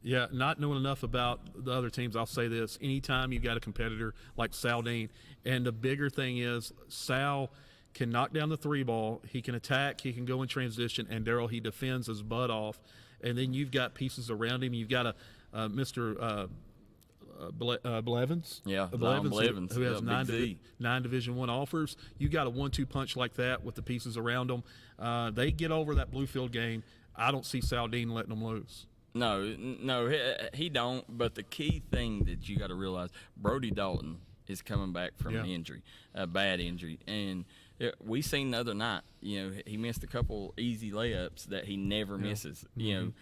Yeah, not knowing enough about the other teams, I'll say this. Anytime you've got a competitor like Saldine, and the bigger thing is Sal can knock down the 3-ball, he can attack, he can go in transition, and Darryl, he defends his butt off. And then you've got pieces around him. You've got Mr. Blevins. Yeah, Blevins, who has Big nine Division I offers. You got a 1-2 punch like that with the pieces around them. They get over that Bluefield game. I don't see Saldine letting them lose. No, he don't. But the key thing that you got to realize, Brody Dalton is coming back from an injury, a bad injury, and we seen the other night. You know, he missed a couple easy layups that he never misses. You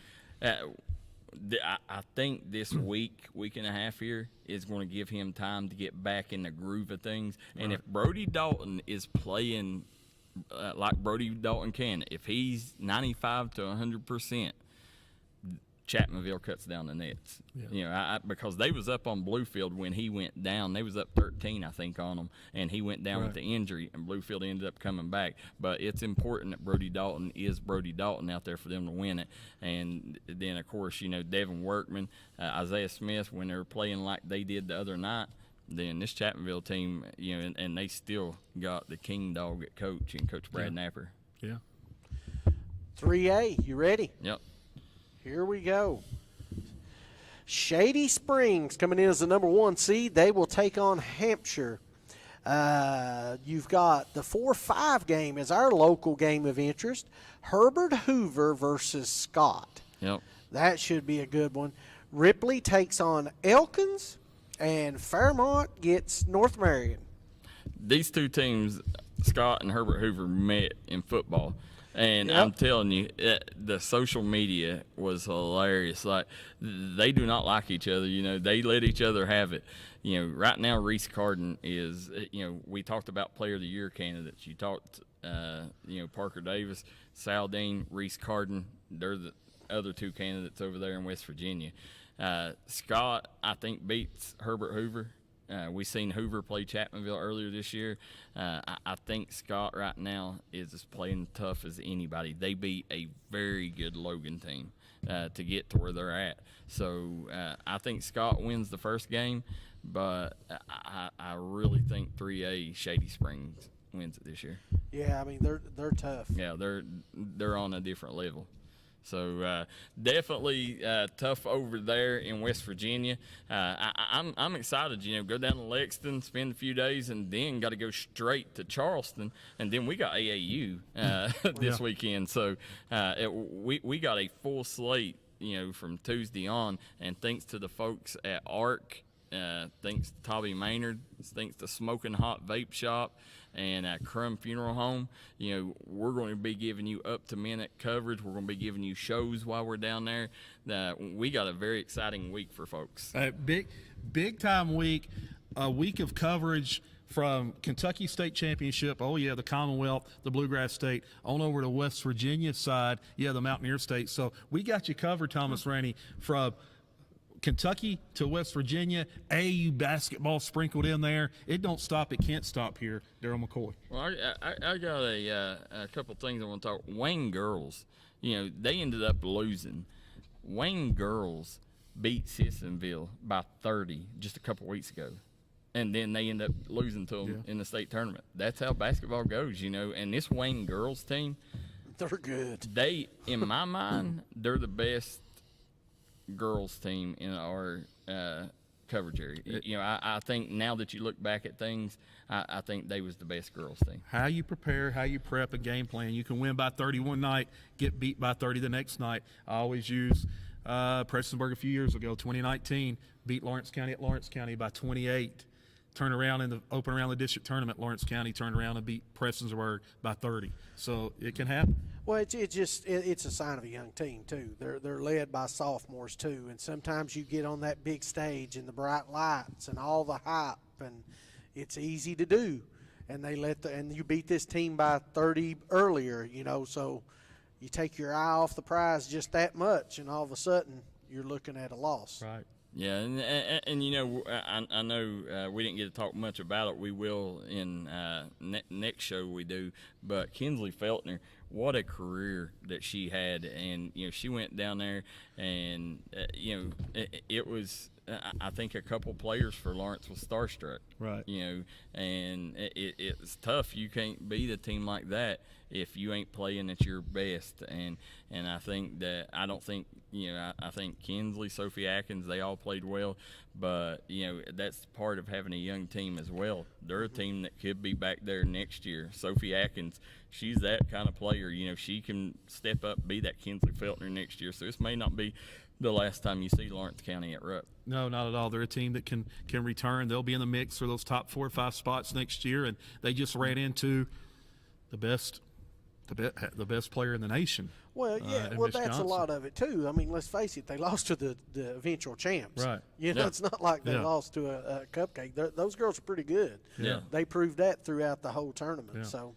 know, I think this week and a half here is going to give him time to get back in the groove of things. And if Brody Dalton is playing like Brody Dalton can, if he's 95 to 100%, Chapmanville cuts down the nets. You know, because they was up on Bluefield when he went down. They was up 13, I think, on them, and he went down with the injury, and Bluefield ended up coming back. But it's important that Brody Dalton is Brody Dalton out there for them to win it. And then, of course, you know, Devin Workman, Isaiah Smith, when they were playing like they did the other night, then this Chapmanville team, you know, and they still got the king dog at coach and Coach Brad Napper. Yeah. 3A, you ready? Yep. Here we go. Shady Springs coming in as the number 1 seed. They will take on Hampshire. You've got the 4-5 game as our local game of interest. Herbert Hoover versus Scott. Yep. That should be a good one. Ripley takes on Elkins, and Fairmont gets North Marion. These two teams, Scott and Herbert Hoover, met in football. And I'm telling you, the social media was hilarious. Like, they do not like each other. You know, they let each other have it. You know, right now, Reese Carden is, you know, we talked about Player of the Year candidates. You talked, you know, Parker Davis, Saldine, Reese Carden. They're the other two candidates over there in West Virginia. Scott, I think, beats Herbert Hoover. We seen Hoover play Chapmanville earlier this year. I think Scott right now is as playing tough as anybody. They beat a very good Logan team to get to where they're at. So I think Scott wins the first game, but I really think 3A Shady Springs wins it this year. Yeah, I mean they're tough. Yeah, they're on a different level. So definitely tough over there in West Virginia. I'm excited. You know, go down to Lexington, spend a few days, and then got to go straight to Charleston, and then we got AAU this weekend. So we got a full slate. You know, from Tuesday on, and thanks to the folks at ARC, thanks to Toby Maynard, thanks to Smoking Hot Vape Shop, and Crum Funeral Home, you know, we're going to be giving you up-to-minute coverage. We're going to be giving you shows while we're down there. We got a very exciting week for folks. Big time week, a week of coverage from Kentucky State Championship, the Commonwealth, the Bluegrass State, on over to West Virginia side, the Mountaineer State. So we got you covered, Thomas Rainey, from Kentucky to West Virginia, AAU basketball sprinkled in there. It don't stop. It can't stop here, Darryl McCoy. Well, I got a couple things I want to talk. Wayne Girls, you know, they ended up losing. Wayne Girls beat Sissonville by 30 just a couple weeks ago. And then they end up losing to them in the state tournament. That's how basketball goes, you know. And this Wayne Girls team, they're good. They, in my mind, they're the best girls team in our coverage area. You know, I think now that you look back at things, I think they was the best girls team. How you prepare, how you prep a game plan. You can win by 30 one night, get beat by 30 the next night. I always use Prestonsburg a few years ago, 2019, beat Lawrence County at Lawrence County by 28. Turn around in the open around the district tournament, Lawrence County turned around and beat Prestonsburg by 30. So it can happen. Well, it's a sign of a young team too. They're led by sophomores too, and sometimes you get on that big stage and the bright lights and all the hype, and it's easy to do. And and you beat this team by 30 earlier, you know. So you take your eye off the prize just that much, and all of a sudden you're looking at a loss. Right. Yeah, and you know, I know we didn't get to talk much about it. We will in next show we do. But Kinsley Feltner, what a career that she had, and you know, she went down there, and you know, it was I think a couple players for Lawrence was starstruck. Right. And it's tough. You can't beat a team like that if you ain't playing at your best. And I think that I think Kinsley, Sophie Atkins, they all played well. But, that's part of having a young team as well. They're a team that could be back there next year. Sophie Atkins, she's that kind of player. She can step up, be that Kinsley Feltner next year. So this may not be the last time you see Lawrence County at Rupp. No, not at all. They're a team that can return. They'll be in the mix for those top 4 or 5 spots next year, and they just ran into the best player in the nation. Well, yeah, that's a lot of it too. I mean, let's face it, they lost to the eventual champs. Right. It's not like they lost to a cupcake. Those girls are pretty good. Yeah. They proved that throughout the whole tournament. Yeah. So.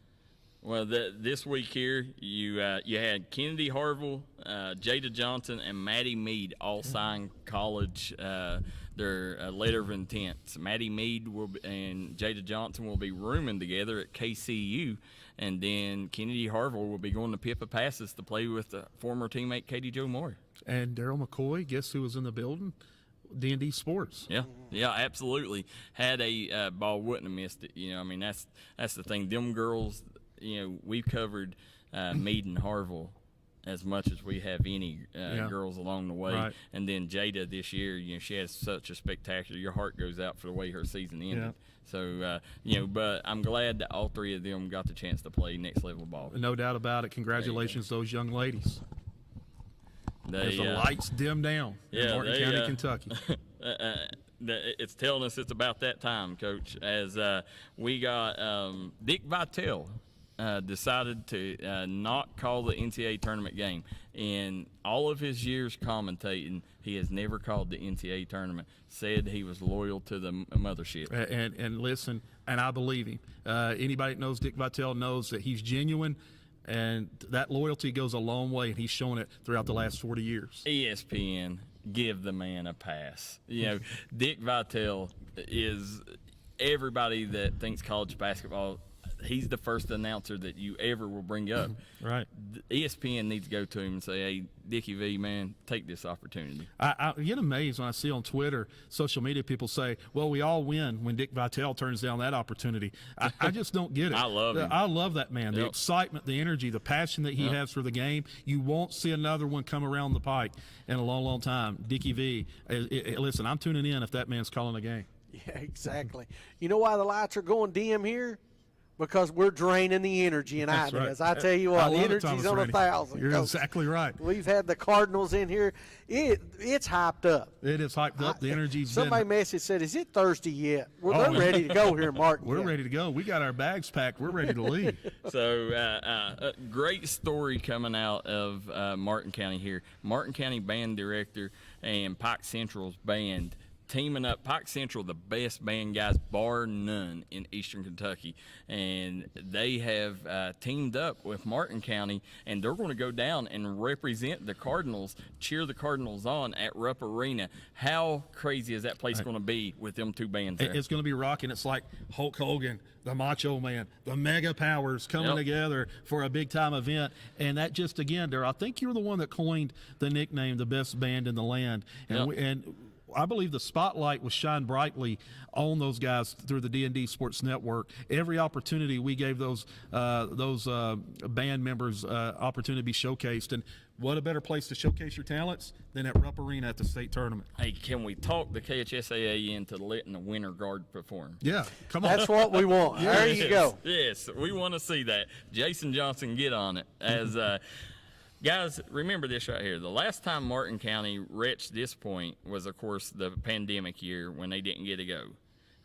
Well, this week here, you had Kennedy Harville, Jada Johnson, and Maddie Mead all sign college their letter of intent. So Maddie Mead and Jada Johnson will be rooming together at KCU, and then Kennedy Harville will be going to Pippa Passes to play with former teammate Katie Jo Moore. And Darryl McCoy, guess who was in the building? D&D Sports. Yeah, absolutely. Had a ball, wouldn't have missed it. That's the thing. Them girls. We've covered Meade and Harville as much as we have any girls along the way. Right. And then Jada this year, she has such a spectacular. Your heart goes out for the way her season ended. Yeah. So, but I'm glad that all 3 of them got the chance to play next level ball. No doubt about it. Congratulations to those young ladies. As the lights dim down in Martin County, Kentucky. It's telling us it's about that time, Coach, as we got Dick Vitale decided to not call the NCAA tournament game. In all of his years commentating, he has never called the NCAA tournament, said he was loyal to the mothership. And listen, and I believe him. Anybody that knows Dick Vitale knows that he's genuine, and that loyalty goes a long way, and he's shown it throughout the last 40 years. ESPN, give the man a pass. Dick Vitale is everybody that thinks college basketball. He's the first announcer that you ever will bring up. Right. ESPN needs to go to him and say, "Hey, Dickie V, man, take this opportunity." I get amazed when I see on Twitter, social media, people say, "Well, we all win when Dick Vitale turns down that opportunity." I just don't get it. I love him. I love that man. The Yep. excitement, the energy, the passion that he has for the game. You won't see another one come around the pike in a long, long time. Dickie V, listen, I'm tuning in if that man's calling a game. Yeah, exactly. You know why the lights are going dim here? Because we're draining the energy in That's Inez. right. I tell you what, I love it, energy's Thomas on Rainey. 1,000. You're Coach. exactly right. We've had the Cardinals in here. It's hyped up. It is hyped up. The energy's Somebody messaged said, "Is it Thursday yet?" They're ready to go here, Martin. We're ready to go. We got our bags packed. We're ready to leave. So, a great story coming out of Martin County here. Martin County band director and Pike Central's band teaming up. Pike Central, the best band guys, bar none, in Eastern Kentucky. And they have teamed up with Martin County, and they're going to go down and represent the Cardinals, cheer the Cardinals on at Rupp Arena. How crazy is that place going to be with them 2 bands there? It's going to be rocking. It's like Hulk Hogan, the Macho Man, the Mega Powers coming together for a big-time event. And that just, again, Darryl, I think you're the one that coined the nickname, the best band in the land. And I believe the spotlight was shined brightly on those guys through the D&D Sports Network. Every opportunity we gave those band members opportunity to be showcased. And what a better place to showcase your talents than at Rupp Arena at the state tournament. Hey, can we talk the KHSAA into letting the winter guard perform? Yeah, come on. That's what we want. Yes, There you go. Yes, we want to see that. Jason Johnson, get on it. As guys, remember this right here. The last time Martin County reached this point was, of course, the pandemic year when they didn't get to go.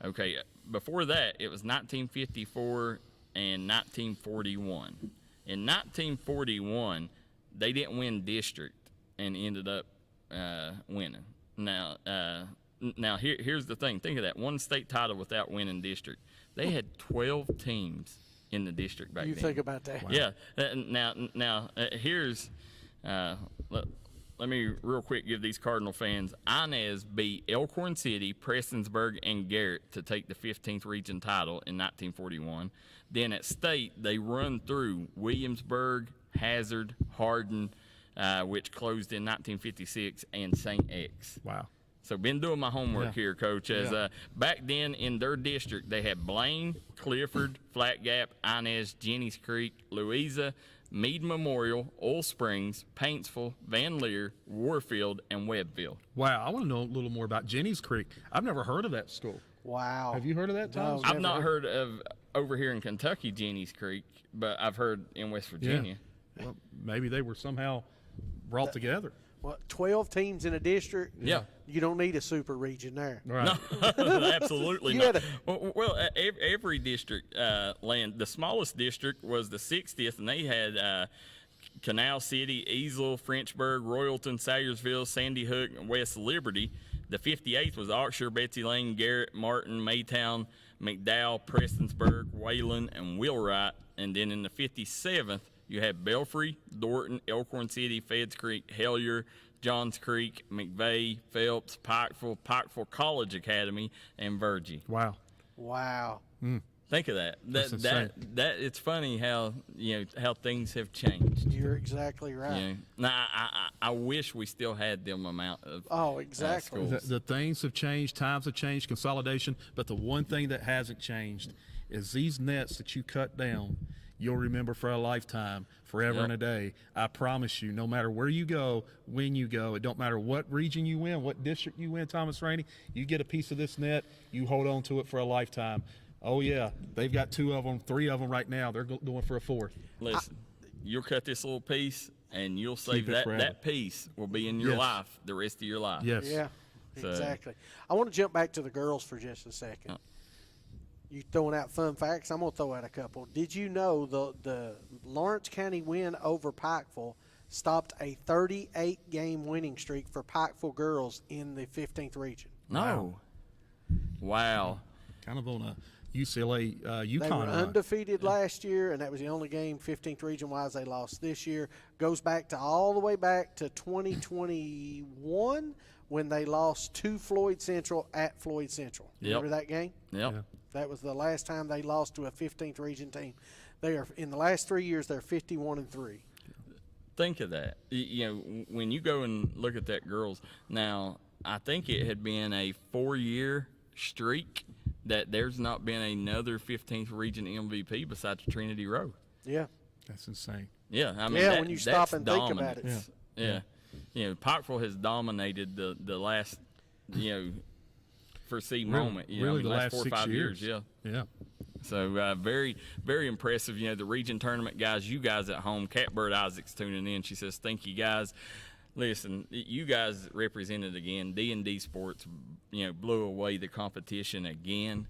Okay, before that, it was 1954 and 1941. In 1941, they didn't win district and ended up winning. Now, here's the thing. Think of that. One state title without winning district. They had 12 teams in the district back then. You think about that. Wow. Yeah. Now here's let me real quick give these Cardinal fans. Inez beat Elkhorn City, Prestonsburg, and Garrett to take the 15th region title in 1941. Then at state, they run through Williamsburg, Hazard, Hardin, which closed in 1956, and St. X. Wow. So been doing my homework here, Coach. As back then in their district, they had Blaine, Clifford, Flat Gap, Inez, Jennies Creek, Louisa, Meade Memorial, Oil Springs, Paintsville, Van Leer, Warfield, and Webbville. Wow, I want to know a little more about Jennies Creek. I've never heard of that school. Wow. Have you heard of that, Tom? I've not heard of over here in Kentucky, Jennies Creek, but I've heard in West Virginia. Yeah. Well, maybe they were somehow brought together. Well, 12 teams in a district. Yeah. You don't need a super region there. Right. No, absolutely not. Well, every district land, the smallest district was the 60th, and they had Canal City, Easel, Frenchburg, Royalton, Salyersville, Sandy Hook, and West Liberty. The 58th was Oxshire, Betsy Lane, Garrett, Martin, Maytown, McDowell, Prestonsburg, Wayland, and Wheelwright. And then in the 57th, you had Belfry, Dorton, Elkhorn City, Feds Creek, Hellier, Johns Creek, McVeigh, Phelps, Pikeville College Academy, and Virgie. Wow. Wow. Think of that. That's insane. That it's funny how how things have changed. You're exactly right. Now I wish we still had them amount of exactly. schools. The things have changed, times have changed, consolidation, but the one thing that hasn't changed is these nets that you cut down, you'll remember for a lifetime, forever and a day. I promise you, no matter where you go, when you go, it don't matter what region you win, what district you win, Thomas Rainey, you get a piece of this net, you hold on to it for a lifetime. Oh, yeah, they've got 2 of them, 3 of them right now. They're going for a 4th. Listen, you'll cut this little piece, and you'll save that piece will be in your life the rest of your life. Yes. Yeah, exactly. I want to jump back to the girls for just a second. You throwing out fun facts? I'm going to throw out a couple. Did you know the Lawrence County win over Pikeville stopped a 38-game winning streak for Pikeville girls in the 15th region? No. Wow. Kind of on a UCLA UConn. They were undefeated last year, and that was the only game 15th region-wise they lost this year. Goes back to all the way back to 2021 when they lost to Floyd Central at Floyd Central. Remember that game? Yep. Yeah. That was the last time they lost to a 15th region team. They are in the last 3 years. They're 51-3. Think of that. When you go and look at that girls. Now, I think it had been a 4-year streak that there's not been another 15th region MVP besides Trinity Row. Yeah. That's insane. Yeah, I mean, when you stop and think about it. Yeah. Pikeville has dominated the last, foresee moment. Really, the last 4 or 6 5 years. Yeah. So very, very impressive. The region tournament guys, you guys at home, Catbird Isaac's tuning in. She says, thank you guys. Listen, you guys represented again. D&D Sports, blew away the competition again.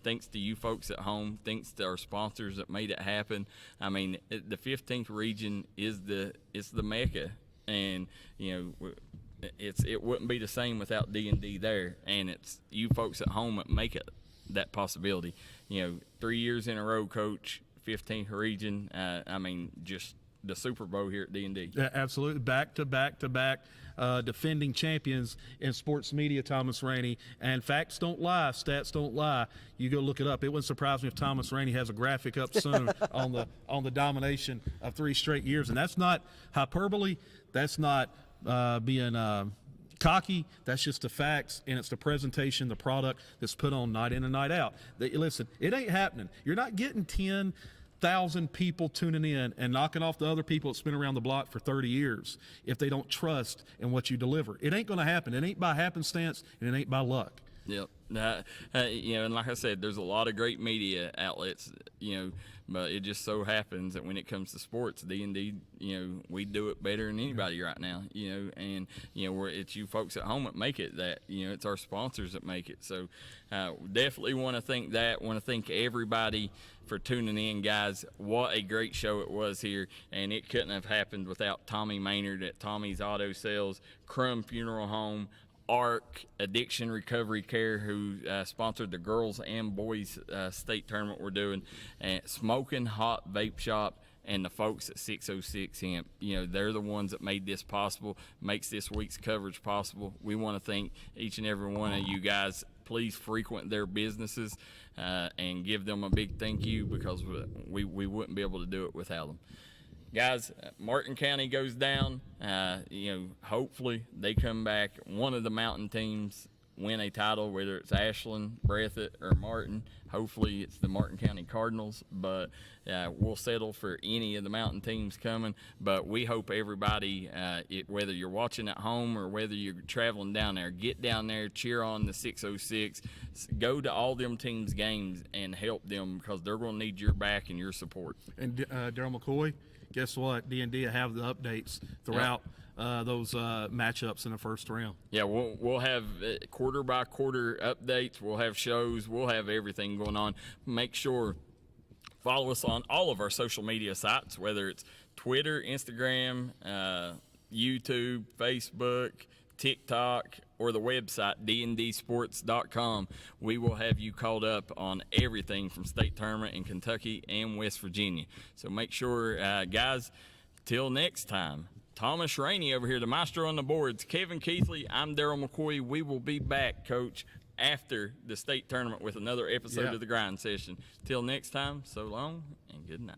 Thanks to you folks at home. Thanks to our sponsors that made it happen. I mean, the 15th region is the Mecca, and it wouldn't be the same without D&D there. And it's you folks at home that make it that possibility. 3 years in a row, Coach, 15th region. I mean, just the Super Bowl here at D&D. Yeah, absolutely. Back to back to back defending champions in sports media, Thomas Rainey. And facts don't lie, stats don't lie. You go look it up. It wouldn't surprise me if Thomas Rainey has a graphic up soon on the domination of 3 straight years. And that's not hyperbole. That's not being cocky. That's just the facts, and it's the presentation, the product that's put on night in and night out. Listen, it ain't happening. You're not getting 10,000 people tuning in and knocking off the other people that's been around the block for 30 years if they don't trust in what you deliver. It ain't going to happen. It ain't by happenstance, and it ain't by luck. Yep. And like I said, there's a lot of great media outlets, but it just so happens that when it comes to sports, D&D, we do it better than anybody right now, and, it's you folks at home that make it that, it's our sponsors that make it. So definitely want to thank everybody for tuning in, guys. What a great show it was here, and it couldn't have happened without Tommy Maynard at Tommy's Auto Sales, Crum Funeral Home, ARC Addiction Recovery Care, who sponsored the girls and boys state tournament we're doing, and Smoking Hot Vape Shop, and the folks at 606 Hemp. They're the ones that made this possible, makes this week's coverage possible. We want to thank each and every one of you guys. Please frequent their businesses and give them a big thank you, because we wouldn't be able to do it without them. guys, Martin County goes down. Hopefully they come back. One of the mountain teams win a title, whether it's Ashland, Breathitt, or Martin. Hopefully it's the Martin County Cardinals, but we'll settle for any of the mountain teams coming. But we hope everybody, whether you're watching at home or whether you're traveling down there, get down there, cheer on the 606, go to all them teams' games and help them, because they're going to need your back and your support. And Darryl McCoy, guess what? D&D have the updates throughout those matchups in the first round. Yeah, we'll have quarter by quarter updates. We'll have shows. We'll have everything going on. Make sure follow us on all of our social media sites, whether it's Twitter, Instagram, YouTube, Facebook, TikTok, or the website dndsports.com. We will have you caught up on everything from state tournament in Kentucky and West Virginia. So make sure, guys, till next time. Thomas Rainey over here, the maestro on the boards. Kevin Keathley, I'm Darryl McCoy. We will be back, Coach, after the state tournament with another episode of the Grind Session. Till next time, so long and good night.